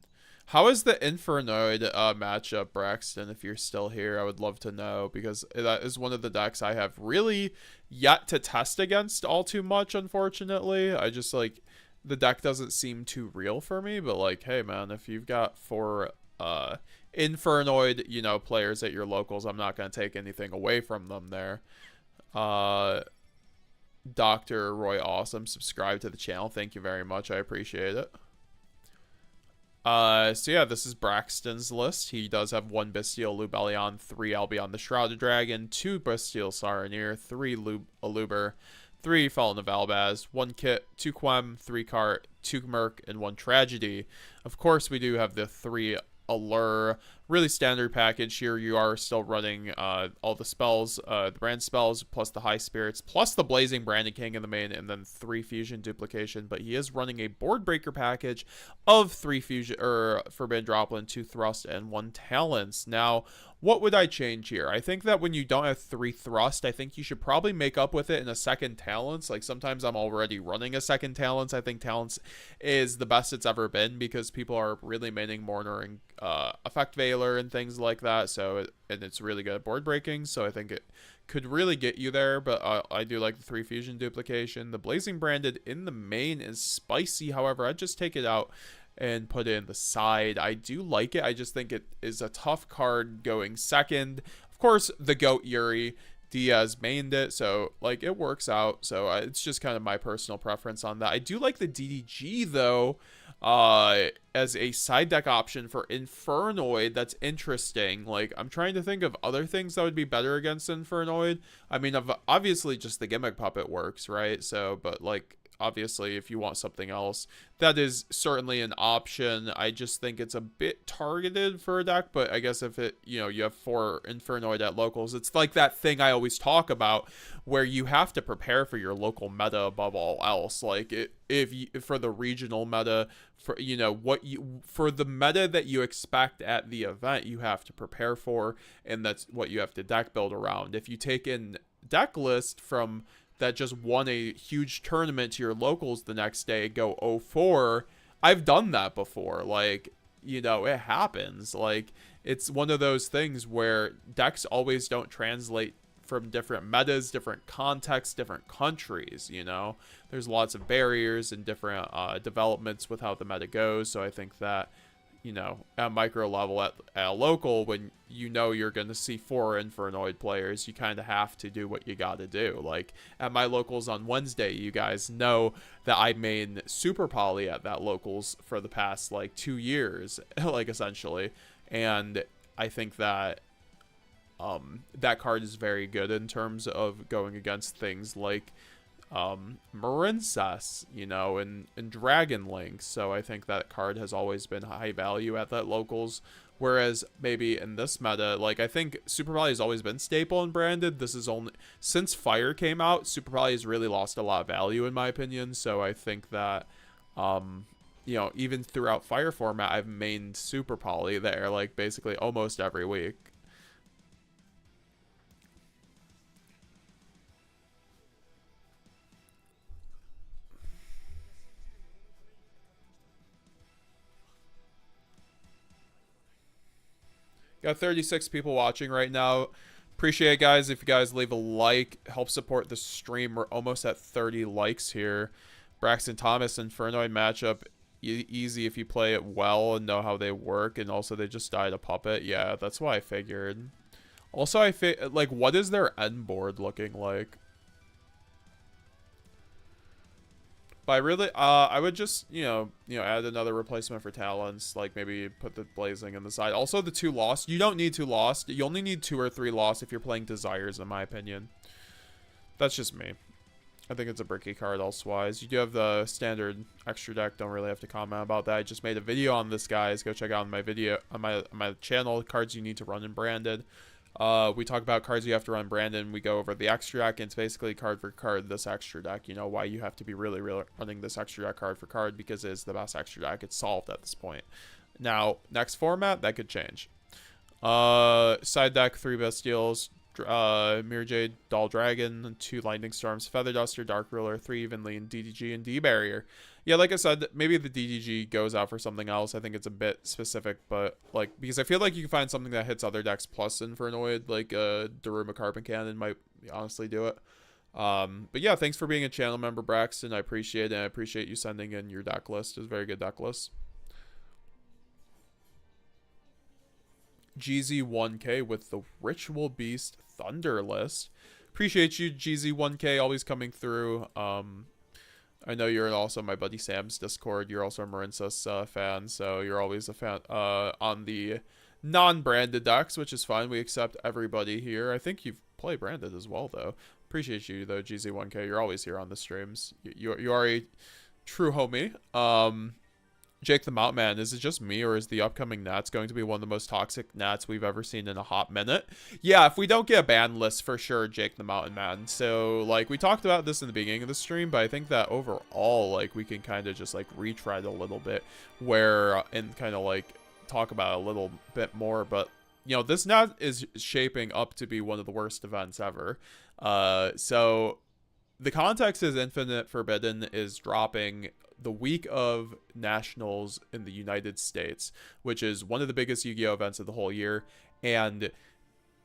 How is the Infernoid matchup, Braxton? If you're still here, I would love to know, because that is one of the decks I have really yet to test against all too much, unfortunately. I just, like, the deck doesn't seem too real for me, but, like, hey, man, if you've got 4 Infernoid, you know, players at your locals, I'm not going to take anything away from them there. Dr. Roy Awesome, subscribe to the channel. Thank you very much. I appreciate it. So yeah, this is Braxton's list. He does have 1 Bestial Lubellion, 3 Albion the Shrouded Dragon, 2 Bestial Saronir, 3 Aluber, 3 Fallen of Albaz, 1 Kit, 2 Quem, 3 Cart, 2 Merc, and 1 Tragedy. Of course, we do have the 3 Allure. Really standard package here. You are still running all the spells, the brand spells, plus the High Spirits, plus the Blazing Brandon King in the main, and then 3 Fusion Duplication. But he is running a Board Breaker package of 3 Fusion or Forbidden Droplet, 2 Thrust, and 1 Talents. Now, what would I change here? I think that when you don't have 3 Thrust, I think you should probably make up with it in a second Talents. Like, sometimes I'm already running a second Talents. I think Talents is the best it's ever been because people are really maining Mourner and Effect Veiler and things like that. So, and it's really good at board breaking. So I think it could really get you there. But I do like the 3 Fusion Duplication. The Blazing Branded in the main is spicy. However, I'd just take it out and put it in the side. I do like it. I just think it is a tough card going second. Of course, the GOAT Yuri Diaz mained it, so like it works out. So it's just kind of my personal preference on that. I do like the DDG though, as a side deck option for Infernoid. That's interesting. Like, I'm trying to think of other things that would be better against Infernoid. I mean, obviously just the Gimmick Puppet works, right? So, but like, obviously, if you want something else, that is certainly an option. I just think it's a bit targeted for a deck, but I guess if it, you know, you have 4 Infernoid at locals, it's like that thing I always talk about where you have to prepare for your local meta above all else. Like, for the regional meta, for, you know, for the meta that you expect at the event, you have to prepare for, and that's what you have to deck build around. If you take in Decklist from that just won a huge tournament to your locals the next day, go 0-4, I've done that before. Like, you know, it happens. Like, it's one of those things where decks always don't translate from different metas, different contexts, different countries, you know. There's lots of barriers and different developments with how the meta goes, so I think that, you know, at micro level, at a local, when you know you're going to see 4 Infernoid players, you kind of have to do what you got to do. Like, at my locals on Wednesday, you guys know that I main Super Poly at that locals for the past, like, 2 years, like, essentially. And I think that that card is very good in terms of going against things like Marincess, you know, and Dragon Link. So I think that card has always been high value at that locals. Whereas maybe in this meta, like, I think Super Poly has always been staple and branded. This is only since Fire came out, Super Poly has really lost a lot of value in my opinion. So I think that you know, even throughout Fire format, I've mained Super Poly there, like, basically almost every week. Got 36 people watching right now. Appreciate it, guys. If you guys leave a like, help support the stream. We're almost at 30 likes here. Braxton Thomas Infernoid matchup. Easy if you play it well and know how they work. And also, they just died a puppet. Yeah, that's why I figured. Also, like, what is their end board looking like? But I really, I would just, you know, add another replacement for talents, like maybe put the blazing in the side. Also, the 2 lost. You don't need 2 lost. You only need 2 or 3 lost if you're playing Desires, in my opinion. That's just me. I think it's a bricky card elsewise. You do have the standard extra deck. Don't really have to comment about that. I just made a video on this, guys. Go check out my video on my channel. Cards you need to run in branded. We talk about cards you have to run Brandon. We go over the extra deck, and it's basically card for card this extra deck. You know, why you have to be really running this extra deck card for card, because it's the best extra deck. It's solved at this point. Now, next format, that could change. Side deck, 3 Bestials, Mirror Jade, Doll Dragon, 2 Lightning Storms, Feather Duster, Dark Ruler, 3 Evenly, and DDG and D-Barrier. Yeah, like I said, maybe the DDG goes out for something else. I think it's a bit specific, but, like, because I feel like you can find something that hits other decks plus Infernoid, like Daruma Carbon Cannon might honestly do it. But yeah, thanks for being a channel member, Braxton. I appreciate it, and I appreciate you sending in your deck list. It's a very good deck list. GZ1K with the Ritual Beast Thunder list. Appreciate you, GZ1K, always coming through. I know you're also my buddy Sam's Discord. You're also a Marincess fan, so you're always a fan on the non-branded decks, which is fine. We accept everybody here. I think you've played branded as well, though. Appreciate you, though, GZ1K. You're always here on the streams. You are a true homie. Jake the Mountain Man, is it just me, or is the upcoming Nats going to be one of the most toxic Nats we've ever seen in a hot minute? Yeah, if we don't get a ban list, for sure, Jake the Mountain Man. So, like, we talked about this in the beginning of the stream, but I think that overall, like, we can kind of just, like, retread a little bit and kind of, like, talk about it a little bit more. But, you know, this Nat is shaping up to be one of the worst events ever. So, the context is Infinite Forbidden is dropping the week of Nationals in the United States, which is one of the biggest Yu-Gi-Oh events of the whole year. And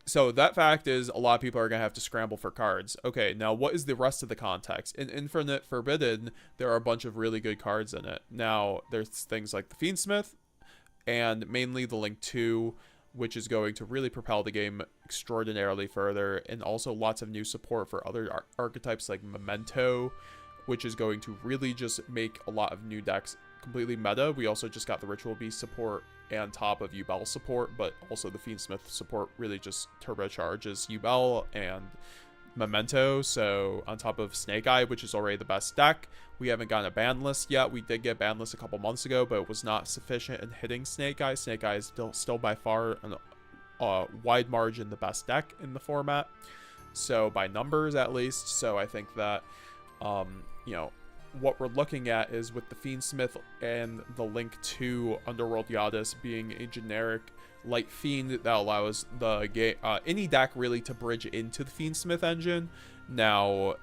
so that fact is a lot of people are going to have to scramble for cards. Okay, now what is the rest of the context? In Infinite Forbidden, there are a bunch of really good cards in it. Now, there's things like the Fiendsmith, and mainly the Link 2, which is going to really propel the game extraordinarily further, and also lots of new support for other archetypes like Memento, which is going to really just make a lot of new decks completely meta. We also just got the Ritual Beast support and top of Yubel support, but also the Fiendsmith support really just turbocharges Yubel and Memento, so on top of Snake Eye, which is already the best deck. We haven't gotten a ban list yet. We did get ban list a couple months ago, but it was not sufficient in hitting Snake Eye. Snake Eye is still by far a wide margin the best deck in the format, so by numbers at least. So I think that you know, what we're looking at is with the Fiendsmith and the Link 2 Underworld Yadis being a generic light fiend that allows the any deck really to bridge into the Fiendsmith engine. Now,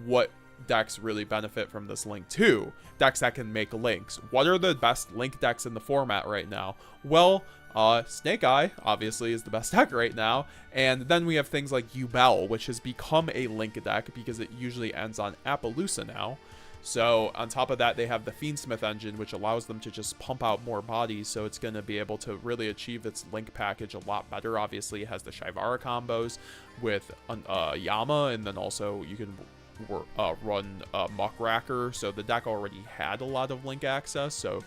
what decks really benefit from this Link 2? Decks that can make links. What are the best Link decks in the format right now? Well, Snake Eye obviously is the best deck right now, and then we have things like Duel, which has become a Link deck because it usually ends on Appaloosa now. So on top of that, they have the Fiendsmith engine, which allows them to just pump out more bodies, so it's going to be able to really achieve its Link package a lot better. Obviously, it has the Shivara combos with Yama, and then also you can run Muckracker, so the deck already had a lot of Link access, so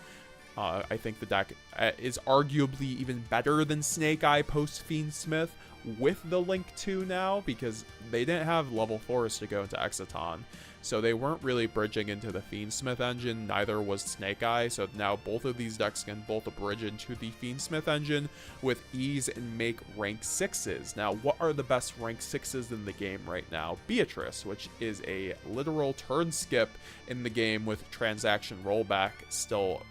I think the deck is arguably even better than Snake Eye post Fiendsmith with the Link 2 now, because they didn't have level 4s to go into Exciton. So they weren't really bridging into the Fiendsmith engine, neither was Snake Eye, so now both of these decks can both bridge into the Fiendsmith engine with ease and make rank 6s. Now, what are the best rank 6s in the game right now? Beatrice, which is a literal turn skip in the game with transaction rollback still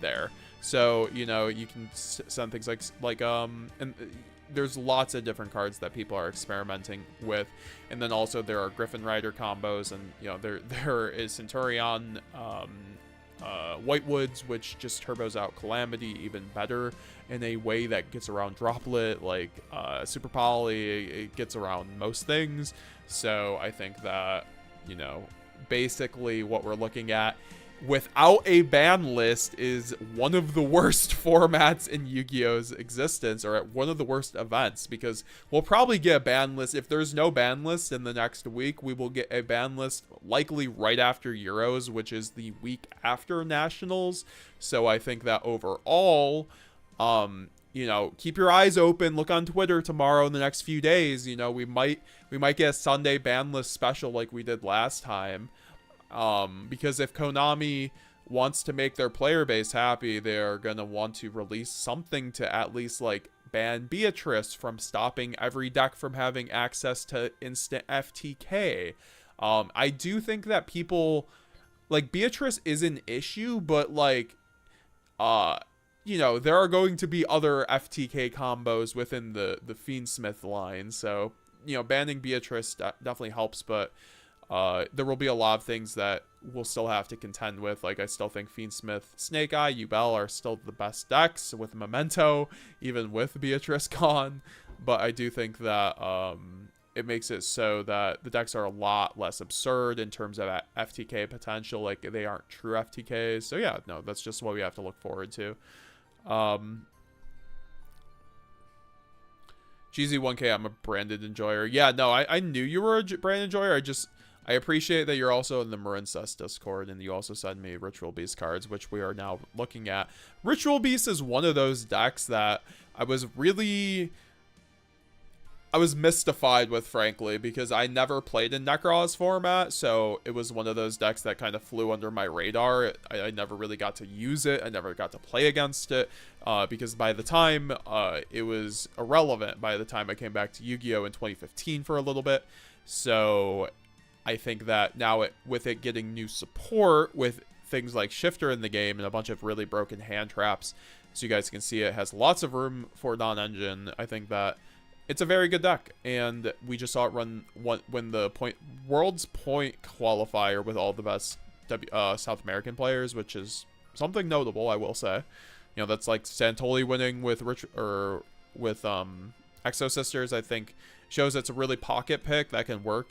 there. So, you know, you can send things like and there's lots of different cards that people are experimenting with, and then also there are Griffin Rider combos, and you know there is Centurion Whitewoods, which just turbos out Calamity even better in a way that gets around Droplet, like Super Poly. It gets around most things. So I think that, you know, basically what we're looking at without a ban list is one of the worst formats in Yu-Gi-Oh's existence, or at one of the worst events, because we'll probably get a ban list. If there's no ban list in the next week, we will get a ban list likely right after Euros, which is the week after Nationals. So I think that overall, you know, keep your eyes open, look on Twitter tomorrow in the next few days. You know, we might get a Sunday ban list special like we did last time. Because if Konami wants to make their player base happy, they're gonna want to release something to at least like ban Beatrice from stopping every deck from having access to instant FTK. I do think that people like Beatrice is an issue, but like you know, there are going to be other FTK combos within the Fiendsmith line, so you know, banning Beatrice definitely helps, but there will be a lot of things that we'll still have to contend with. Like, I still think Fiendsmith, Snake Eye, Duel are still the best decks with Memento, even with Beatrice gone. But I do think that it makes it so that the decks are a lot less absurd in terms of FTK potential. Like, they aren't true FTKs. So yeah, no, that's just what we have to look forward to. GZ1K, I'm a branded enjoyer. Yeah, no, I knew you were a branded enjoyer. I appreciate that you're also in the Marincess Discord, and you also send me Ritual Beast cards, which we are now looking at. Ritual Beast is one of those decks that I was mystified with, frankly, because I never played in Necros format, so it was one of those decks that kind of flew under my radar. I never really got to use it. I never got to play against it, because by the time it was irrelevant by the time I came back to Yu-Gi-Oh! In 2015 for a little bit. So I think that now with it getting new support with things like Shifter in the game and a bunch of really broken hand traps, so you guys can see it has lots of room for non-engine, I think that it's a very good deck. And we just saw it run when the World's Point qualifier with all the best South American players, which is something notable, I will say. You know, that's like Santoli winning with Exo Sisters. I think shows it's a really pocket pick that can work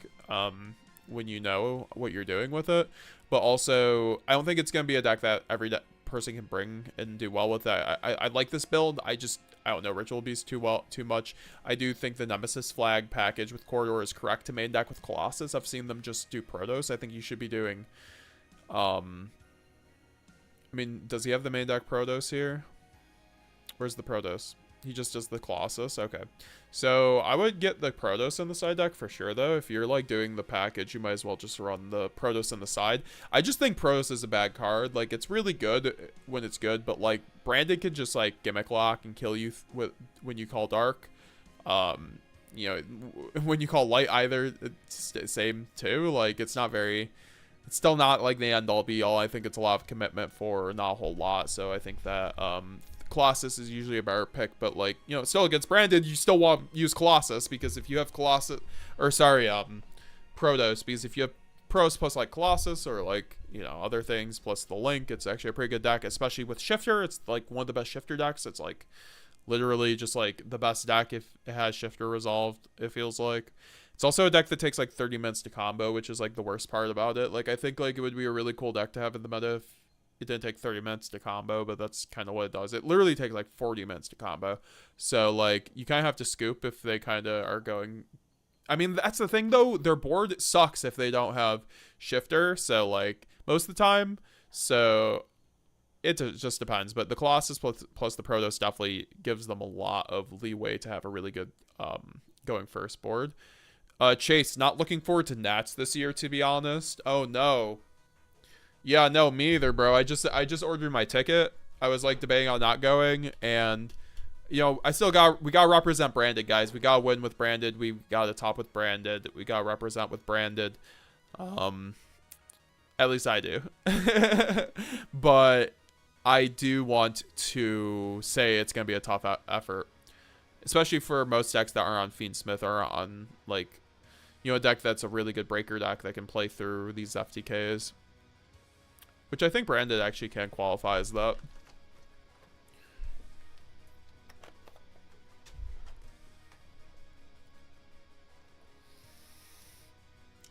when you know what you're doing with it. But also, I don't think it's going to be a deck that every person can bring and do well with. I like this build. I don't know Ritual Beast too much. I do think the Nemesis flag package with Corridor is correct to main deck with Colossus. I've seen them just do Protos. I think you should be doing I mean, does he have the main deck Protos here? Where's the Protos? He just does the Colossus. Okay. So I would get the Protoss in the side deck for sure, though. If you're like doing the package, you might as well just run the Protoss in the side. I just think Protoss is a bad card. Like, it's really good when it's good, but like Branded can just like gimmick lock and kill you when you call dark. You know, when you call light either, it's the same too. Like, it's still not like the end all be all. I think it's a lot of commitment for not a whole lot. So I think that Colossus is usually a better pick, but like, you know, still against Branded, you still want to use Colossus, because if you have Protoss, because if you have Protoss plus like Colossus or like, you know, other things plus the Link, it's actually a pretty good deck, especially with Shifter. It's like one of the best Shifter decks. It's like literally just like the best deck if it has Shifter resolved, it feels like. It's also a deck that takes like 30 minutes to combo, which is like the worst part about it. Like, I think like it would be a really cool deck to have in the meta if it didn't take 30 minutes to combo, but that's kind of what it does. It literally takes like 40 minutes to combo. So like, you kind of have to scoop if they kind of are going. I mean, that's the thing though, their board sucks if they don't have Shifter, so like most of the time. So it just depends, but the Colossus plus the Protoss definitely gives them a lot of leeway to have a really good going first board. Chase, not looking forward to Nats this year, to be honest. Oh no. Yeah, no, me either, bro. I just ordered my ticket. I was like debating on not going, and you know, we gotta represent Branded, guys. We gotta win with Branded. We gotta top with Branded. We gotta represent with Branded. At least I do. But I do want to say it's gonna be a tough effort, especially for most decks that are on Fiendsmith or on like, you know, a deck that's a really good breaker deck that can play through these FTKs. Which I think Branded actually can qualify as that.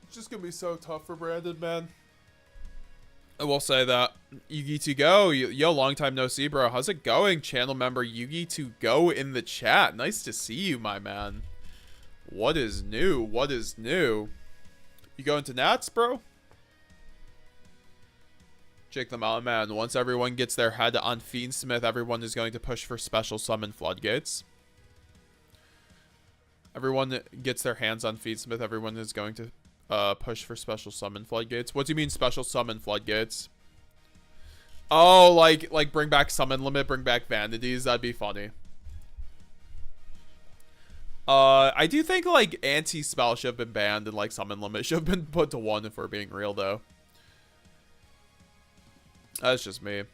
It's just gonna be so tough for Branded, man. I will say that. Yugi2Go, yo, long time no see, bro. How's it going? Channel member Yugi2Go in the chat. Nice to see you, my man. What is new? What is new? You going to Nats, bro? Jake the Mountain Man. Once everyone gets their head on Fiendsmith, everyone is going to push for special summon floodgates. Everyone gets their hands on Fiendsmith, everyone is going to push for special summon floodgates. What do you mean special summon floodgates? Oh, like bring back summon limit, bring back vanities. That'd be funny. I do think like anti-spell should have been banned and like summon limit should have been put to 1 if we're being real though. That's just me.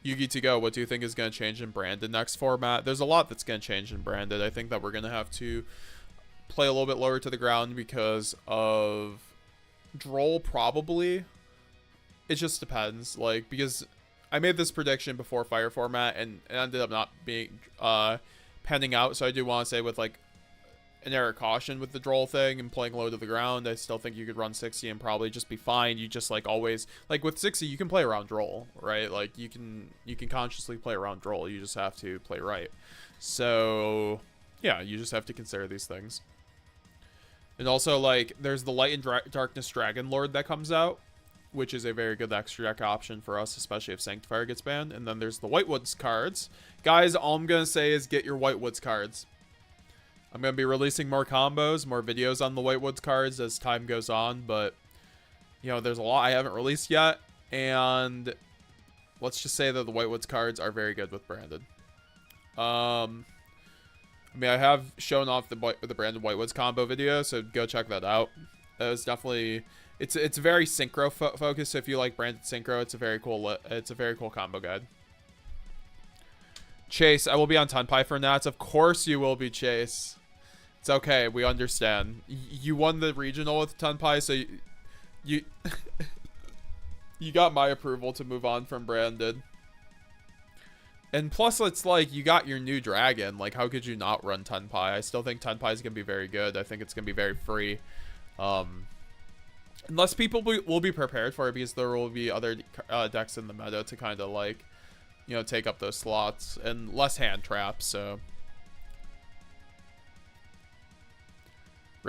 Yugi2Go, what do you think is going to change in Branded next format? There's a lot that's going to change in Branded. I think that we're going to have to play a little bit lower to the ground because of Droll, probably. It just depends. Like, because I made this prediction before Fire format and it ended up not being panning out. So I do want to say with like an air of caution with the Droll thing and playing low to the ground, I still think you could run 60 and probably just be fine. You just like always, like with 60 you can play around Droll, right? Like you can consciously play around Droll, you just have to play right. So yeah, you just have to consider these things. And also like there's the Light and Darkness Dragon Lord that comes out, which is a very good extra deck option for us, especially if Sanctifier gets banned. And then there's the Whitewoods cards. Guys, all I'm gonna say is get your Whitewoods cards. I'm going to be releasing more combos, more videos on the Whitewoods cards as time goes on, but, you know, there's a lot I haven't released yet, and let's just say that the Whitewoods cards are very good with Branded. I mean, I have shown off the Branded Whitewoods combo video, so go check that out. It was definitely, it's very synchro focused, so if you like Branded synchro, it's a very cool combo guide. Chase, I will be on Tenpai for Nats. Of course you will be, Chase. It's okay. We understand. You won the regional with Tenpai, so you you got my approval to move on from Branded. And plus, it's like, you got your new dragon. Like, how could you not run Tenpai? I still think Tenpai is going to be very good. I think it's going to be very free. Unless people will be prepared for it, because there will be other decks in the meta to kind of, like, you know, take up those slots. And less hand traps, so...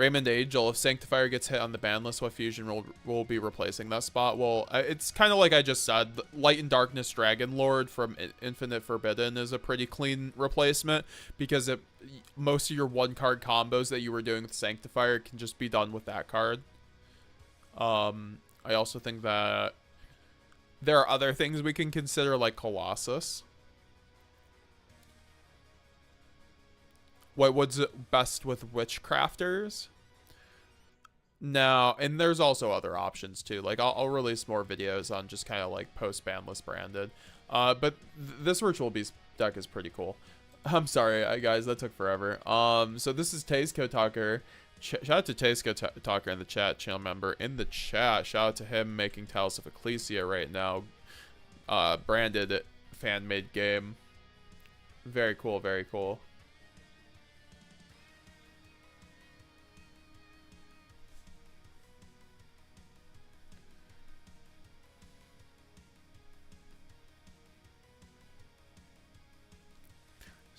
Raymond Angel, if Sanctifier gets hit on the ban list, what fusion will be replacing that spot? Well, it's kind of like I just said. Light and Darkness Dragon Lord from Infinite Forbidden is a pretty clean replacement because most of your one-card combos that you were doing with Sanctifier can just be done with that card. I also think that there are other things we can consider, like Colossus. What's best with Witchcrafters? Now, and there's also other options too. Like I'll release more videos on just kind of like post-ban list branded. But this Ritual Beast deck is pretty cool. I'm sorry, guys, that took forever. So this is Tasco Talker. Shout out to Tasco Talker in the chat, channel member in the chat. Shout out to him making Tales of Ecclesia right now. Branded fan-made game. Very cool, very cool.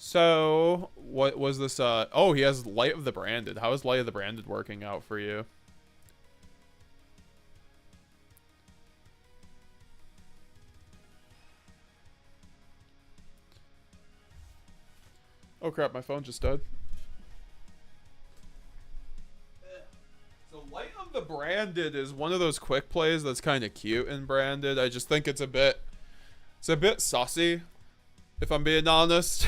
So, what was this? Oh, he has Light of the Branded. How is Light of the Branded working out for you? Oh crap, my phone just died. So Light of the Branded is one of those quick plays that's kind of cute in Branded. I just think it's a bit saucy, if I'm being honest.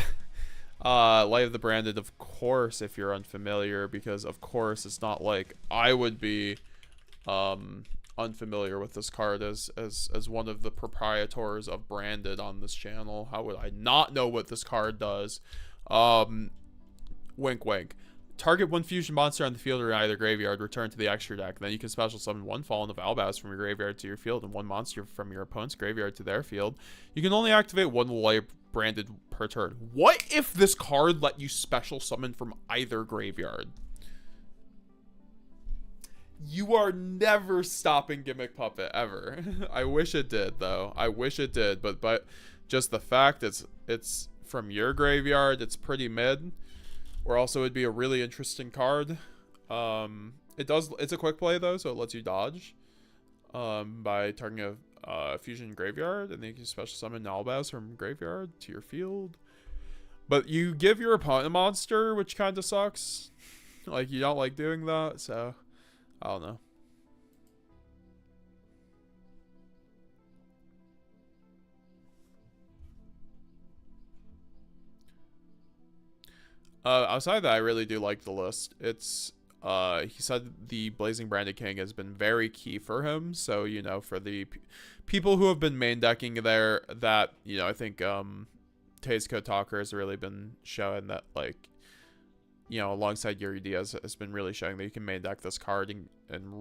Light of the Branded, of course, if you're unfamiliar, because of course it's not like I would be unfamiliar with this card as one of the proprietors of Branded on this channel. How would I not know what this card does? Wink wink. Target one fusion monster on the field or in either graveyard, return to the extra deck. Then you can special summon one Fallen of Albaz from your graveyard to your field and one monster from your opponent's graveyard to their field. You can only activate one Light Branded per turn. What if this card let you special summon from either graveyard? You are never stopping Gimmick Puppet, ever. I wish it did, though. I wish it did, but just the fact it's from your graveyard, it's pretty mid. Or also it'd be a really interesting card. It's a quick play though, so it lets you dodge by targeting a fusion graveyard, and then you can special summon Albaz from graveyard to your field. But you give your opponent a monster, which kind of sucks. Like, you don't like doing that, so I don't know. Outside of that, I really do like the list. It's he said the Blazing Branded King has been very key for him. So, you know, for the people who have been main decking there, that, you know, I think Tasco Talker has really been showing that, like, you know, alongside Yuri Diaz has been really showing that you can main deck this card and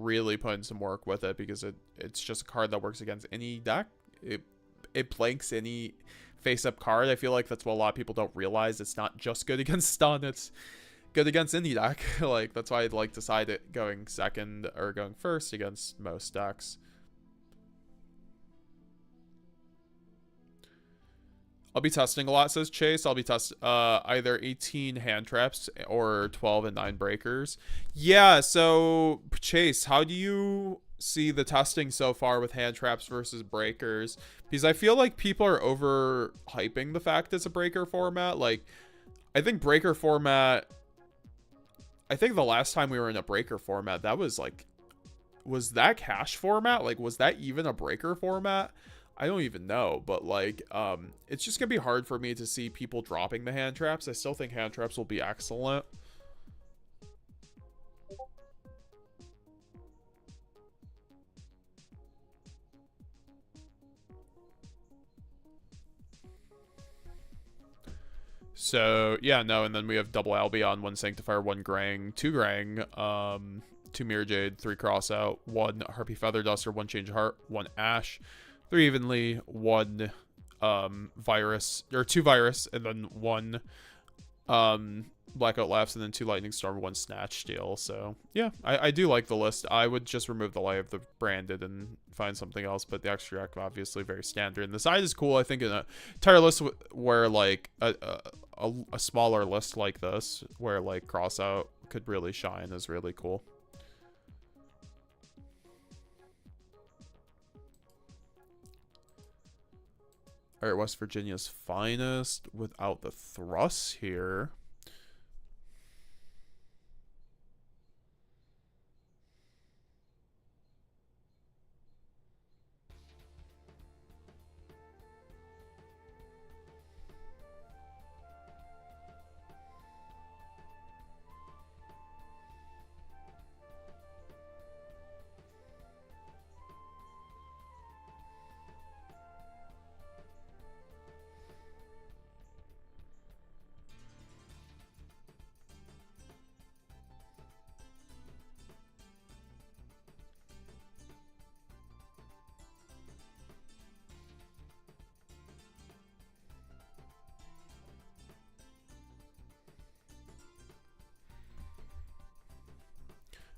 really put in some work with it, because it's just a card that works against any deck. It blanks any face-up card. I feel like that's what a lot of people don't realize. It's not just good against stun, it's good against any deck. Like, that's why I'd like decide it going second or going first against most decks. I'll be testing a lot, says Chase. I'll be testing either 18 hand traps or 12 and 9 breakers. Yeah, so Chase, how do you see the testing so far with hand traps versus breakers? Because I feel like people are overhyping the fact it's a breaker format. Like, I think breaker format, I think the last time we were in a breaker format, that was like, was that cash format? Like, was that even a breaker format? I don't even know, but like, it's just gonna be hard for me to see people dropping the hand traps. I still think hand traps will be excellent. So yeah, no, and then we have double Albion, 1 Sanctifier, 1 Grang, 2 Grang, 2 Mirror Jade, 3 Crossout, 1 Harpy Feather Duster, 1 Change Heart, 1 Ash, 3 Evenly, 1 Virus, or 2 Virus, and then 1 Blackout Lapse, and then 2 Lightning Storm, 1 Snatch Steal. So yeah, I do like the list. I would just remove the Light of the Branded and find something else, but the extra deck obviously very standard. And the side is cool. I think in a entire list where like a smaller list like this, where like Crossout could really shine is really cool. All right, West Virginia's finest without the thrusts here.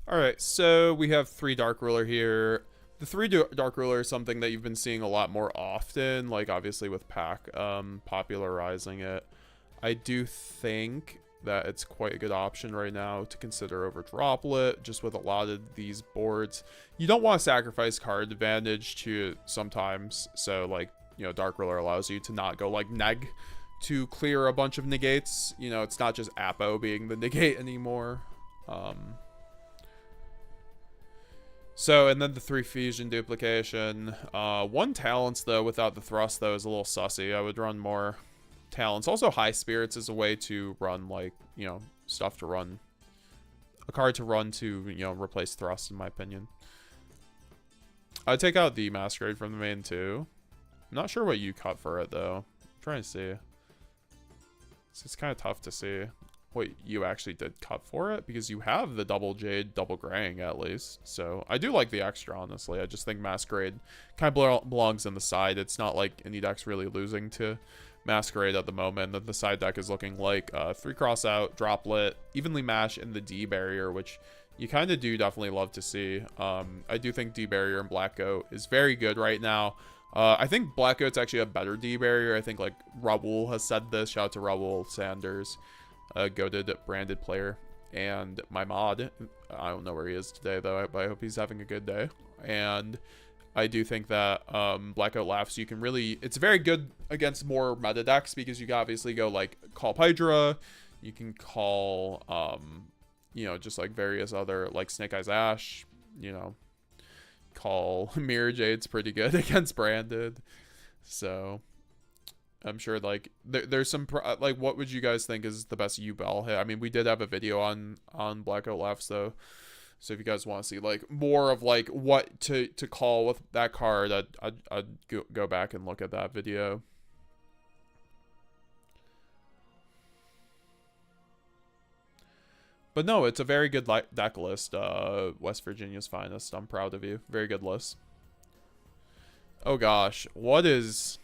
All right, so we have 3 Dark Ruler here. The 3 Dark Ruler is something that you've been seeing a lot more often, like obviously with Pack popularizing it. I do think that it's quite a good option right now to consider over Droplet, just with a lot of these boards. You don't want to sacrifice card advantage to sometimes, so like, you know, Dark Ruler allows you to not go like neg to clear a bunch of negates. You know, it's not just Apo being the negate anymore. So, and then the 3 fusion duplication. 1 talents, though, without the thrust, though, is a little sussy. I would run more talents. Also, high spirits is a way to run, like, you know, stuff to run. A card to run to, you know, replace thrust, in my opinion. I'd take out the Masquerade from the main, too. I'm not sure what you cut for it, though. I'm trying to see. It's kind of tough to see what you actually did cut for it, because you have the double jade, double graying at least. So I do like the extra, honestly. I just think Masquerade kind of belongs in the side. It's not like any deck's really losing to Masquerade at the moment. That the side deck is looking like 3 cross out, Droplet, evenly mash, and the D barrier, which you kind of do definitely love to see. I do think D barrier and Black Goat is very good right now. I think Black Goat's actually a better D barrier. I think like Raul has said this. Shout out to Raul Sanders, goated branded player, and my mod. I don't know where he is today though, but I hope he's having a good day. And I do think that Blackout Laughs, you can really, it's very good against more meta decks, because you can obviously go like call Hydra, you can call you know, just like various other, like Snake Eyes Ash, you know, call Mirror Jade's pretty good against branded. So I'm sure like there's some like, what would you guys think is the best U-Bell hit? I mean, we did have a video on Blackout Laughs though, so if you guys want to see like more of like what to call with that card, I'd go back and look at that video. But no, it's a very good deck list. West Virginia's finest. I'm proud of you. Very good list. Oh gosh, what is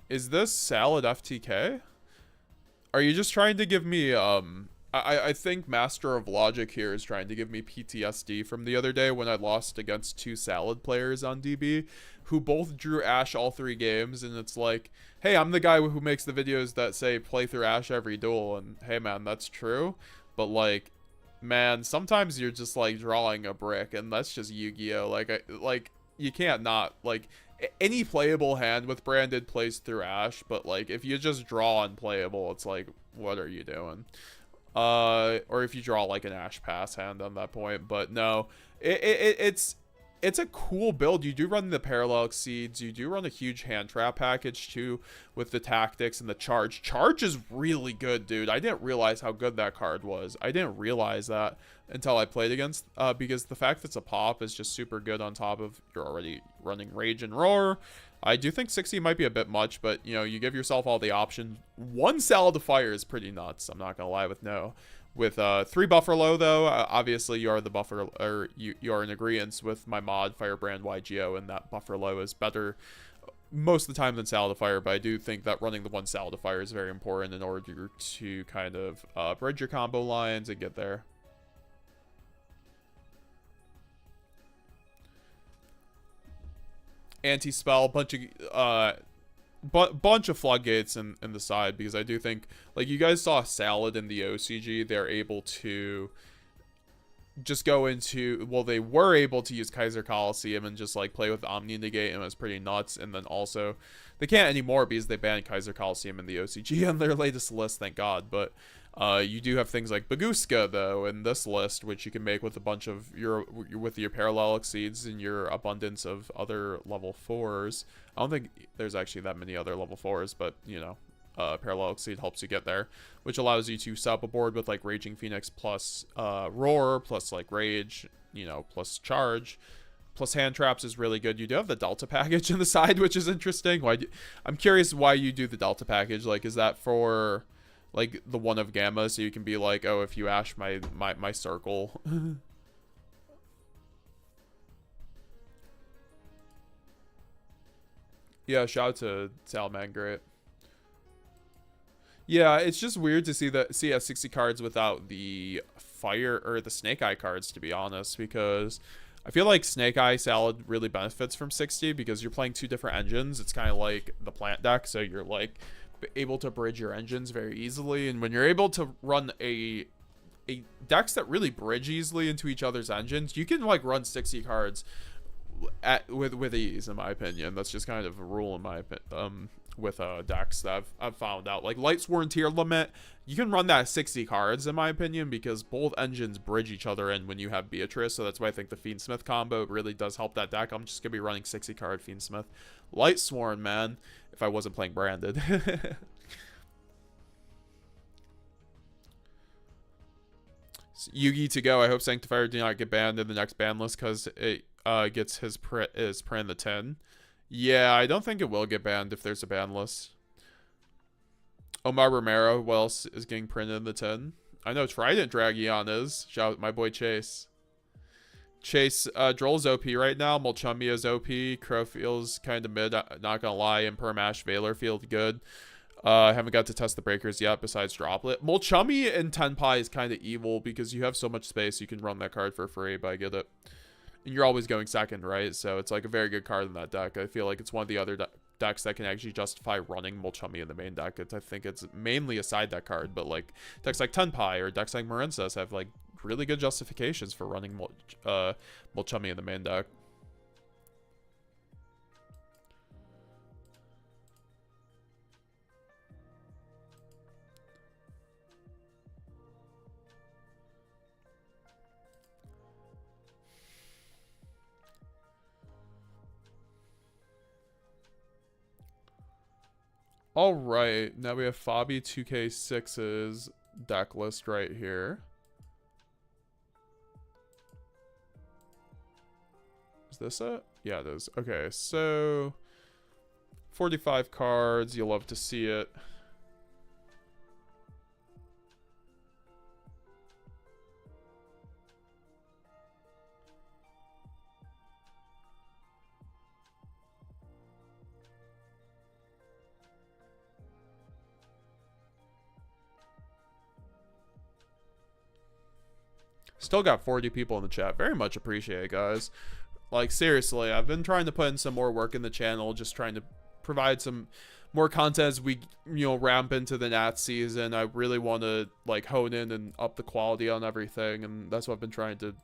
this Salad FTK? Are you just trying to give me I think Master of Logic here is trying to give me PTSD from the other day when I lost against 2 Salad players on DB who both drew Ash all 3 games, and it's like, hey, I'm the guy who makes the videos that say play through Ash every duel, and hey man, that's true, but like, man, sometimes you're just like drawing a brick, and that's just Yu-Gi-Oh. Like you can't not, like, any playable hand with branded plays through Ash, but like if you just draw unplayable, it's like, what are you doing? Or if you draw like an Ash pass hand on that point. But no, it's a cool build. You do run the parallel exceeds, you do run a huge hand trap package too with the tactics and the charge. Charge is really good, dude. I didn't realize how good that card was. I didn't realize that until I played against, because the fact that it's a pop is just super good on top of you're already running Rage and Roar. I do think 60 might be a bit much, but you know, you give yourself all the options. 1 Salad of Fire is pretty nuts, I'm not gonna lie. With 3 Buffalo though, obviously you are the buffer, or you are in agreement with my mod Firebrand YGO, and that Buffalo is better most of the time than Salad of Fire. But I do think that running the 1 Salad of Fire is very important in order to kind of bridge your combo lines and get there. Anti-spell, bunch of floodgates in the side, because I do think, like, you guys saw Salad in the OCG, they're able to just go into, well, they were able to use Kaiser Coliseum and just like play with Omni Negate, and it was pretty nuts. And then also they can't anymore because they banned Kaiser Coliseum in the OCG on their latest list, thank God. But you do have things like Baguska though in this list, which you can make with a bunch of your parallel exceeds and your abundance of other level 4s. I don't think there's actually that many other level 4s, but you know, parallel exceed helps you get there, which allows you to set up a board with like Raging Phoenix plus Roar plus like Rage, you know, plus Charge plus Hand Traps is really good. You do have the Delta package in the side, which is interesting. I'm curious why you do the Delta package. Like, is that for like the one of Gamma, so you can be like, oh, if you ash my circle. Yeah, shout out to Salman, great. Yeah, it's just weird to see that CS 60 cards without the fire or the Snake Eye cards, to be honest, because I feel like Snake Eye Salad really benefits from 60 because you're playing two different engines. It's kind of like the plant deck, so you're like able to bridge your engines very easily, and when you're able to run a decks that really bridge easily into each other's engines, you can like run 60 cards with ease, in my opinion. That's just kind of a rule in my opinion. With decks that I've found out, like Lightsworn Tier Limit, you can run that 60 cards in my opinion because both engines bridge each other in when you have Beatrice, so that's why I think the Fiendsmith combo really does help that deck. I'm just gonna be running 60 card Fiendsmith. Lightsworn, man, if I wasn't playing branded. Yugi to go. I hope Sanctifier do not get banned in the next ban list because it gets his print in the 10. Yeah, I don't think it will get banned if there's a ban list. Omar Romero, what else is getting printed in the 10? I know Trident Dragion is. Shout out my boy Chase. Chase, Droll's OP right now. Molchummy is OP. Crow feels kind of mid, not gonna lie. And Permash Valor feel good. I haven't got to test the breakers yet besides Droplet. Molchummy and Tenpai is kind of evil because you have so much space you can run that card for free, but I get it. And you're always going second, right? So it's like a very good card in that deck. I feel like it's one of the other decks that can actually justify running Molchummy in the main deck. I think it's mainly a side deck card, but like decks like Tenpai or decks like Marinsas have like really good justifications for running Molchummy in the main deck. All right, now we have Fabi 2K6's deck list right here. Is this it? Yeah, it is. Okay, so 45 cards. You'll love to see it. Still got 40 people in the chat. Very much appreciate it, guys. Like, seriously, I've been trying to put in some more work in the channel, just trying to provide some more content as we, you know, ramp into the Nats season. I really want to, like, hone in and up the quality on everything, and that's what I've been trying to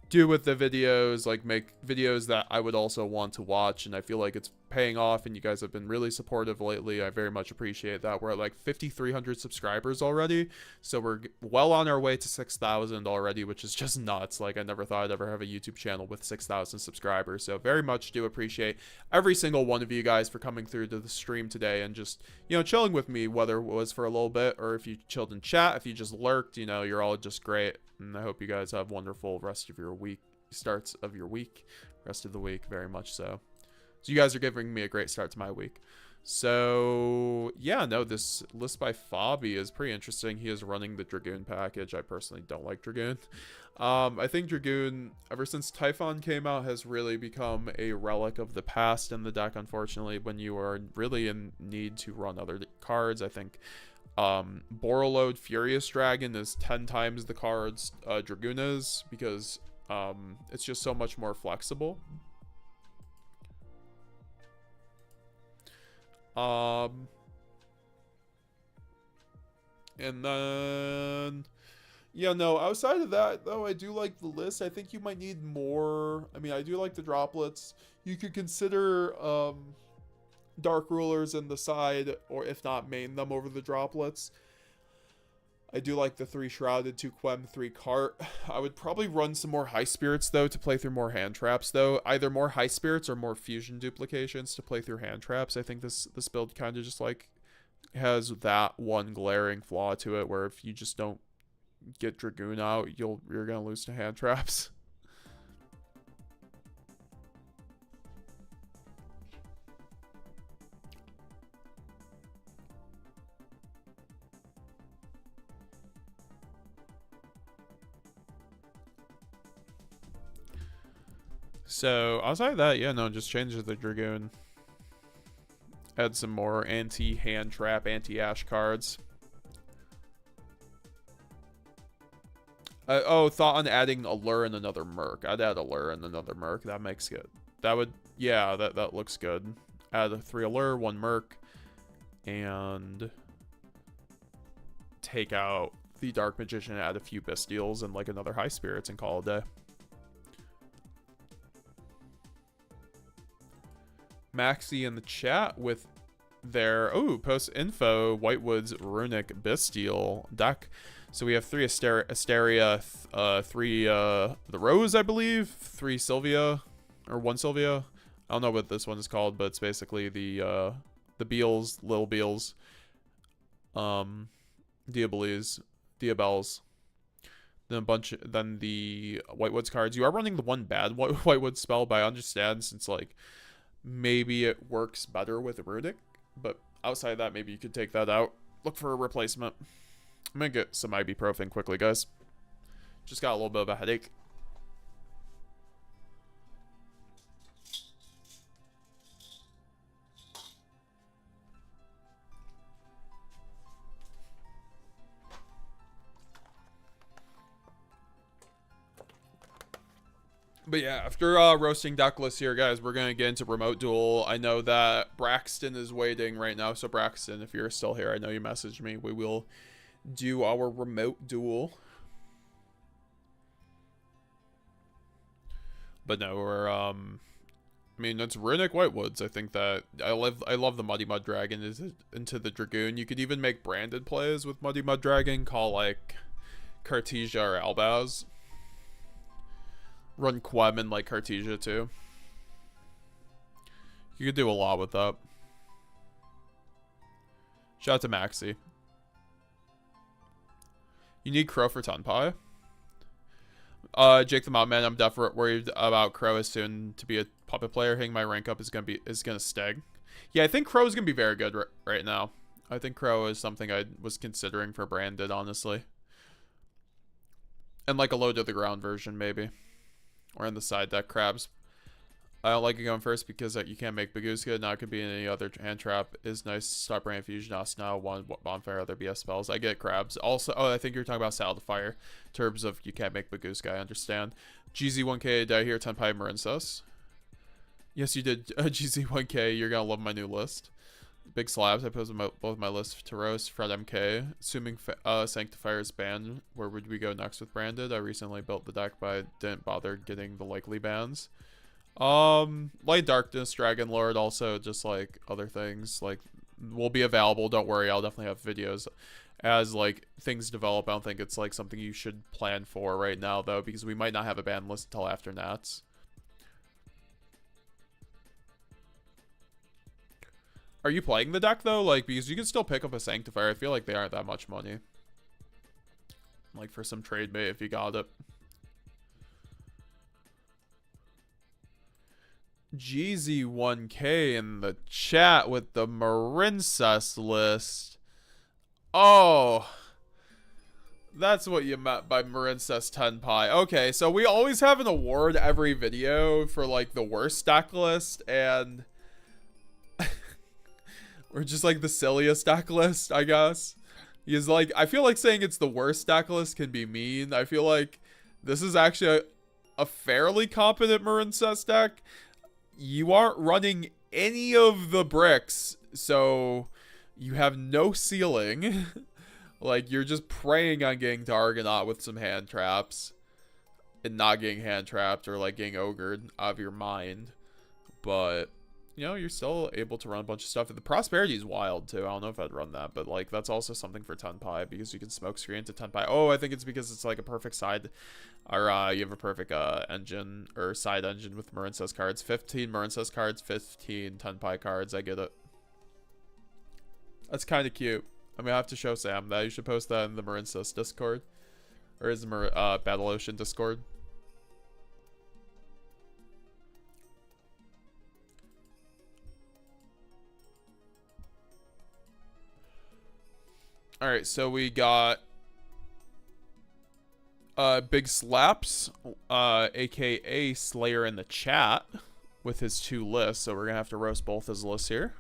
do with the videos, like make videos that I would also want to watch, and I feel like it's paying off, and you guys have been really supportive lately. I very much appreciate that. We're at like 5,300 subscribers already, so we're well on our way to 6,000 already, which is just nuts. Like, I never thought I'd ever have a YouTube channel with 6,000 subscribers, so very much do appreciate every single one of you guys for coming through to the stream today and just, you know, chilling with me, whether it was for a little bit or if you chilled in chat, if you just lurked. You know, you're all just great, and I hope you guys have wonderful rest of your week, starts of your week, rest of the week, very much so. So you guys are giving me a great start to my week. So yeah, no, this list by Fabi is pretty interesting. He is running the Dragoon package. I personally don't like Dragoon. I think Dragoon, ever since Typhon came out, has really become a relic of the past in the deck, unfortunately, when you are really in need to run other cards. I think Borreload Furious Dragon is 10 times the cards Dragoon is, because it's just so much more flexible. And then Yeah, no, outside of that, though, I do like the list. I think you might need more. I mean, I do like the droplets. You could consider Dark Rulers in the side, or if not, main them over the droplets. I do like the 3 Shrouded, 2 Quem, 3 Cart. I would probably run some more High Spirits, though, to play through more Hand Traps, though. Either more High Spirits or more Fusion Duplications to play through Hand Traps. I think this build kind of just, like, has that one glaring flaw to it, where if you just don't get Dragoon out, you're gonna lose to Hand Traps. So outside of that, yeah, no, just change the Dragoon. Add some more anti-Hand Trap, anti-Ash cards. Thought on adding a Lure and another Merc. I'd add a Lure and another Merc. That makes good. That would, yeah, that looks good. Add a 3 Allure, 1 Merc, and take out the Dark Magician, add a few Bastiles and like another High Spirits and call it a day. Maxi in the chat with their post info Whitewood's Runic Bastille deck. So we have 3 Asteria, 3 the Rose, I believe, 3 Sylvia, or 1 Sylvia. I don't know what this one is called, but it's basically the Beals, Lil Beals, Diabelles, then the Whitewoods cards. You are running the one bad Whitewood spell, but I understand since like maybe it works better with Runic, but outside of that, maybe you could take that out. Look for a replacement. I'm gonna get some ibuprofen quickly, guys. Just got a little bit of a headache. But yeah, after roasting Decklists here, guys, we're going to get into Remote Duel. I know that Braxton is waiting right now. So Braxton, if you're still here, I know you messaged me. We will do our Remote Duel. But no, we're, I mean, it's Runic Whitewoods. I think that, I love the Muddy Mud Dragon into the Dragoon. You could even make branded plays with Muddy Mud Dragon. Call, like, Cartesia or Albaz. Run Quem and like Cartesia too. You could do a lot with that. Shout out to Maxi. You need Crow for Tenpai. Jake the Mountain Man, I'm definitely worried about Crow as soon to be a puppet player. Hitting my rank up is gonna stag. Yeah, I think Crow is gonna be very good right now. I think Crow is something I was considering for branded, honestly. And like a low to the ground version, maybe. Or in the side deck, Crabs. I don't like it going first because you can't make Baguska. Now it could be in any other hand trap. Is nice. Stop Brand Fusion. Us now. One Bonfire. Other BS spells. I get Crabs. Also, I think you're talking about Salad Fire. In terms of you can't make Baguska. I understand. GZ1K. Did I hear Tenpai Marincess? Yes, you did. GZ1K. You're gonna love my new list. Big slabs. I posted both my lists to roast. Fred MK. Assuming Sanctifier is banned, where would we go next with branded? I recently built the deck, but I didn't bother getting the likely bans. Light Darkness, Dragon Lord, also just like other things like will be available. Don't worry, I'll definitely have videos as like things develop. I don't think it's like something you should plan for right now though, because we might not have a ban list until after Nats. Are you playing the deck though? Like, because you can still pick up a Sanctifier. I feel like they aren't that much money. Like for some trade bait if you got it. GZ1K in the chat with the Marincess list. Oh, that's what you meant by Marincess Tenpai. Okay, so we always have an award every video for like the worst deck list, and or just like the silliest deck list, I guess. Because like I feel like saying it's the worst deck list can be mean. I feel like this is actually a fairly competent Marincess deck. You aren't running any of the bricks, so you have no ceiling. Like, you're just praying on getting to Argonaut with some hand traps and not getting hand trapped or, like, getting ogred out of your mind. But, you know, you're still able to run a bunch of stuff. The prosperity is wild, too. I don't know if I'd run that, but, like, that's also something for Tenpai because you can smoke screen to Tenpai. Oh, I think it's because it's, like, a perfect side, or, you have a perfect, engine, or side engine with Marincess cards. 15 Marincess cards, 15 Tenpai cards. I get it. That's kind of cute. I'm gonna have to show Sam that. You should post that in the Marincess Discord. Or is the Battle Ocean Discord. Alright, so we got Big Slaps, aka Slayer in the chat, with his 2 lists. So we're gonna have to roast both his lists here.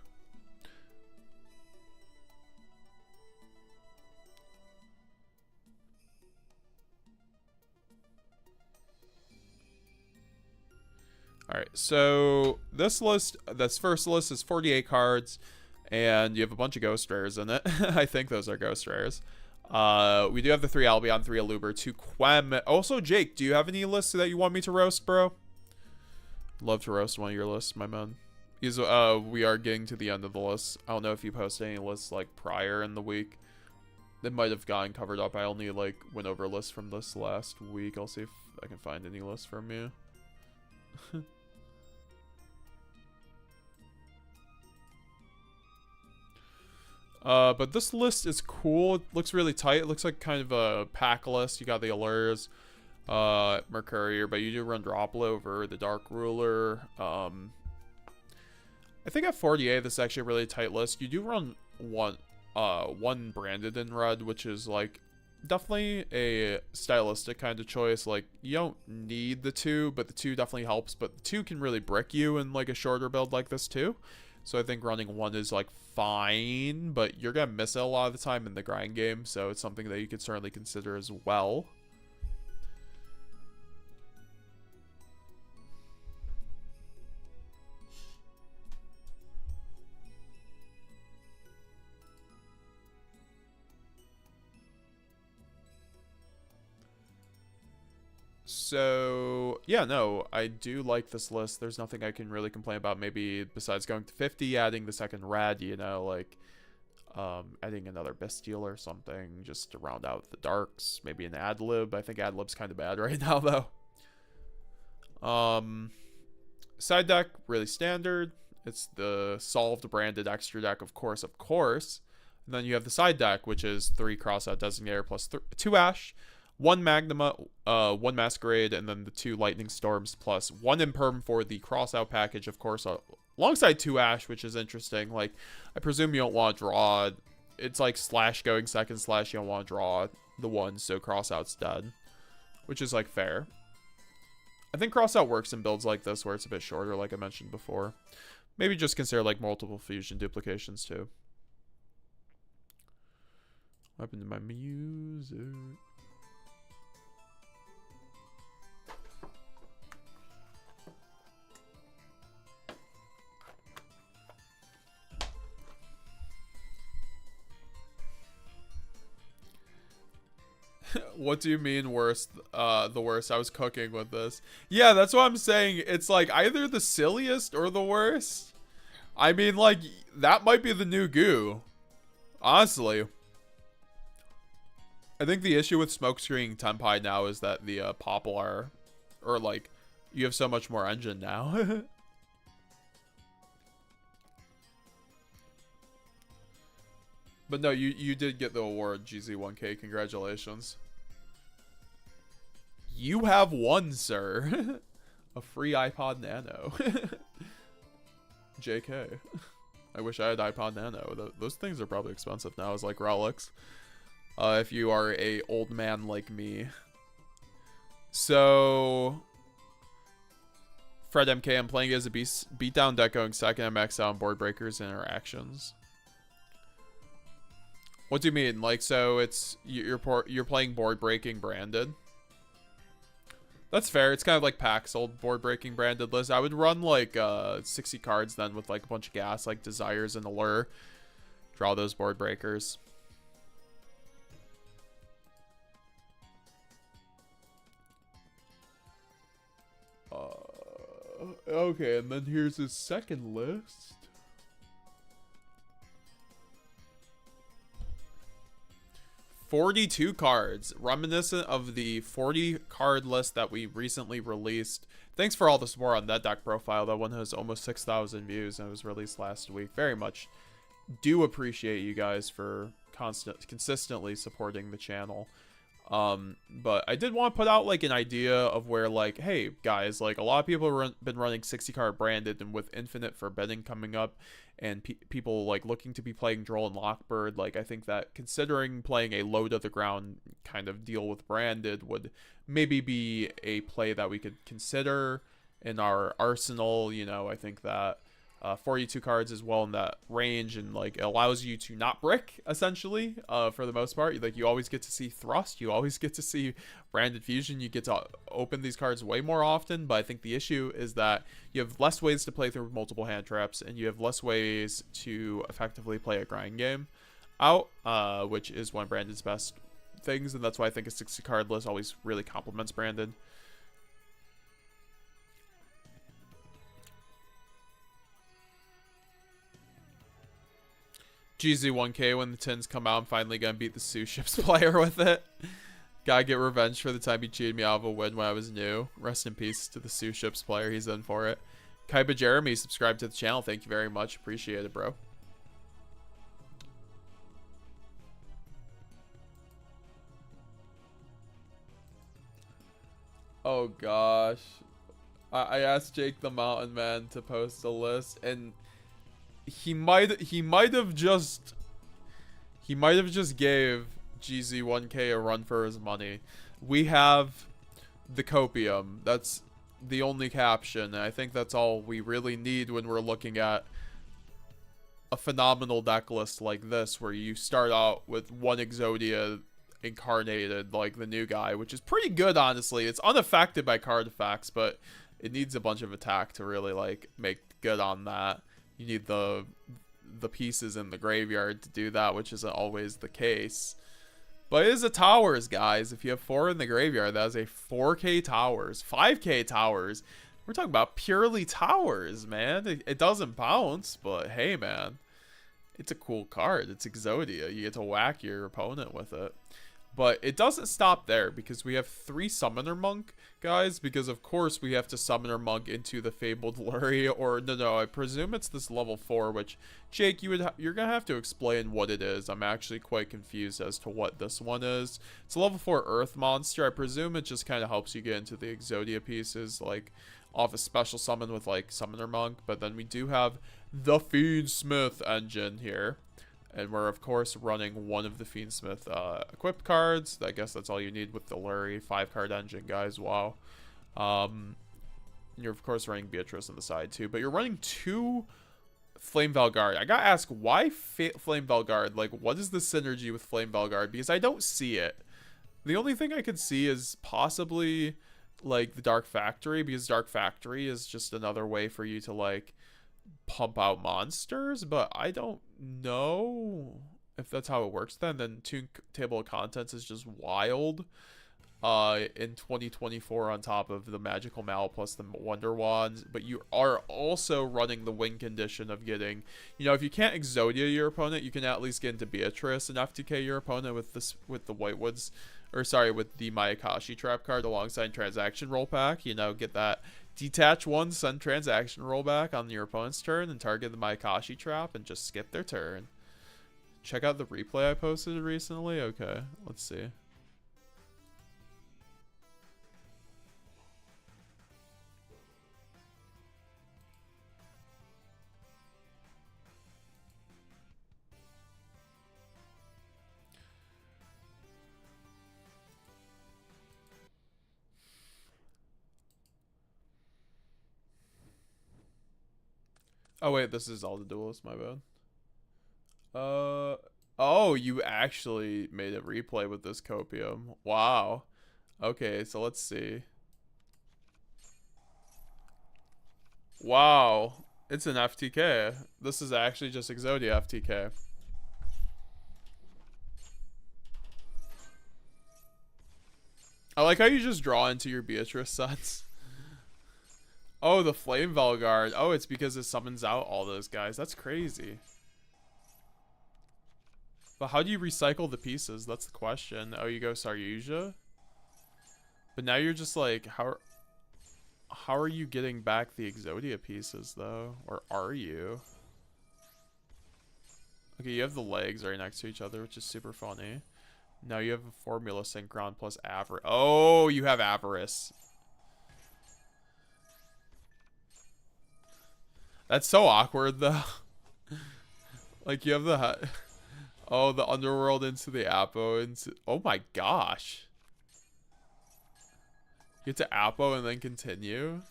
Alright, so this first list is 48 cards, and you have a bunch of ghost rares in it. I think those are ghost rares. We do have the 3 Albion, 3 Aluber, 2 Quem. Also, Jake, do you have any lists that you want me to roast, bro? Love to roast one of your lists, my man. We are getting to the end of the list. I don't know if you posted any lists, like, prior in the week. They might have gotten covered up. I only, like, went over lists from this last week. I'll see if I can find any lists from you. But this list is cool. It looks really tight. It looks like kind of a pack list. You got the Allures, Mercurier, but you do run Droplet over the Dark Ruler. I think at 48, this is actually a really tight list. You do run one branded in red, which is like definitely a stylistic kind of choice. Like, you don't need the 2, but the 2 definitely helps. But the 2 can really brick you in like a shorter build like this too. So I think running 1 is like fine, but you're gonna miss it a lot of the time in the grind game, so it's something that you could certainly consider as well. So, yeah, no, I do like this list. There's nothing I can really complain about, maybe besides going to 50, adding the second red, you know, like, adding another Bestial or something, just to round out the darks, maybe an ad-lib. I think ad-lib's kind of bad right now, though. Side deck, really standard. It's the solved branded extra deck, of course. And then you have the side deck, which is 3 Crossout Designator plus 2 Ash, 1 Magnuma, 1 Masquerade, and then the 2 Lightning Storms plus 1 Imperm for the Crossout package, of course, alongside 2 Ash, which is interesting. Like, I presume you don't want to draw. It's like slash going second slash. You don't want to draw the 1, so Crossout's dead, which is like fair. I think Crossout works in builds like this where it's a bit shorter, like I mentioned before. Maybe just consider like multiple fusion duplications too. What happened to my music? What do you mean worst? The worst? I was cooking with this. Yeah, that's what I'm saying. It's like either the silliest or the worst. I mean, like, that might be the new goo. Honestly. I think the issue with smokescreen Tenpai now is that the Poplar, or like, you have so much more engine now. But no, you did get the award, GZ1K. Congratulations. You have won, sir. A free iPod Nano. JK. I wish I had iPod Nano. Those things are probably expensive now as like relics. If you are a old man like me. So, Fred MK, I'm playing as a beatdown deck going second. I'm maxed out on board breakers and interactions. What do you mean? Like, so it's you're playing board breaking branded? That's fair. It's kind of like Pack's old board breaking branded list. I would run like 60 cards then with like a bunch of gas, like Desires and Allure. Draw those board breakers. Okay, and then here's his second list. "42 cards, reminiscent of the 40 card list that we recently released. Thanks for all the support on that deck profile. That one has almost 6,000 views and it was released last week. Very much do appreciate you guys for consistently supporting the channel. But I did want to put out like an idea of where, like, hey guys, like a lot of people have been running 60 card branded, and with Infinite Forbidding coming up and people like looking to be playing Droll and Lockbird, like I think that considering playing a low to the ground kind of deal with branded would maybe be a play that we could consider in our arsenal. You know, I think that 42 cards is well in that range, and like it allows you to not brick essentially for the most part. Like you always get to see thrust, you always get to see branded fusion, you get to open these cards way more often. But I think the issue is that you have less ways to play through multiple hand traps, and you have less ways to effectively play a grind game out, which is one of branded's best things, and that's why I think a 60 card list always really complements branded. GZ1K, when the tins come out, I'm finally gonna beat the Sue Ships player with it. Gotta get revenge for the time he cheated me out of a win when I was new. Rest in peace to the Sue Ships player, he's in for it. Kaiba Jeremy, subscribe to the channel, thank you very much, appreciate it, bro. Oh gosh, I asked Jake the Mountain Man to post a list, and he might have just gave GZ1K a run for his money. We have the copium. That's the only caption, and I think that's all we really need when we're looking at a phenomenal deck list like this, where you start out with one Exodia incarnated, like the new guy, which is pretty good, honestly. It's unaffected by card effects, but it needs a bunch of attack to really like make good on that. You need the pieces in the graveyard to do that, which isn't always the case. But it is a towers, guys. If you have 4 in the graveyard, that is a 4k towers, 5k towers. We're talking about purely towers, man. It doesn't bounce, but hey, man, it's a cool card. It's Exodia. You get to whack your opponent with it. But it doesn't stop there, because we have 3 Summoner Monk, guys, because of course we have to Summoner Monk into the Fabled Lurie, or no, I presume it's this level 4, which, Jake, you're gonna have to explain what it is. I'm actually quite confused as to what this one is. It's a level 4 Earth monster. I presume it just kind of helps you get into the Exodia pieces, like off a special summon with like Summoner Monk. But then we do have the Fiendsmith engine here. And we're, of course, running one of the Fiendsmith equipped cards. I guess that's all you need with the Lurie 5-card engine, guys. Wow. You're, of course, running Beatrice on the side, too. But you're running 2 Flame Valguard. I gotta ask, why Flame Valguard? Like, what is the synergy with Flame Valguard? Because I don't see it. The only thing I could see is possibly, like, the Dark Factory. Because Dark Factory is just another way for you to, like, pump out monsters, but I don't know if that's how it works. Then Table of Contents is just wild in 2024 on top of the Magical Mallet plus the Wonder Wands. But you are also running the win condition of getting, you know, if you can't Exodia your opponent, you can at least get into Beatrice and FTK your opponent with the Whitewoods, or sorry, with the Mayakashi trap card alongside Transaction Roll Pack. You know, get that detach 1, send Transaction Rollback on your opponent's turn, and target the Mayakashi trap and just skip their turn. Check out the replay I posted recently. Okay, let's see. Oh wait, this is all the duelists, my bad. Oh, you actually made a replay with this copium. Wow. Okay, so let's see. Wow, it's an FTK. This is actually just Exodia FTK. I like how you just draw into your Beatrice sets. Oh, the Flame Velguard. Oh, it's because it summons out all those guys. That's crazy. But how do you recycle the pieces? That's the question. Oh, you go Saryuja? But now you're just like, how are you getting back the Exodia pieces, though? Or are you? Okay, you have the legs right next to each other, which is super funny. Now you have a Formula Synchron plus Avarice. Oh, you have Avarice. That's so awkward, though. Like, you have the... Oh, the Underworld into the Apo. Into, oh my gosh. Get to Apo and then continue?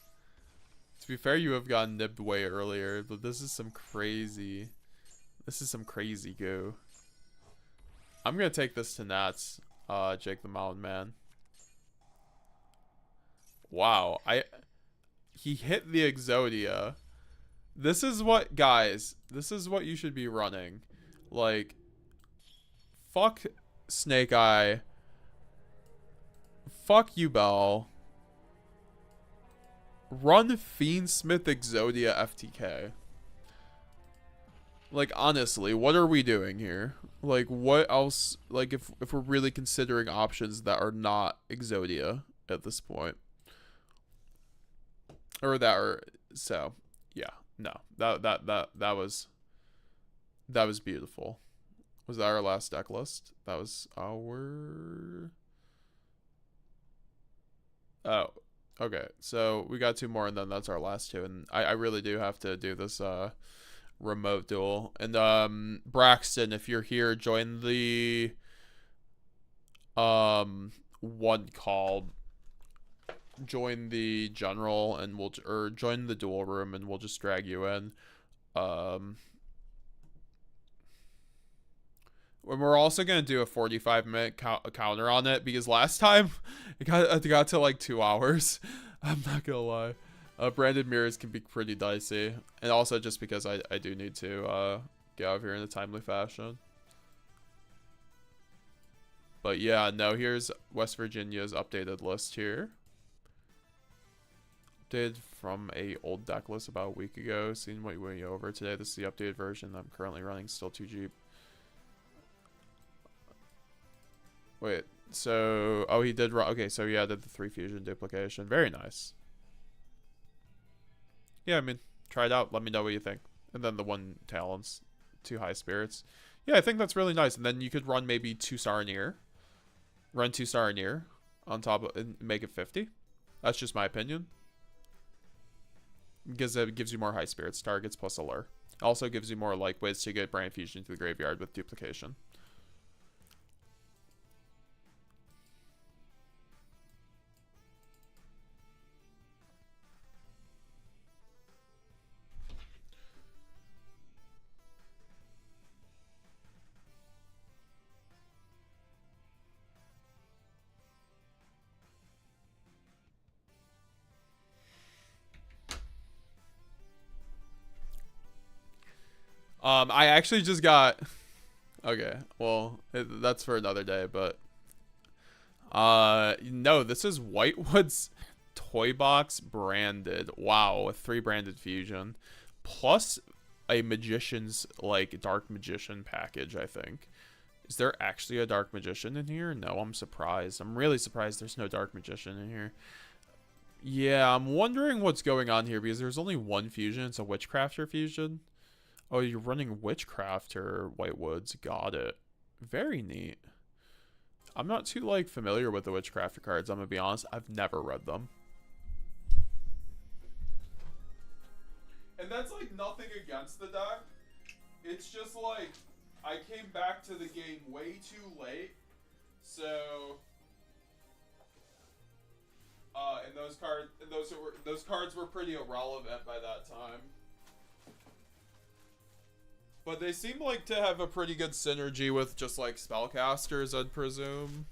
To be fair, you have gotten nibbed way earlier, but this is some crazy... This is some crazy go. I'm gonna take this to Nats, Jake the Mountain Man. Wow, he hit the Exodia. This is what, guys, this is what you should be running. Like, fuck Snake Eye. Fuck you, Bell. Run Fiendsmith Exodia FTK. Like, honestly, what are we doing here? Like, what else? Like, if we're really considering options that are not Exodia at this point, or that are so, yeah, no, that was beautiful. Was that our last deck list? That was our. Oh, okay. So we got two more, and then that's our last two. And I really do have to do this remote duel. And Braxton, if you're here, join the one called. Join the general, and or join the duel room, and we'll just drag you in. And we're also gonna do a 45-minute counter on it, because last time it got to like 2 hours. I'm not gonna lie. Branded mirrors can be pretty dicey, and also just because I do need to get out of here in a timely fashion. But yeah, no, here's West Virginia's updated list here. Updated from a old deck list about a week ago. Seen what you went over today. This is the updated version I'm currently running. Still too cheap. Wait, so... Oh, he did run... Okay, so yeah, did the 3 fusion duplication. Very nice. Yeah, I mean, try it out. Let me know what you think. And then the 1 talents. 2 high spirits. Yeah, I think that's really nice. And then you could run maybe 2 Saranir. Run 2 Saranir on top of... And make it 50. That's just my opinion. Because it gives you more high spirits targets plus allure. Also gives you more like ways to get brand fusion to the graveyard with duplication. I actually just got... Okay, well, that's for another day, but... No, this is Whitewood's Toy Box branded. Wow, a 3 branded fusion. Plus a Magician's, like, Dark Magician package, I think. Is there actually a Dark Magician in here? No, I'm surprised. I'm really surprised there's no Dark Magician in here. Yeah, I'm wondering what's going on here, because there's only 1 fusion. It's a Witchcrafter fusion. Oh, you're running Witchcrafter, Whitewoods. Got it. Very neat. I'm not too, like, familiar with the Witchcrafter cards, I'm gonna be honest. I've never read them. And that's, like, nothing against the deck. It's just, like, I came back to the game way too late. So... and those cards were pretty irrelevant by that time. But they seem like to have a pretty good synergy with just like spellcasters, I'd presume.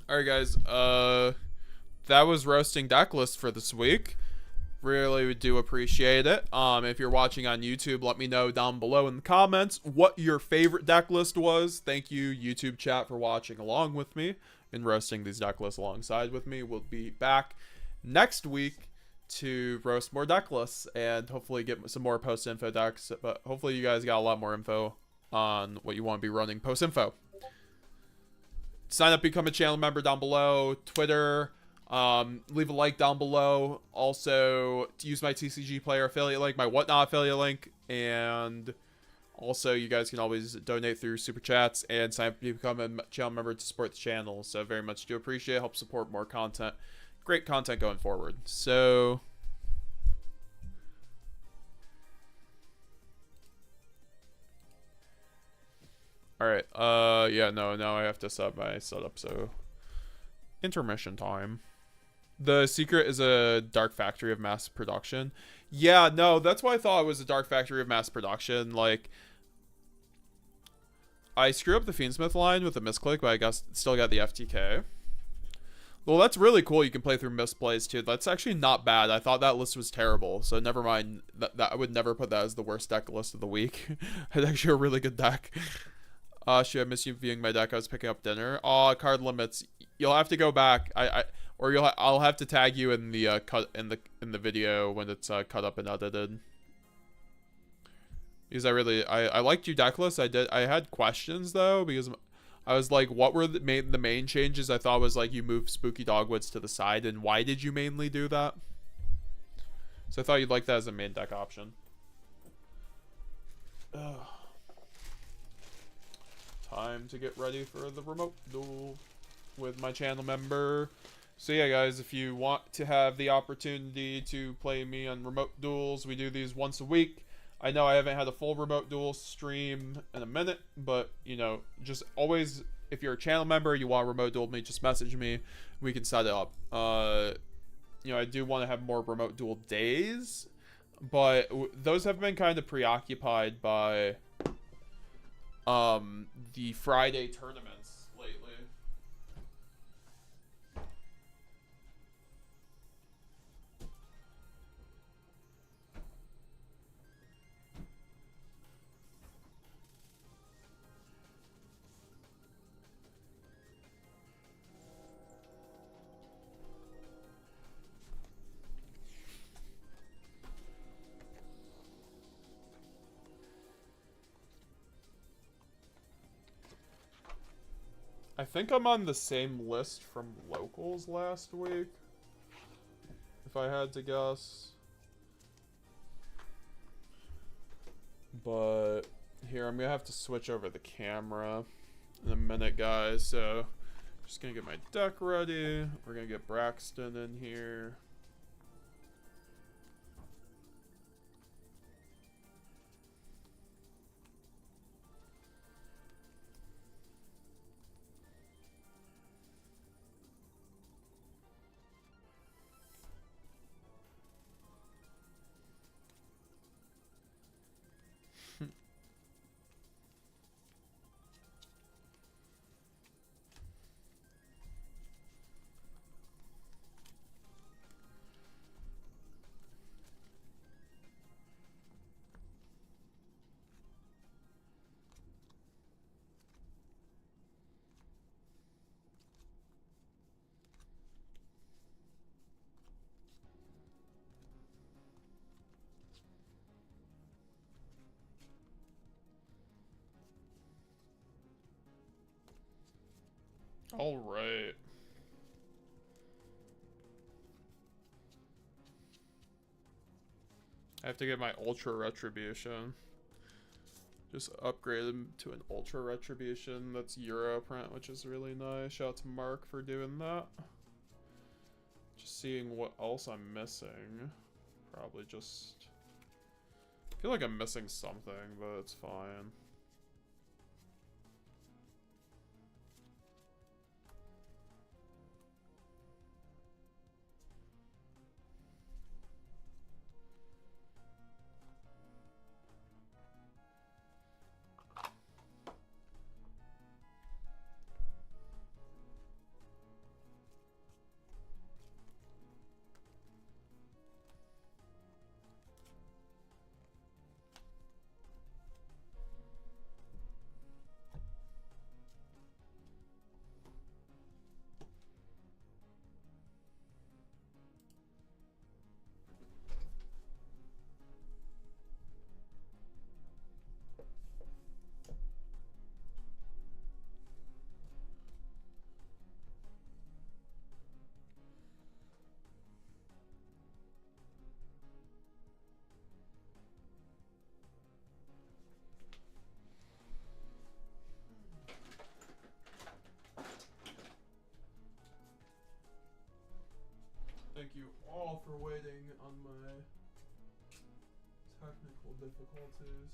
Alright guys, that was roasting deck list for this week. Really do appreciate it. If you're watching on YouTube, let me know down below in the comments what your favorite deck list was. Thank you, YouTube chat, for watching along with me and roasting these deck lists alongside with me. We'll be back next week to roast more deck lists and hopefully get some more post-info decks. But hopefully you guys got a lot more info on what you want to be running post-info. Sign up, become a channel member down below. Twitter. Leave a like down below. Also, to use my TCG player affiliate link, my Whatnot affiliate link, and also you guys can always donate through super chats and sign up to become a channel member to support the channel. So very much do appreciate it. Help support more content, great content going forward. So all right, yeah, no, now I have to set my setup. So intermission time. The secret is a dark factory of mass production. Yeah, no, that's why I thought it was a dark factory of mass production. Like, I screw up the Fiendsmith line with a misclick, but I guess still got the FTK. Well, that's really cool. You can play through misplays too. That's actually not bad. I thought that list was terrible, so never mind. That I would never put that as the worst deck list of the week. It's actually a really good deck. Should I miss you viewing my deck? I was picking up dinner. Card limits. You'll have to go back. I'll have to tag you in the cut in the video when it's cut up and edited. Because I liked your deck list. I had questions though, because I was like, what were the main changes? I thought was like you moved Spooky Dogwoods to the side, and why did you mainly do that? So I thought you'd like that as a main deck option. Ugh. Time to get ready for the remote duel with my channel member. So yeah, guys, if you want to have the opportunity to play me on remote duels, we do these once a week. I know I haven't had a full remote duel stream in a minute, but you know, just always, if you're a channel member, you want to remote duel me, just message me. We can set it up. You know, I do want to have more remote duel days, but those have been kind of preoccupied by the Friday tournaments lately. I think I'm on the same list from locals last week, if I had to guess. But here, I'm gonna have to switch over the camera in a minute, guys. So just gonna get my deck ready. We're gonna get Braxton in here. All right. I have to get my Ultra Retribution. Just upgrade him to an Ultra Retribution. That's Euro print, which is really nice. Shout out to Mark for doing that. Just seeing what else I'm missing. Probably just... I feel like I'm missing something, but it's fine. Thank you all for waiting on my technical difficulties.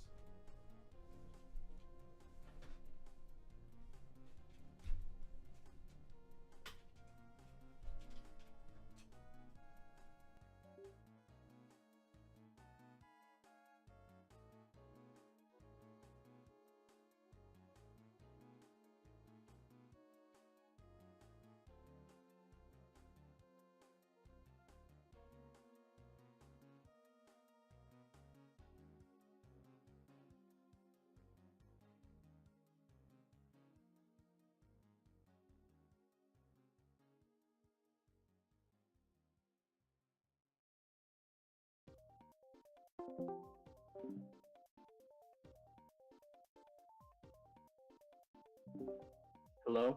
Hello?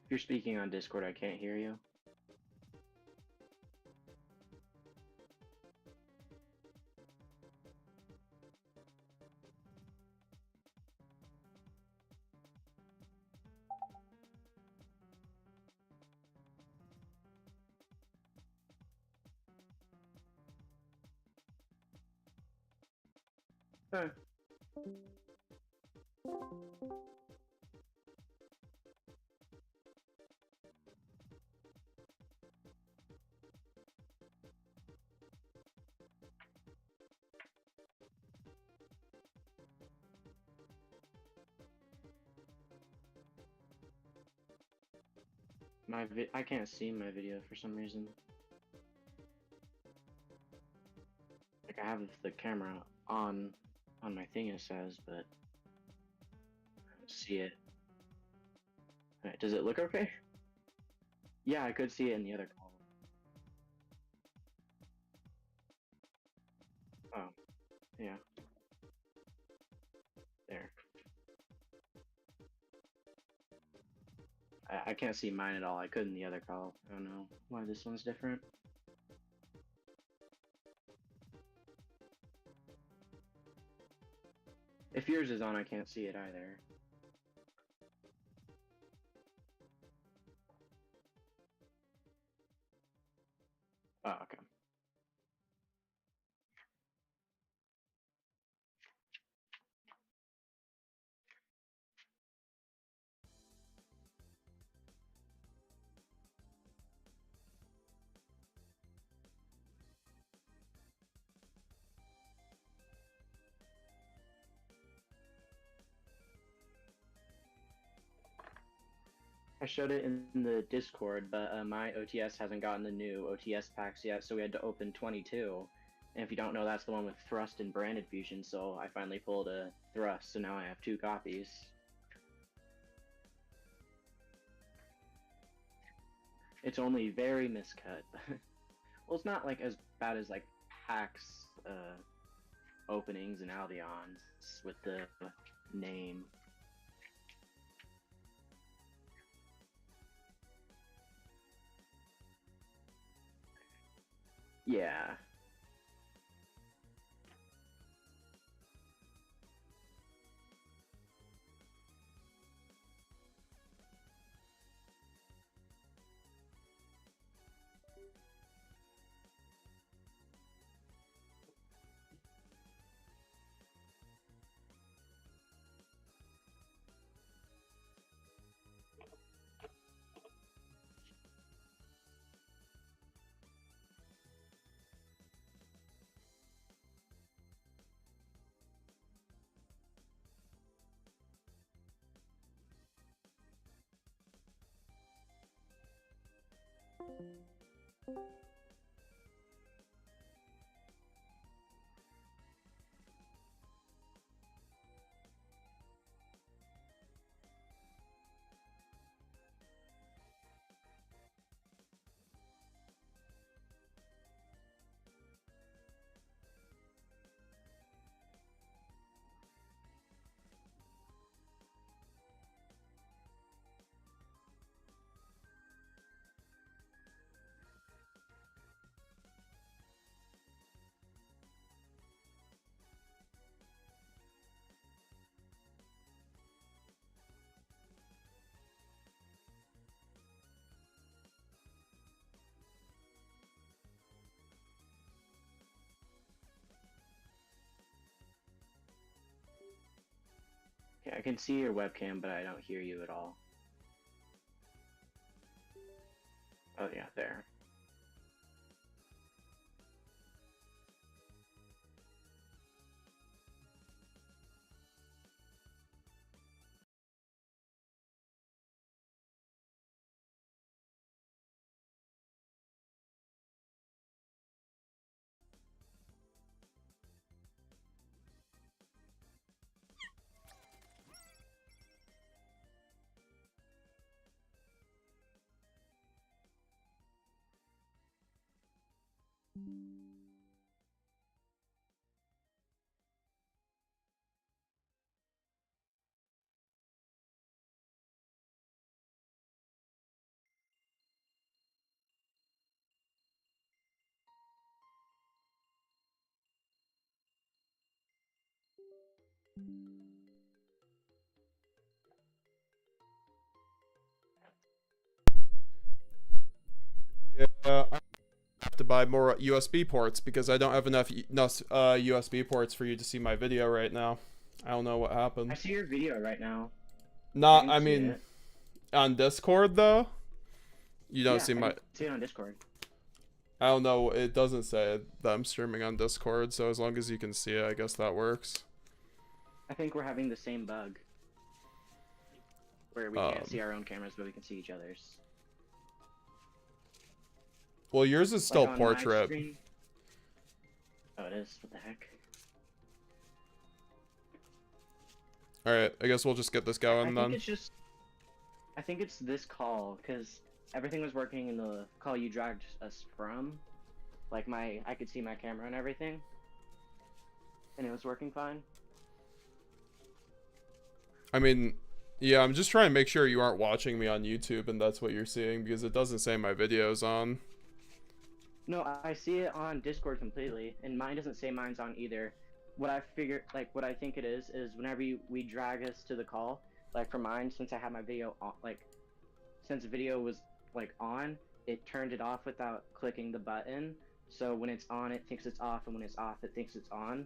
If you're speaking on Discord, I can't hear you. Huh. I can't see my video for some reason. Like I have the camera on my thing it says, but I don't see it. Alright, does it look okay? Yeah, I could see it in the other column. Oh, yeah. There. I can't see mine at all. I could in the other column. I don't know why this one's different. If yours is on, I can't see it either. Oh, okay. I showed it in the Discord, but my OTS hasn't gotten the new OTS packs yet, so we had to open 22. And if you don't know, that's the one with Thrust and Branded Fusion, so I finally pulled a Thrust, so now I have 2 copies. It's only very miscut. Well, it's not like as bad as like PAX openings and Albions with the name. Yeah. Okay, I can see your webcam, but I don't hear you at all. Oh yeah, there. Yeah, I have to buy more USB ports because I don't have enough USB ports for you to see my video right now. I don't know what I happened. see your video right now. Not, I I can see mean, it. on Discord though. You don't Yeah, see I my. can see it on Discord. I don't know. It doesn't say that I'm streaming on Discord, so as long as you can see it, I guess that works. I think we're having the same bug. Where we can't see our own cameras, but we can see each other's. Well, yours is still Like on my portrait. screen- Oh, it is? What the heck? Alright, I guess we'll just get this I going think then. it's just... I think it's this call, because everything was working in the call you dragged us from. Like I could see my camera and everything. And it was working fine. I mean, yeah, I'm just trying to make sure you aren't watching me on YouTube and that's what you're seeing because it doesn't say my video's on. No, I see it on Discord completely, and mine doesn't say mine's on either. What I figure, like, what I think it is whenever we drag us to the call, like for mine, since I had my video on, like, since the video was, like, on, it turned it off without clicking the button, so when it's on, it thinks it's off, and when it's off, it thinks it's on.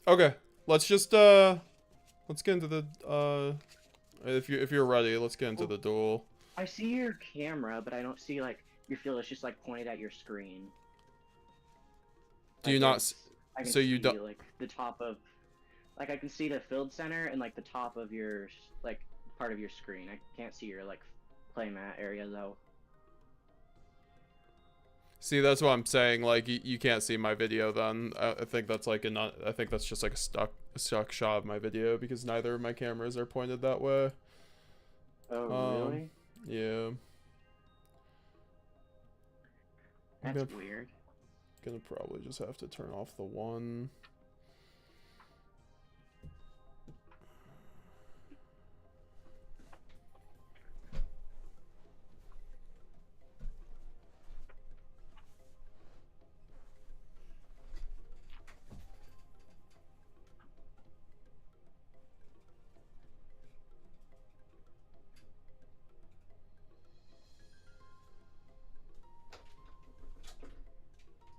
Okay, let's just, let's get into the, if you're ready, let's get into the duel. I see your camera, but I don't see, like, your field. It's just, like, pointed at your screen. Do you not, I can so you see, don't, like, the top of, like, I can see the field center and, like, the top of your, like, part of your screen. I can't see your, like, playmat area, though. see, that's what I'm saying, like, you can't see my video then. I think that's like I think that's just like a stock shot of my video because neither of my cameras are pointed that way. Oh, really? Yeah. That's weird. Gonna probably just have to turn off the one.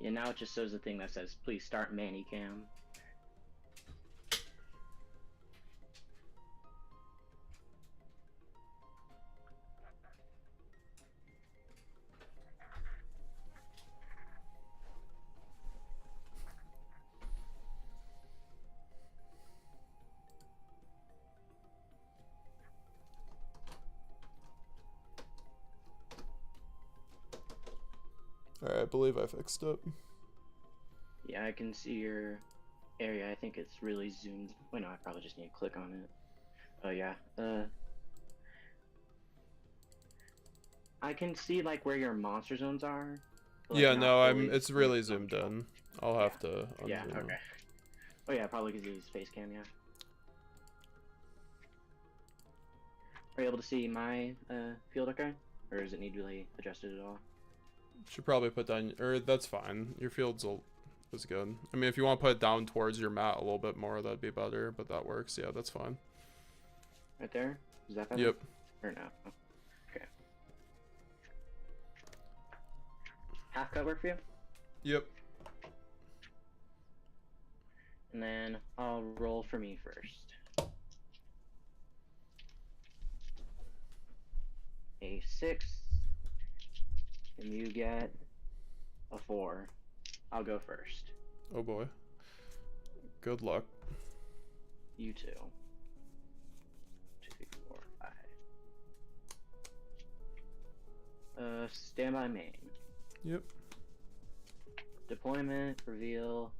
Yeah, now it just shows the thing that says, please start Manicam. Alright, I believe I fixed it. Yeah, I can see your area. I think it's really zoomed. Wait, no, I probably just need to click on it. Oh, yeah. I can see, like, where your monster zones are. But, like, Yeah, not no, fully it's really zoomed in. I'll have to Yeah, unzoom. okay. Oh, yeah, probably because he's face cam, yeah. Are you able to see my field okay? Or does it need to be adjusted at all? Should probably put down, or that's fine. Your field's is good. I mean, if you want to put it down towards your mat a little bit more, that'd be better, but that works. Yeah, that's fine. Right there? Is that better? Yep. Or no? Oh, okay. Half cut work for you? Yep. And then I'll roll for me first. a 6, and you get a 4. I'll go first. Oh boy. Good luck. You too. 2, 4, 5. Standby main. Yep. Deployment, reveal,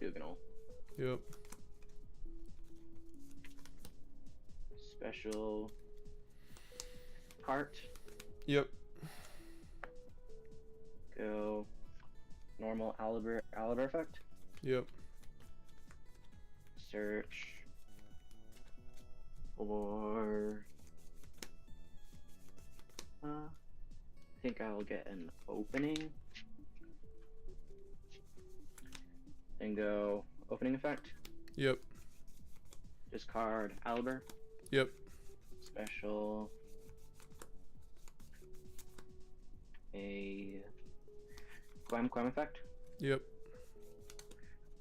Duganal. Yep. Special cart. Yep. Go normal Aliber effect. Yep. Search for I think I'll get an opening. And go opening effect. Yep. Discard Aliber. Yep. Special a Quem effect. Yep.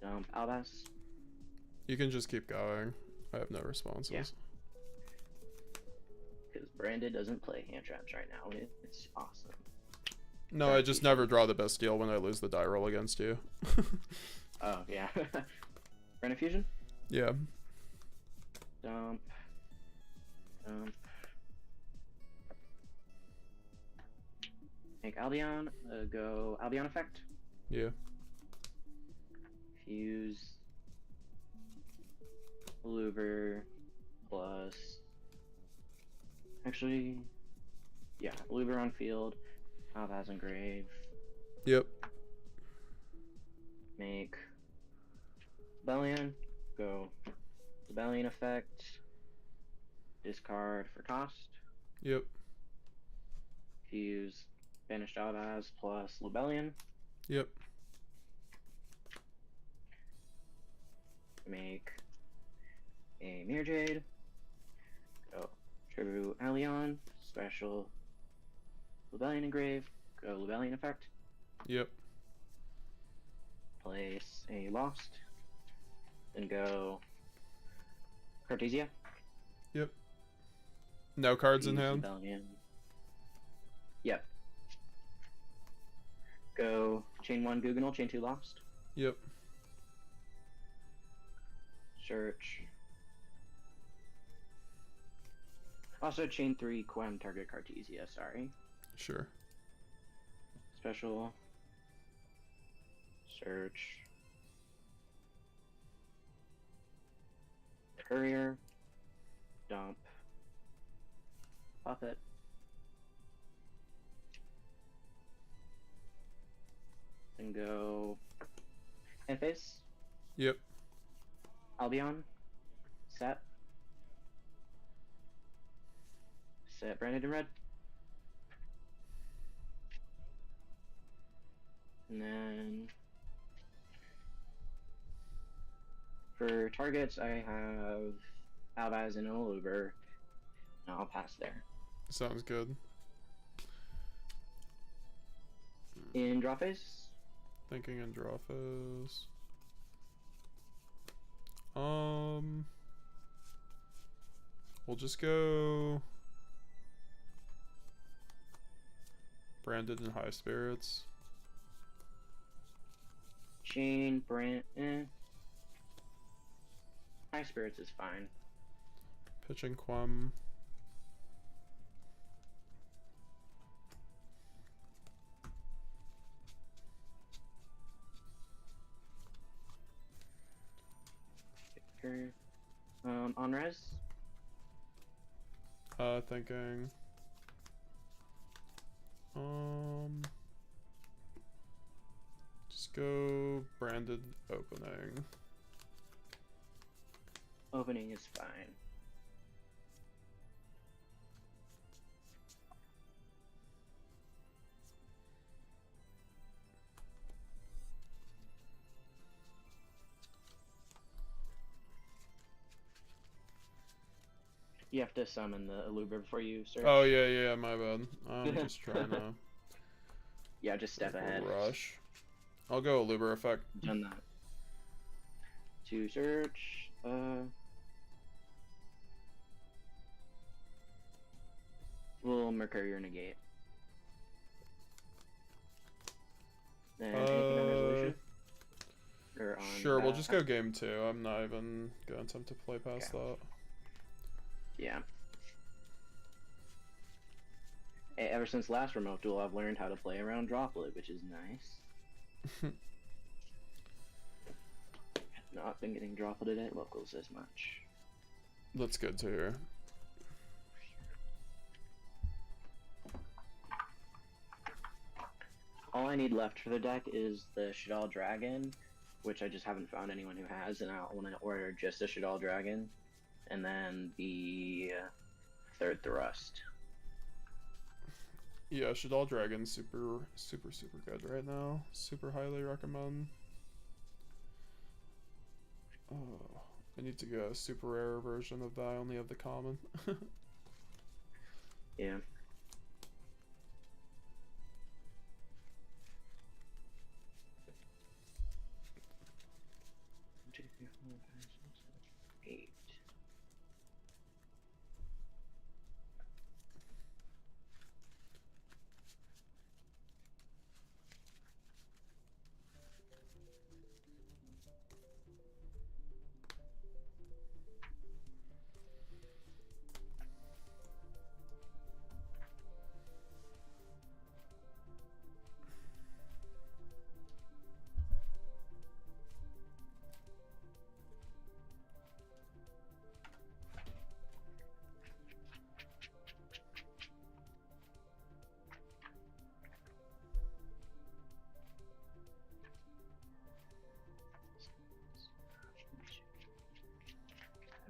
Dump Albas. You can just keep going. I have no responses. Yeah. Because Branded doesn't play hand traps right now. It's awesome. No, I just never draw the best deal when I lose the die roll against you. Oh, yeah. Branded Fusion? Yeah. Dump. Dump. Make Albion. Go Albion effect. Yeah. Fuse. Luber plus. Actually, yeah, Luber on field. Albaz engrave. Yep. Make Rebellion. Go Rebellion effect. Discard for cost. Yep. Fuse Banished Albaz plus Rebellion. Yep. Make a Mirror Jade. Go Tribute Allion. Special Rebellion engrave. Go Rebellion effect. Yep. Place a Lost. Then go Cartesia. Yep. No cards in Fuse hand. Rebellion. Yep. Go Chain 1 Guganol, Chain 2 Lost. Yep. Search. Also Chain 3 Quem target Cartesia, sorry. Sure. Special. Search. Courier. Dump. Puppet. And go. Handface. Yep. Albion. Set. Set Branded in red. And then for targets, I have Albaz and Oluber. And I'll pass there. Sounds good. In draw phase, Thinking in draw phase. We'll just go Branded in high spirits. Chain, High spirits is fine. Pitching Quem. On res. Thinking. Just go Branded opening. Opening is fine. You have to summon the Aluber before you search. Oh yeah, my bad. I'm just trying to Yeah, just step ahead. rush. I'll go Luber effect. Done that. To search, We'll Mercurial negate. And anything on resolution? Or on Sure, we'll just go game 2. I'm not even going to attempt to play past Okay. that. Yeah. Hey, ever since last remote duel, I've learned how to play around Droplet, which is nice. Not been getting Dropleted at locals as much. That's good to hear. All I need left for the deck is the Shadal Dragon, which I just haven't found anyone who has, and I want to order just a Shadal Dragon, and then the third Thrust. Yeah, Shadal Dragon's super good right now. Super highly recommend. Oh, I need to get a super rare version of that. I only have the common. Yeah. Eight.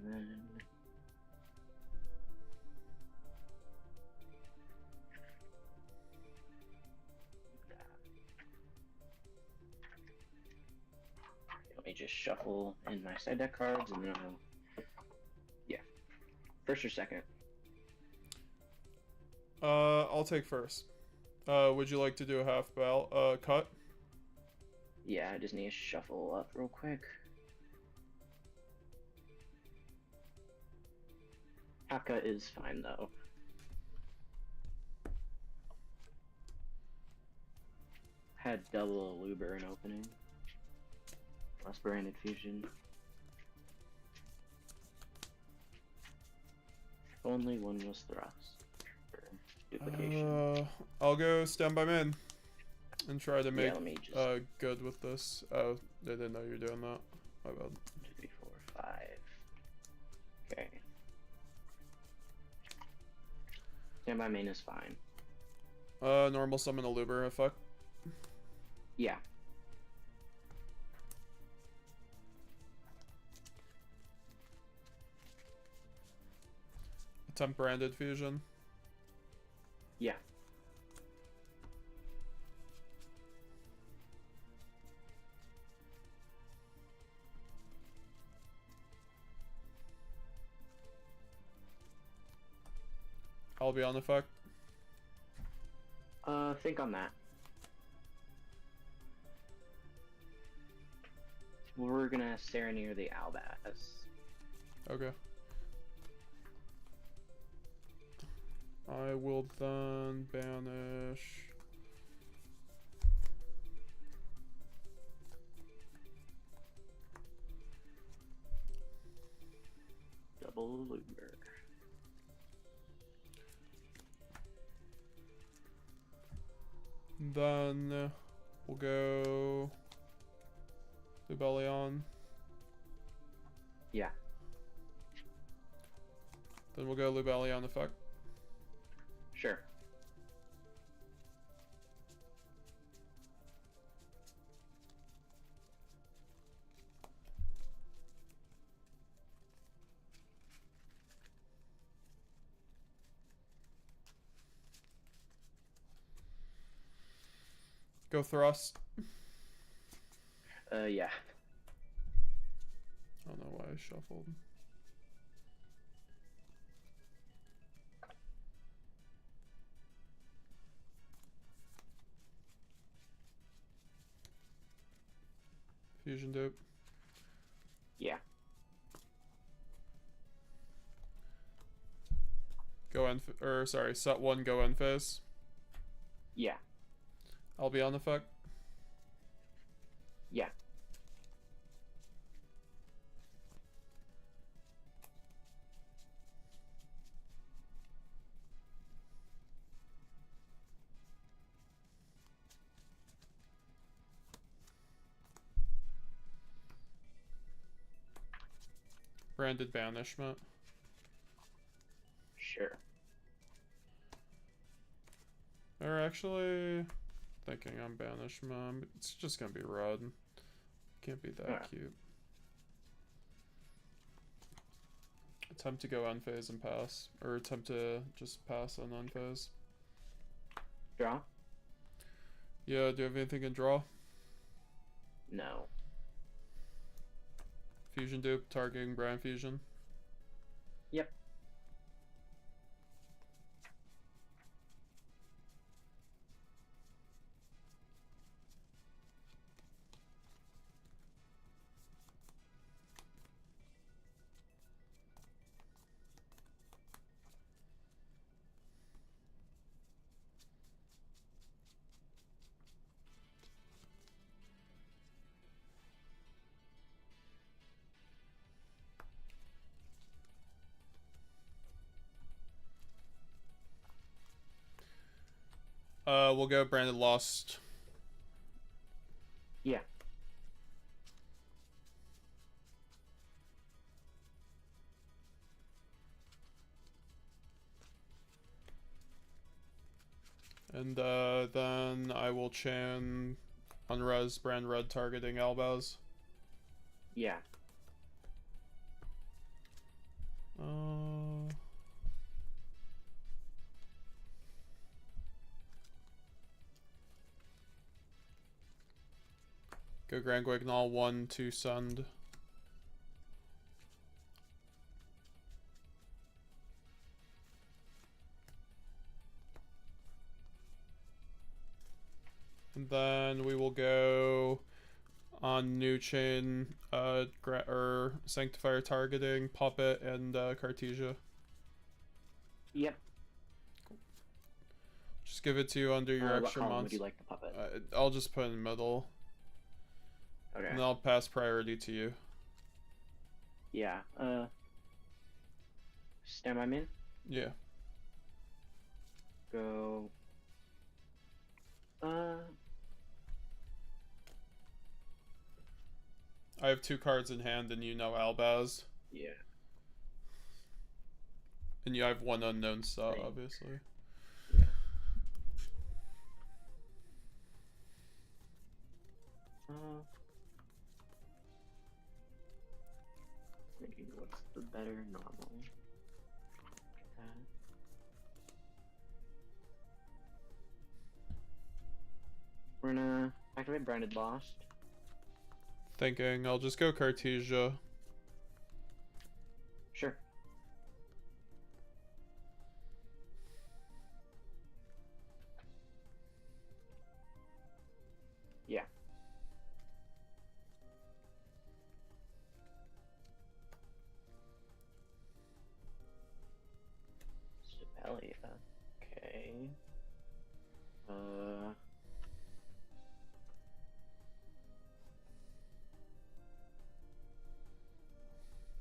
And then let me just shuffle in my side deck cards and then yeah. First or second? I'll take first. Would you like to do a half cut? Yeah, I just need to shuffle up real quick. Half cut is fine though. Had double Luber in opening. Less branded fusion. Only one was thrust. For duplication. I'll go stand by main and try to make let me just good with this. Oh, they didn't know you were doing that. My bad. 1, 2, 3, 4, 5. Okay. Stand by main is fine. Normal summon a Luber effect. Yeah. Attempt branded fusion. Yeah. I'll be on effect. Think on that. We're gonna Serenir the Albaz. Okay. I will then banish. Double Luber. Then we'll go Lubellion. Yeah. Then we'll go Lubellion effect. Sure. Go thrust. Yeah. I don't know why I shuffled. Fusion dope. Yeah. go end, or sorry, set 1, go end phase. Yeah. I'll be on effect. Yeah. Branded banishment. Sure. Or actually, thinking on banishment, it's just gonna be red. Can't be that Alright. cute. Attempt to go end phase and pass, or attempt to just pass on end phase. Draw? Yeah, do you have anything in draw? No. Fusion dupe, targeting brand fusion. Yep. We'll go branded lost. Yeah. And then I will chain unres brand red targeting elbows. Yeah. Go Grand Guignol 1 to send. And then we will go on new chain, or Sanctifier targeting, Puppet, and Cartesia. Yep. Just give it to you under your What extra column would months. you like the puppet? I'll just put in the middle. Okay. And then I'll pass priority to you. Yeah. Stand by min. Yeah. Go. I have 2 cards in hand, and you know Albaz. Yeah. And you have 1 unknown set, Right. obviously. Yeah. Maybe what's the better normal? We're gonna activate branded lost. Thinking I'll just go Cartesia. Sure. Yeah. Depelia. Okay.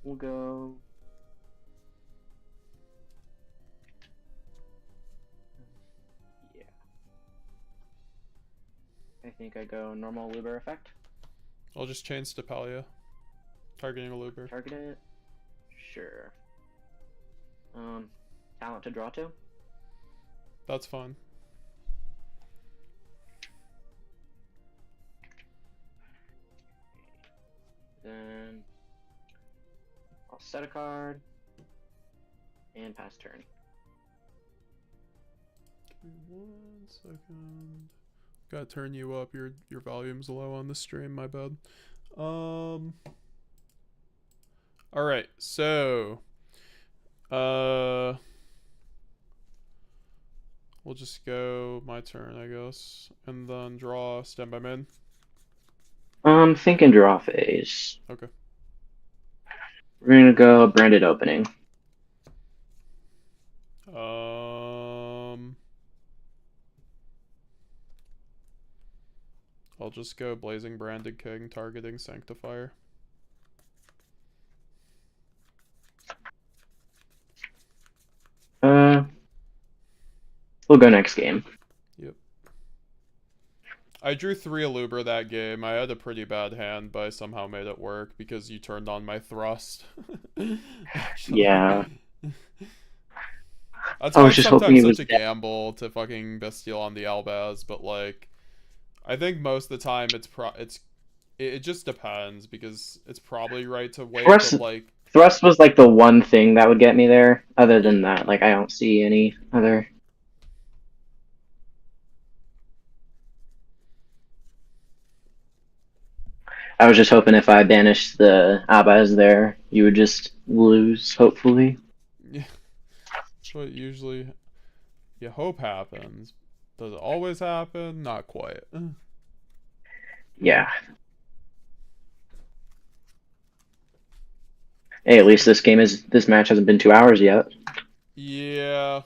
We'll go. Yeah. I think I go normal Luber effect. I'll just chain Stepalia. Targeting a Luber. Target it. Sure. Talent to draw to. That's fine. Then I'll set a card and pass turn. Give me 1 second. Gotta turn you up. Your volume's low on the stream. My bad. All right. So, we'll just go my turn, I guess, and then draw standby min. Think and draw phase. Okay. We're gonna go branded opening. just go Blazing Branded King targeting Sanctifier. We'll go next game. Yep. I drew 3 Aluber that game. I had a pretty bad hand, but I somehow made it work because you turned on my thrust. Actually. Yeah. That's I why was it's just hoping sometimes he was such a gamble to fucking Bestial on the Albaz, but like, I think most of the time it just depends because it's probably right to wait, Thrust, but like, Thrust was like the one thing that would get me there. Other than Yeah. that, like I don't see any other. I was just hoping if I banished the Abbas there, you would just lose, hopefully. yeah, that's what usually you hope happens. Does it always happen? Not quite. Yeah. Hey, at least this match hasn't been 2 hours yet. Yeah.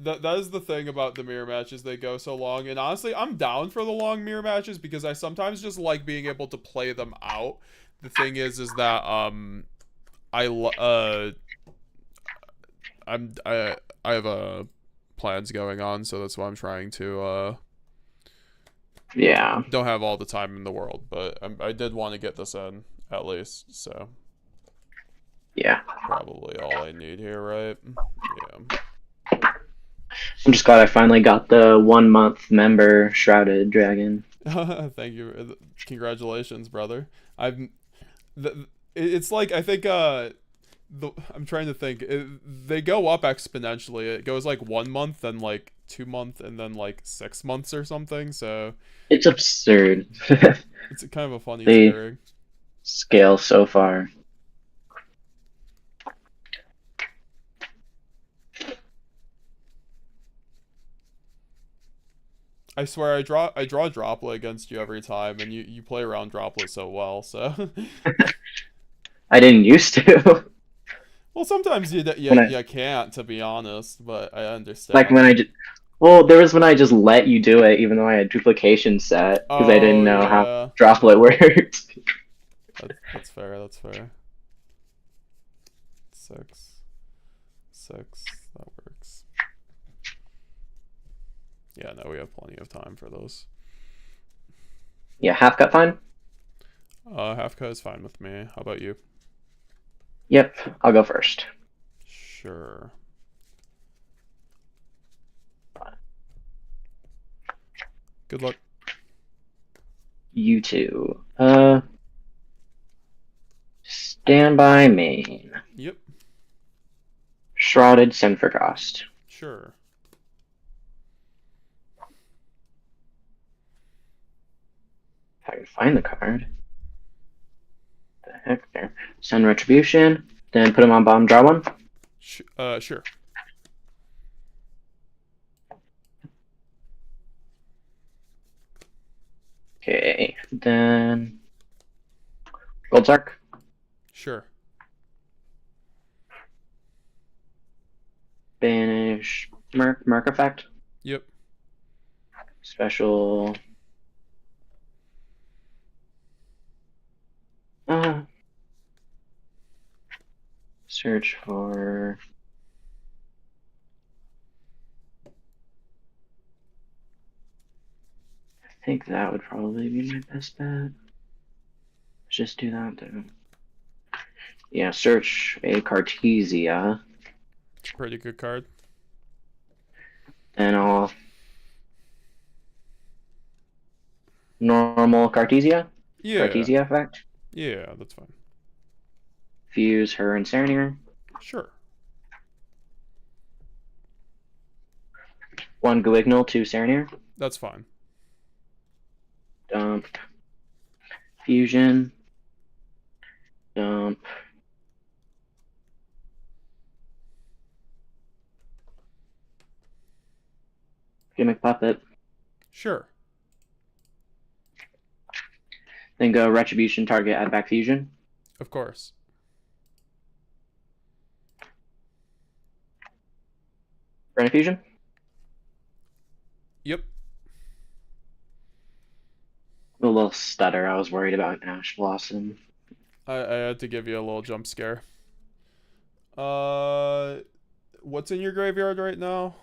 That is the thing about the mirror matches, they go so long, and honestly I'm down for the long mirror matches because I sometimes just like being able to play them out. The thing is that I have plans going on, so that's why I'm trying to Yeah. don't have all the time in the world, but I did want to get this in at least, so Yeah. probably all I need here, right? Yeah. I'm just glad I finally got the 1 month member Shrouded Dragon. Thank you. Congratulations, brother. It's like I think I'm trying to think. They go up exponentially. It goes like 1 month, then like 2 months, and then like 6 months or something. So It's absurd. it's kind of a funny They tiering. scale so far. I swear I draw Droplet against you every time, and you play around Droplet so well. So I didn't used to. well, sometimes you When I, can't, to be honest, but I like understand. when I just, well, there was when I just let you do it, even though I had duplication set because I didn't Oh know how yeah, Droplet worked. that's fair. That's fair. 6, 6. That works. Yeah, no, we have plenty of time for those. Yeah, half cut fine. Half cut is fine with me. How about you? Yep, I'll go first. Sure. Good luck. You two. Standby main. Yep. Shrouded send for cost. Sure. If I can find the card. The heck there. Send retribution. Then put him on bottom, draw one. Sure. Okay, then Gold Sark. Sure. Banish Merc effect. Yep. Special. Search for. I think that would probably be my best bet. Let's just do that then. Yeah, search a Cartesia. It's a pretty good card. And I'll. Normal Cartesia? Yeah. Cartesia effect? Yeah, that's fine. Fuse her and Serenir. Sure. 1 Guignol, 2 Serenir. That's fine. Dump. Fusion. Dump. Gimmick Puppet. Sure. Then go Retribution, target, add back Fusion. Of course. Burn Fusion. Yep. A little stutter. I was worried about an Ash Blossom. I had to give you a little jump scare. What's in your graveyard right now?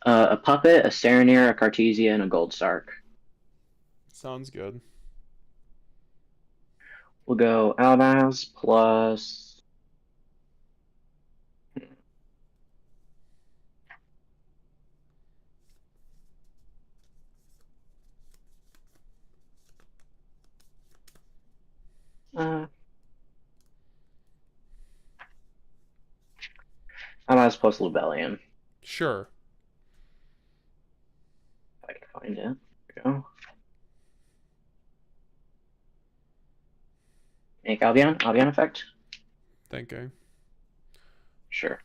A Puppet, a Serenir, a Cartesia, and a Gold Sark. Sounds good. We'll go Albaz plus. Albaz plus Lubellion. Sure. If I can find it. There we go. Make Albion effect? Thinking. Sure.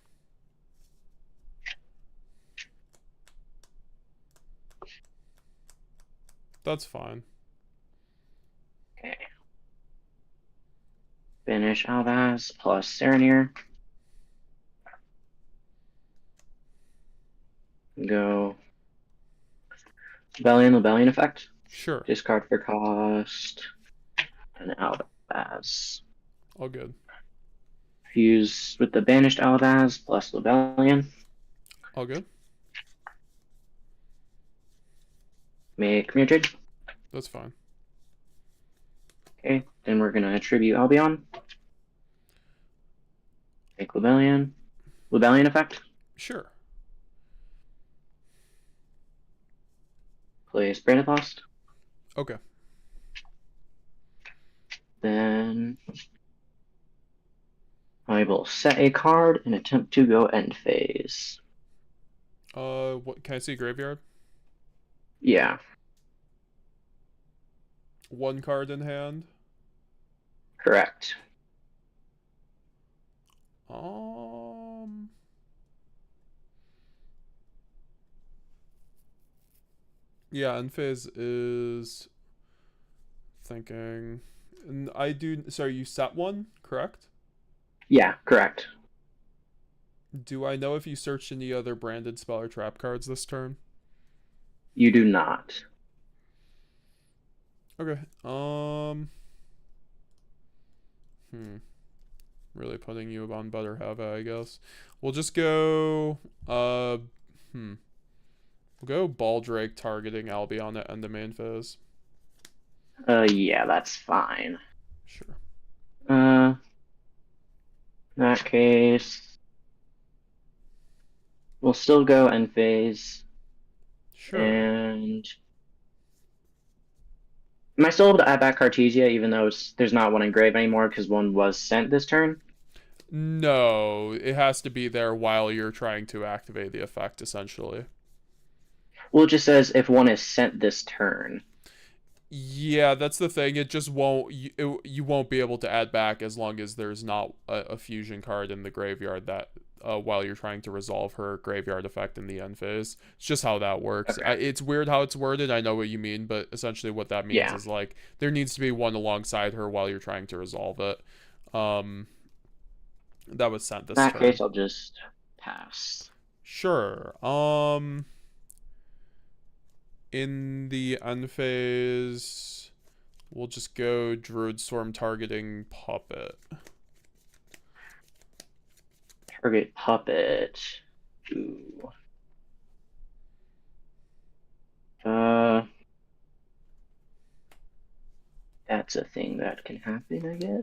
That's fine. Okay. Finish Albaz plus Serenir. Go Lubellion effect. Sure. Discard for cost. And Albaz. All good. Fuse with the banished Albaz plus Lubellion. All good. Make Mirror Trade. That's fine. Okay, then we're gonna attribute Albion. Make Lubellion. Lubellion effect. Sure. Place Branded Lost. Okay. Then I will set a card and attempt to go end phase. What can I see graveyard? Yeah, One card in hand. correct. Yeah, end phase is thinking. And I do. Sorry, you set one, correct? Yeah, correct. Do I know if you searched any other branded spell or trap cards this turn? You do not. Okay. Really putting you on butter, have I guess. We'll just go. We'll go Baldrake targeting Albion at end of main phase. Yeah, that's fine. Sure. In that case, we'll still go end phase. Sure. And am I still able to add back Cartesia even though there's not one engraved anymore because one was sent this turn? No, it has to be there while you're trying to activate the effect, essentially. Well, it just says if one is sent this turn. Yeah, that's the thing. It just won't. You won't be able to add back as long as there's not a fusion card in the graveyard that while you're trying to resolve her graveyard effect in the end phase. It's just how that works. Okay. It's weird how it's worded. I know what you mean, but essentially what that means is like there needs to be one alongside her while you're trying to resolve it. That was sent this In that turn. case, I'll just pass. Sure. In the end phase, we'll just go Druid Storm targeting Puppet. Target Puppet. Ooh. That's a thing that can happen, I guess.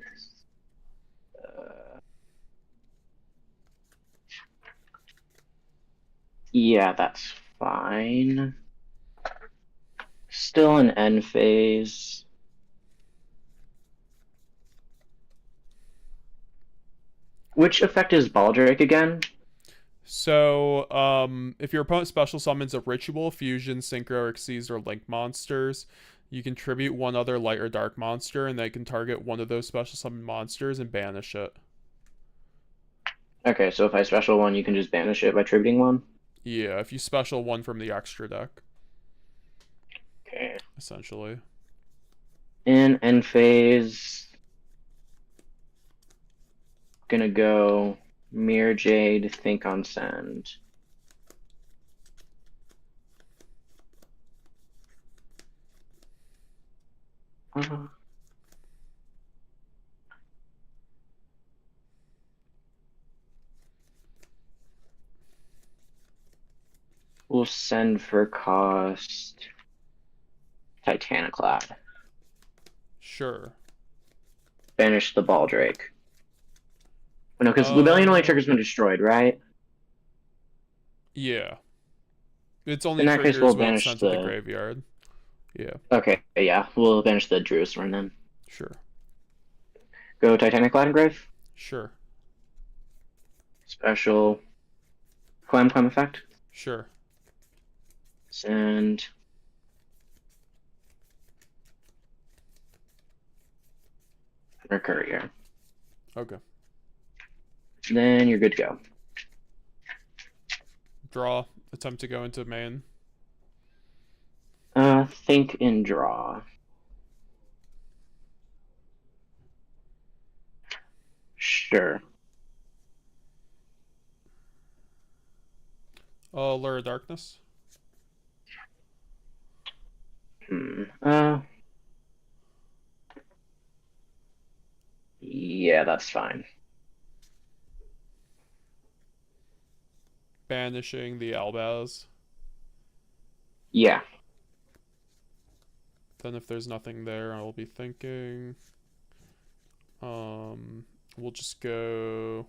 Yeah, that's fine. Still an end phase. Which effect is Baldrake again? So, if your opponent special summons a Ritual, Fusion, Synchro, Xyz, or Link monsters, you can tribute one other light or dark monster, and they can target one of those special summon monsters and banish it. Okay, so if I special one, you can just banish it by tributing one? Yeah, if you special one from the extra deck. Okay. Essentially. In end phase, gonna go Mirror Jade, Think on Send. Uh, we'll send for cost Titaniclad. Sure. Banish the Baldrake. No, because Lubellion only triggers when destroyed, right? Yeah. It's only In that case, triggers we'll when it's banish sent to the the. graveyard. Yeah, Okay, yeah, we'll banish the Druid's Rune then. sure. Go Titaniclad Engrave. Sure. Special. Clam effect. Sure. Send. Mercurier. Okay. Then you're good to go. Draw. Attempt to go into main. Think and draw. Sure. Lure of Darkness. Yeah, that's fine. Banishing the Albaz. Yeah. Then if there's nothing there, I'll be thinking. We'll just go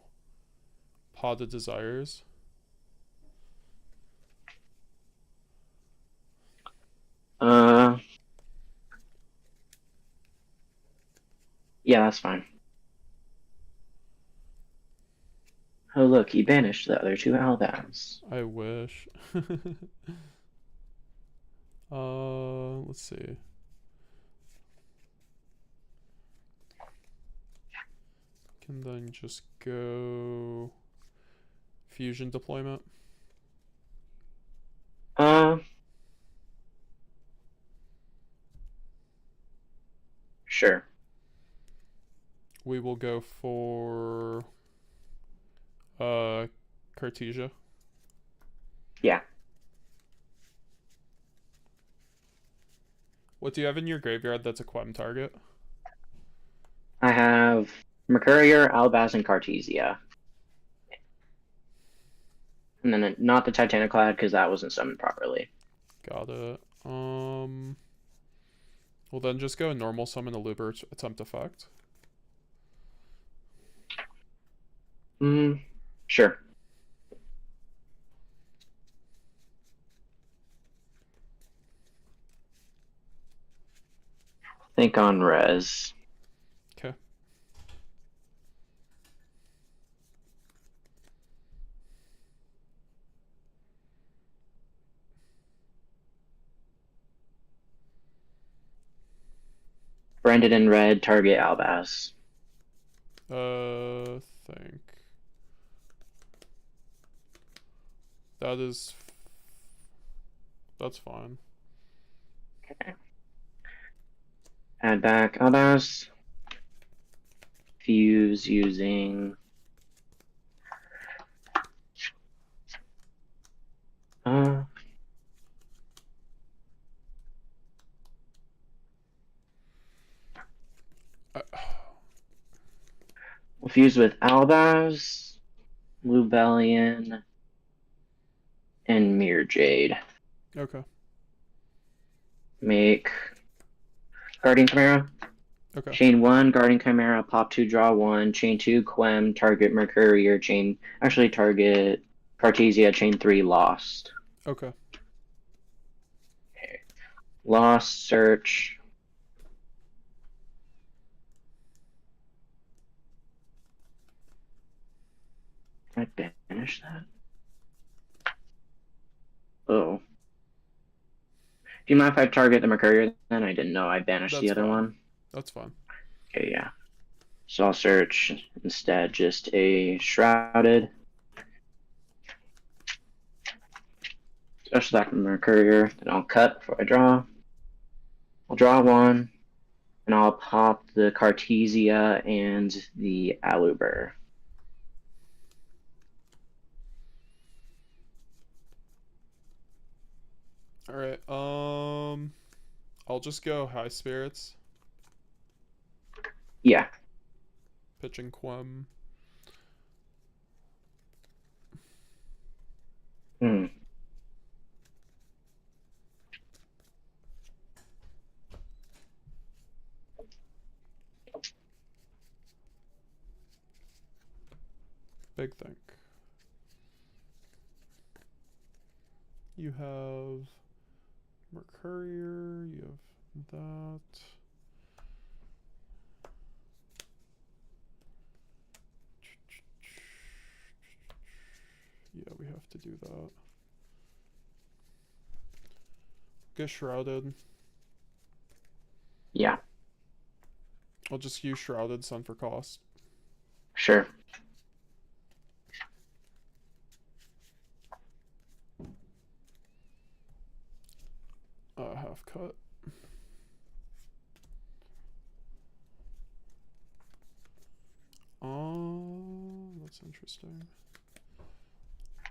Pod of Desires. Yeah, that's fine. Oh, look, he banished the other two Albans. I wish. Let's see. Can then just go fusion deployment. Sure. We will go for Cartesia. Yeah. What do you have in your graveyard that's a Quem target? I have Mercurier, Albaz, and Cartesia. And then not the Titaniclad because that wasn't summoned properly. Got it. We'll then just go normal summon a Luber attempt effect. Sure. Think on res. Okay. Branded in red, target Albaz. Think. That's fine. Okay. Add back Albaz. Fuse using. We'll fuse with Albaz, Lubellion, and Mirror Jade. Okay. Make Guardian Chimera. Okay. Chain 1, Guardian Chimera, pop 2, draw 1. Chain 2, Quem, target Mercurier, target Cartesia, chain 3, Lost. Okay. Okay. Lost, search. Can I banish that? Oh. Do you mind if I target the Mercurier then? I didn't know I banished That's the other fine. one. That's fine. Okay, yeah. So I'll search instead just a Shrouded. Special attack from Mercurier. Then I'll cut before I draw. I'll draw 1. And I'll pop the Cartesia and the Aluber. Alright, I'll just go High Spirits. Yeah. Pitching Quem. Hmm. Big think. You have Mercurier, you have that. Yeah, we have to do that. Get Shrouded. Yeah. I'll just use Shrouded Sun for cost. Sure. Half cut. That's interesting.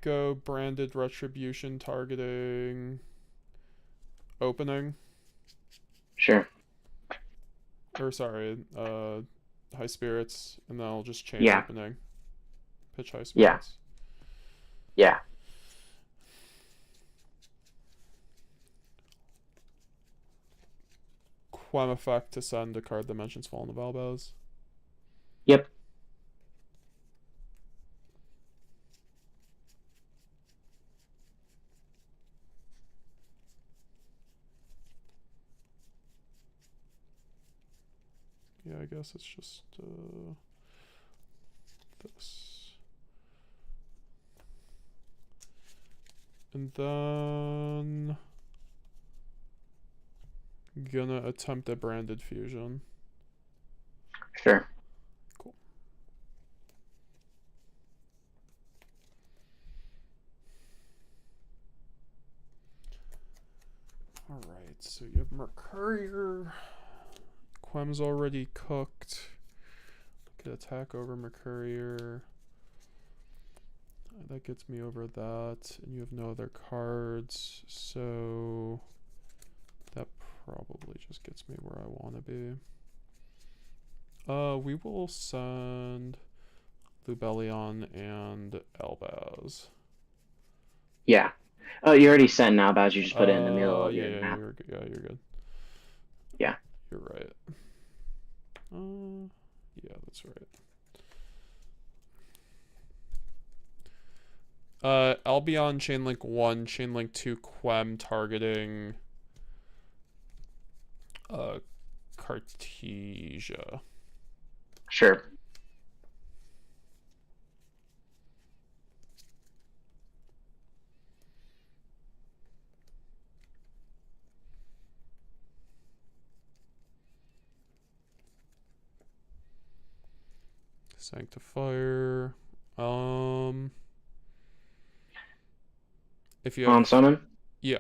Go branded retribution targeting opening. Sure. Or sorry, high spirits, and then I'll just change Yeah. opening. Pitch high Yeah. spirits. Yeah. Quem effect to send a card that mentions Fallen of Elbows. Yep. Yeah, I guess it's just this. And then gonna attempt a branded fusion. Sure. Cool. Alright, so you have Mercurier. Quem's already cooked. Could attack over Mercurier. That gets me over that. And you have no other cards, so that probably just gets me where I want to be. We will send Lubellion and Elbaz. Yeah. Oh, you already sent now, Baz. You just put it in the middle of your yeah, map. you're good. Yeah, you're good. Yeah. You're right. Yeah, that's right. Albion Chainlink 1, Chainlink 2 Quem targeting Cartesia. Sure. Sanctifier. If you On have, summon? yeah,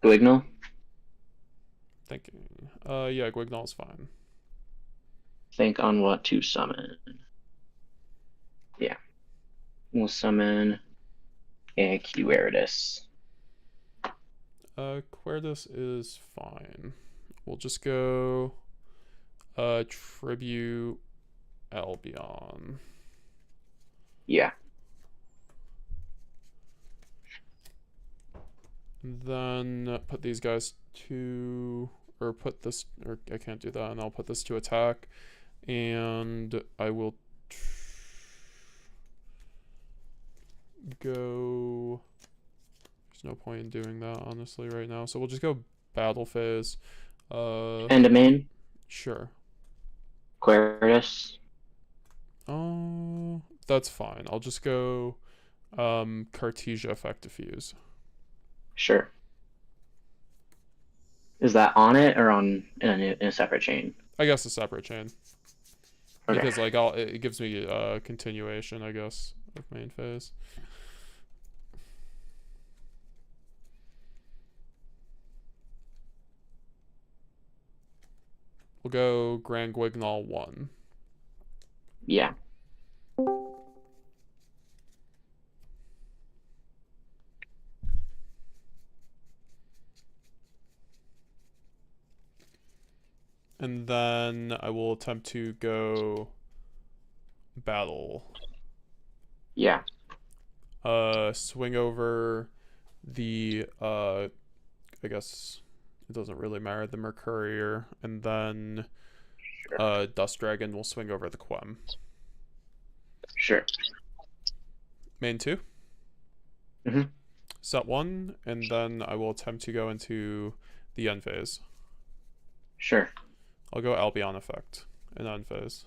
Guignol? thinking. Yeah, Guignol's fine. Think on what to summon. Yeah. We'll summon a Queritus. Querdus is fine. We'll just go Tribute Albion. Yeah. Then put these guys to, or put this, or I can't do that, and I'll put this to attack, and I will go. There's no point in doing that honestly right now, so we'll just go battle phase. End of main? Sure. Queritus? Oh, that's fine. I'll just go Cartesia effect diffuse. Sure. Is that on it or on in a separate chain? I guess a separate chain. Okay. Because like it gives me a continuation, I guess, of main phase. We'll go Grand Guignol 1. Yeah. And then then I will attempt to go battle. Yeah. Swing over the I guess it doesn't really matter, the Mercurier, and then Dust Dragon will swing over the Quem. Sure. Main 2. Mhm. Set 1, and then I will attempt to go into the end phase. Sure. I'll go Albion effect and end phase.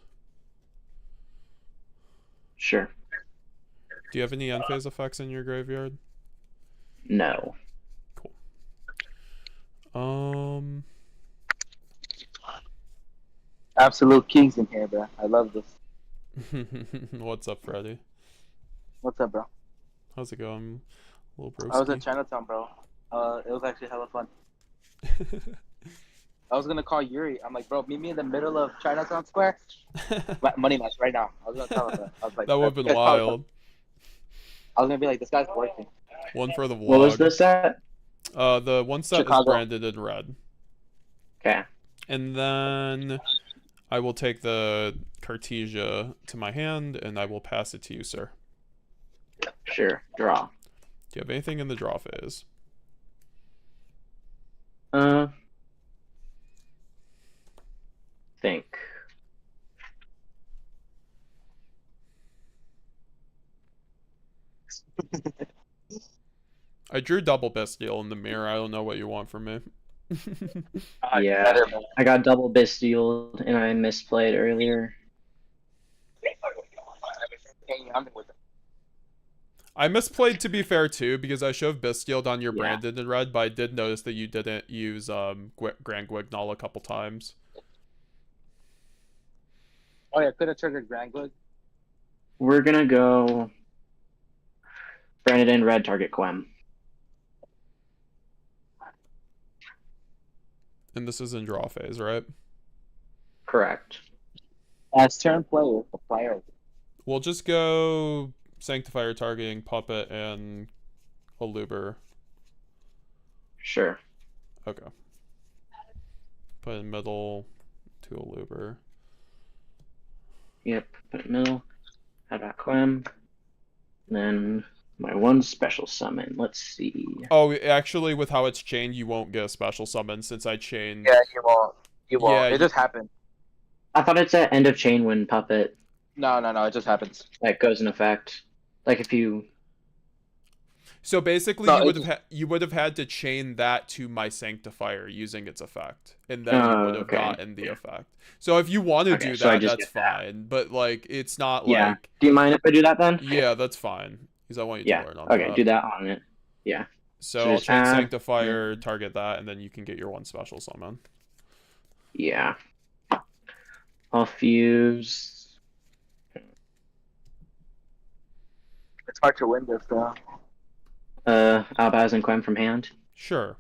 Sure. Do you have any end phase effects in your graveyard? No. Absolute kings in here, bro. I love this. What's up, Freddy? What's up, bro? How's it going, little I was in broski? Chinatown, bro. It was actually hella fun. I was gonna call Yuri. I'm like, bro, meet me in the middle of Chinatown Square. Money match right now. I was gonna tell him that. I was like, That would have been "That's probably fun." wild. I was gonna be like, this guy's working. One for the vlog. What was this at? The one set is Chicago. branded in red. Okay. And then I will take the Cartesia to my hand, and I will pass it to you, sir. Sure. Draw. Do you have anything in the draw phase? Think. I drew double Bestial in the mirror. I don't know what you want from me. Yeah. Better, man. I got double Bestialed and I misplayed earlier. I misplayed, to be fair, too, because I shoved Bestialed on your Yeah. branded in red, but I did notice that you didn't use Grand Guignol a couple times. Oh yeah, could have triggered Grand Glug. We're gonna go branded in red, target Quem. And this is in draw phase, right? Correct. As turn player, the player. We'll just go Sanctifier targeting Puppet and Aluber. Sure. Okay. Put in middle to Aluber. Yep. Put it middle. How about Quem? Then my one special summon. Let's see. Oh, actually, with how it's chained, you won't get a special summon since I chained. Yeah, you won't. You won't. Yeah, it just happened. I thought it's at end of chain when Puppet No, it just happens. like goes in effect. Like if you So basically, No, you would have had to chain that to my Sanctifier using its effect, and then you Oh, would have okay. gotten the effect. So if you want to Okay, do so I that, just that's get that. fine. But like, it's not Yeah. like Do you mind if I do that then? yeah, that's fine because I want you Yeah. to learn on Okay, that. do that on it. Yeah. So So I'll just chain add- Sanctifier, target that, and then you can get your one special summon. Yeah. I'll fuse. It's hard to win this, though. Albaz and Quem from hand. Sure.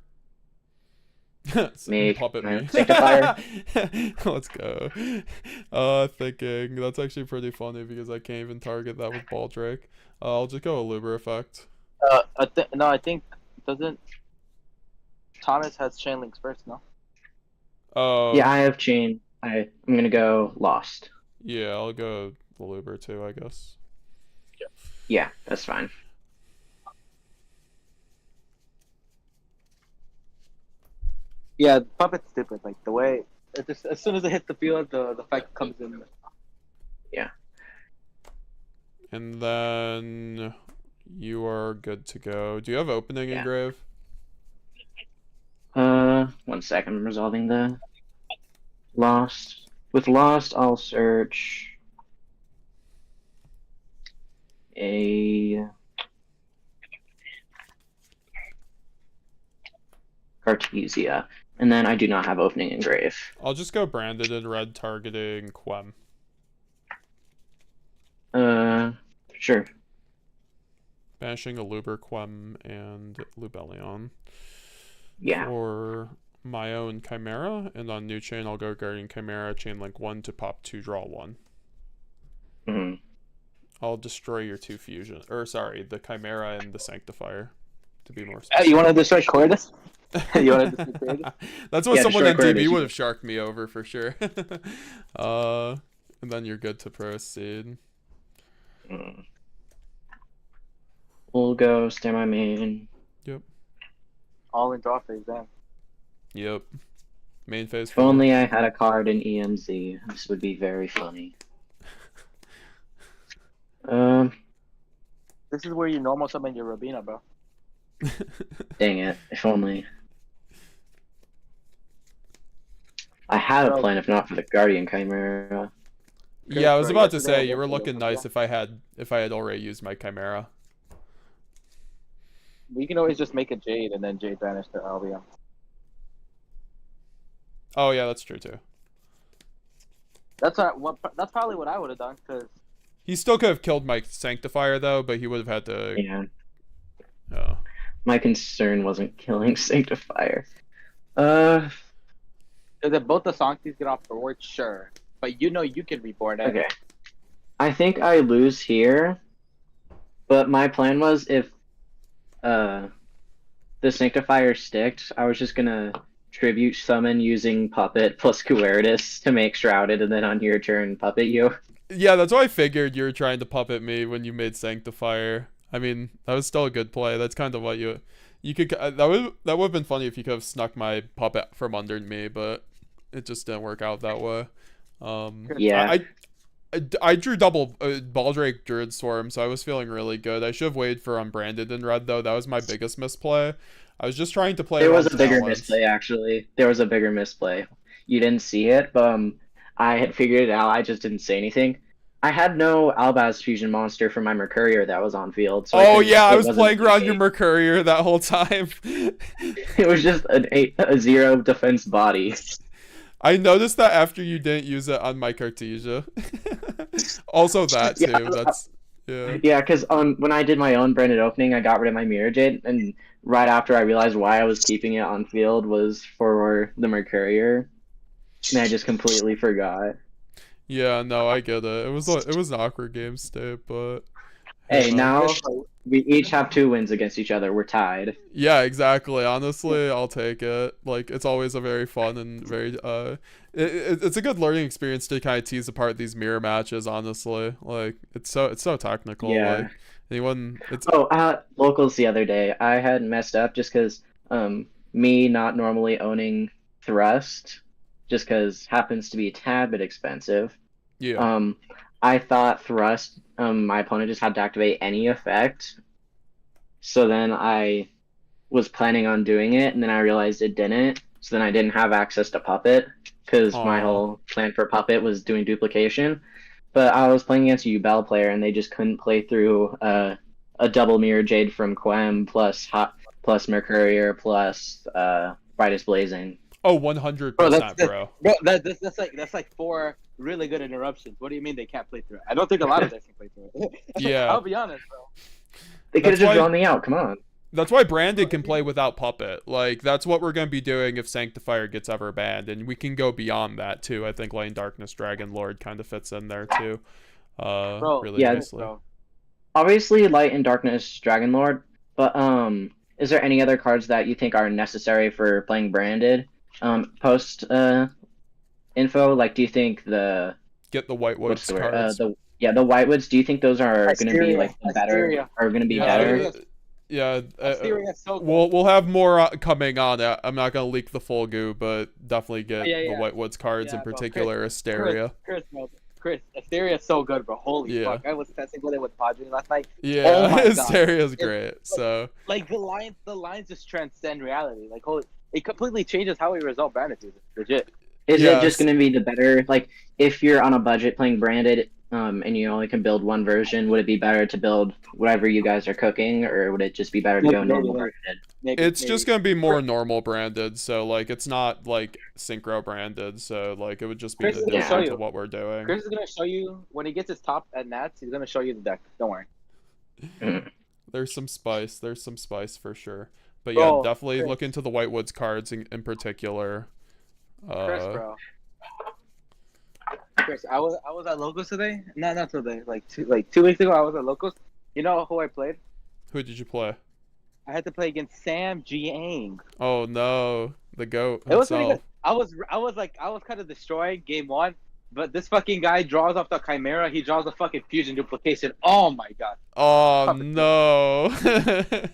Make Puppet my me. Sanctifier. Let's go. Thinking that's actually pretty funny because I can't even target that with Baldrake. I'll just go Aluber effect. No, I think doesn't Thomas has chain links first, no? Yeah, I have chain. I'm gonna go lost. Yeah, I'll go Aluber too, I guess. Yeah, that's fine. Yeah, Puppet's stupid. Like the way it just as soon as it hits the field, the effect comes in. And then you are good to go. Do you have opening Yeah. engrave? 1 second. I'm resolving the lost. With lost, I'll search a Cartesia, and then I do not have opening engrave. I'll just go branded in red targeting Quem. Sure. Banishing Aluber, Quem, and Lubellion. Yeah. For my own Chimera, and on new chain I'll go Guardian Chimera, chain link 1 to pop 2, draw 1. Mhm. I'll destroy your 2 fusion, or sorry, the Chimera and the Sanctifier, to be more Hey, specific. you want to destroy Cordis? You wanted to see it? That's what Yeah, the someone short on coordinates, DB you would can- have sharked me over for sure. And then you're good to proceed. Mm. We'll go stay my main. Yep. All in draw phase, damn. Yep. Main phase. If only I had a card in EMZ, this would be very funny. This is where you normal summon your Robina, bro. Dang it! If only. I had a Bro. plan if not for the Guardian Chimera. Yeah, I was Bro, about to yesterday I say you were looked at it, looking but nice yeah. if I had already used my Chimera. We can always just make a Jade and then Jade banish to Albion. Oh yeah, that's true too. That's probably what I would have done, because He still could have killed my Sanctifier though, but he would have had to. Yeah. Oh. My concern wasn't killing Sanctifier. if both the Sanctis get off the board, sure. But you know you can reborn it. Okay. I think I lose here, but my plan was if the Sanctifier sticked, I was just gonna tribute summon using Puppet plus Coertus to make Shrouded, and then on your turn Puppet you. Yeah, that's why I figured you were trying to puppet me when you made Sanctifier. I mean, that was still a good play. That's kind of what you could. That would have been funny if you could have snuck my puppet from under me, but it just didn't work out that way. Yeah. I drew double Baldrake Druid Swarm, so I was feeling really good. I should have waited for Unbranded in red though. That was my biggest misplay. I was just trying to play. There was around a bigger talents. misplay actually. There was a bigger misplay. You didn't see it, but I had figured it out. I just didn't say anything. I had no Albaz fusion monster for my Mercurier that was on field. So Oh yeah, I it was wasn't playing around your a- Mercurier that whole time. It was just a 0 defense body. I noticed that after you didn't use it on my Cartesia. Also that too. Yeah. That's yeah. Yeah, because when I did my own branded opening, I got rid of my Mirror Jade, and right after I realized why I was keeping it on field was for the Mercurier, and I just completely forgot. Yeah, no, I get it. It was an awkward game state, but Hey, yeah. now we each have 2 wins against each other. We're tied. Yeah, exactly. Honestly, I'll take it. Like, it's always a very fun and very it's a good learning experience to kind of tease apart these mirror matches. Honestly, like it's so technical. Yeah. Like anyone, it's Locals the other day, I had messed up just because me not normally owning Thrust, just because happens to be a tad bit expensive. yeah. I thought Thrust, my opponent just had to activate any effect. So then I was planning on doing it, and then I realized it didn't. So then I didn't have access to Puppet, because my Aw. whole plan for Puppet was doing duplication. But I was playing against a Ubel player, and they just couldn't play through a double Mirror Jade from Quem plus Mercurier plus Brightest Blazing. Oh, 100%, bro. Bro, that's like 4 really good interruptions. What do you mean they can't play through it? I don't think a lot of decks can play through it. Yeah. I'll be honest, bro. They could have That's just why- drawn me out. Come on. That's why Branded can play without Puppet. Like, that's what we're going to be doing if Sanctifier gets ever banned. And we can go beyond that, too. I think Lane Darkness Dragon Lord kind of fits in there, too. Really yeah, nicely. Bro. Obviously, Light and Darkness Dragon Lord, but is there any other cards that you think are necessary for playing Branded? Post info, like, do you think the Get the White Woods what's the word? cards. The Whitewoods, do you think those are going to be Asteria, like better? Asteria. Are going to be Yeah, better? Yeah, Asteria's so good. we'll have more coming on. I'm not gonna leak the full goo, but definitely get Yeah, the yeah. White Woods cards Yeah, in bro. particular. Asteria. Chris, Asteria is so good, bro. Holy Yeah. fuck! I was testing with it with Padre last night. Yeah, Oh my God. Asteria's great. So Like the lines just transcend reality. Like holy, it completely changes how we resolve branded users. Legit. Is it Yes. just going to be the better, like, if you're on a budget playing Branded, and you only can build one version, would it be better to build whatever you guys are cooking, or would it just be better to go normal Branded? it's just gonna be more normal branded. So like it's not like synchro branded. So like it would just be Chris the is gonna show difference you. of what we're doing. Chris is gonna show you when he gets his top at Nats. He's gonna show you the deck. Don't worry. There's some spice. There's some spice for sure. But yeah, Bro, definitely Chris. look into the White Woods cards in particular. Chris, bro. Chris, I was at Locos today. No, not today. Like 2 weeks ago, I was at Locos. You know who I played? Who did you play? I had to play against Sam Jiang. Oh no, the goat It was pretty himself. good. I was kind of destroyed game one, but this fucking guy draws off the Chimera. He draws a fucking fusion duplication. Oh my god. Oh no.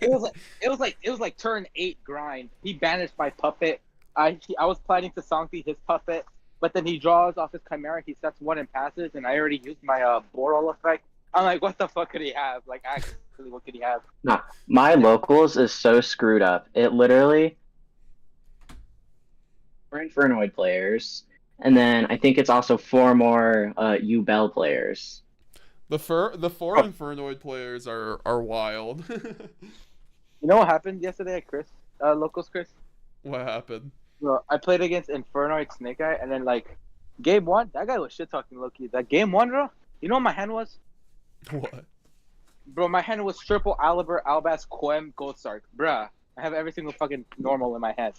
It was like turn 8 grind. He banished my puppet. I was planning to Sancti his puppet, but then he draws off his Chimera. He sets one and passes, and I already used my Boral effect. I'm like, what the fuck could he have? Like, actually, what could he have? Nah, my locals is so screwed up. It literally four Infernoid players, and then I think it's also 4 more Ubel players. The 4 Infernoid players are wild. You know what happened yesterday at Chris? Locals Chris? What happened? Bro, I played against Infernoid Snake Eye, and then, like, game 1, that guy was shit-talking low-key. That game 1, bro, you know what my hand was? What? Bro, my hand was triple Aliber, Albas, Quem, Goldstark. Bruh, I have every single fucking normal in my head.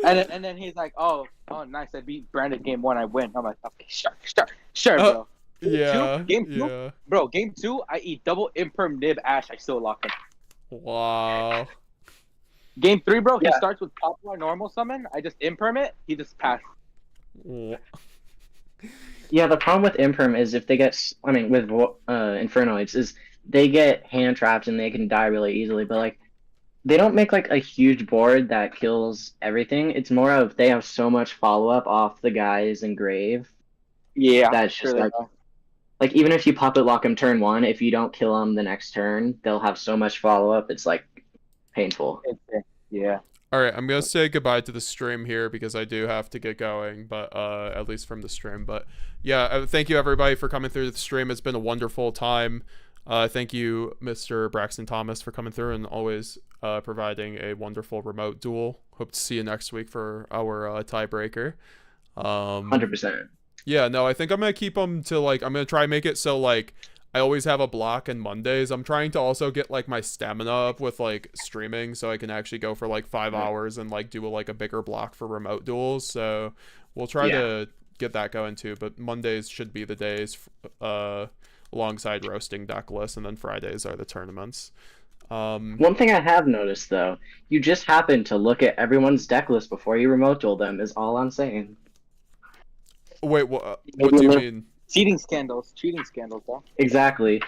and then he's like, oh, nice, I beat Branded game 1, I win. I'm like, okay, sure, bro. Game 2, bro, game 2, I eat double Imperm Nib Ash, I still lock him. Wow. Game 3, bro, he starts with Poplar normal summon, I just Imperm it, he just passed. Yeah, the problem with Imperm is if they get, I mean, with Infernoids, is they get hand trapped and they can die really easily, but, like, they don't make, like, a huge board that kills everything. It's more of they have so much follow-up off the guys in Grave. Yeah, that's sure just, like, even if you puppet lock them turn 1, if you don't kill them the next turn, they'll have so much follow-up, it's, like, painful. Yeah. All right, I'm gonna say goodbye to the stream here because I do have to get going, but at least from the stream. But yeah, thank you everybody for coming through the stream. It's been a wonderful time. Thank you, Mr. Braxton Thomas, for coming through and always providing a wonderful remote duel. Hope to see you next week for our tiebreaker. 100%. Yeah, no, I think I'm gonna keep them to, like, I'm gonna try and make it so, like, I always have a block on Mondays. I'm trying to also get, like, my stamina up with, like, streaming so I can actually go for, like, 5 hours and, like, do a bigger block for remote duels. So we'll try to get that going too. But Mondays should be the days alongside roasting Decklists, and then Fridays are the tournaments. One thing I have noticed, though, you just happen to look at everyone's deck list before you remote duel them is all I'm saying. Wait, what do you mean? Cheating scandals, bro. Exactly.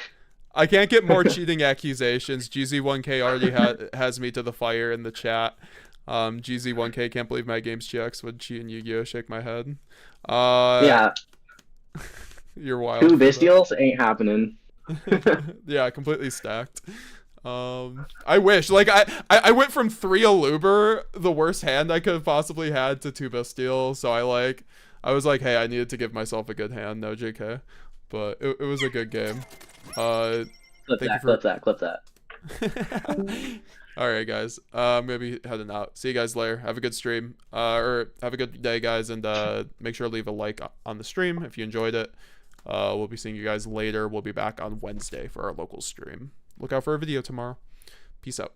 I can't get more cheating accusations. GZ1K already has me to the fire in the chat. GZ1K can't believe my games GX would cheat in Yu-Gi-Oh! Shake my head. Yeah. You're wild. 2 Bestials ain't happening. Yeah, completely stacked. I wish. Like, I went from 3 Aluber, the worst hand I could have possibly had, to 2 Bestial, so I was like, hey, I needed to give myself a good hand, no JK. But it was a good game. Clip that. Alright, guys. I'm gonna be heading out. See you guys later. Have a good stream. Or have a good day, guys, and make sure to leave a like on the stream if you enjoyed it. We'll be seeing you guys later. We'll be back on Wednesday for our local stream. Look out for a video tomorrow. Peace out.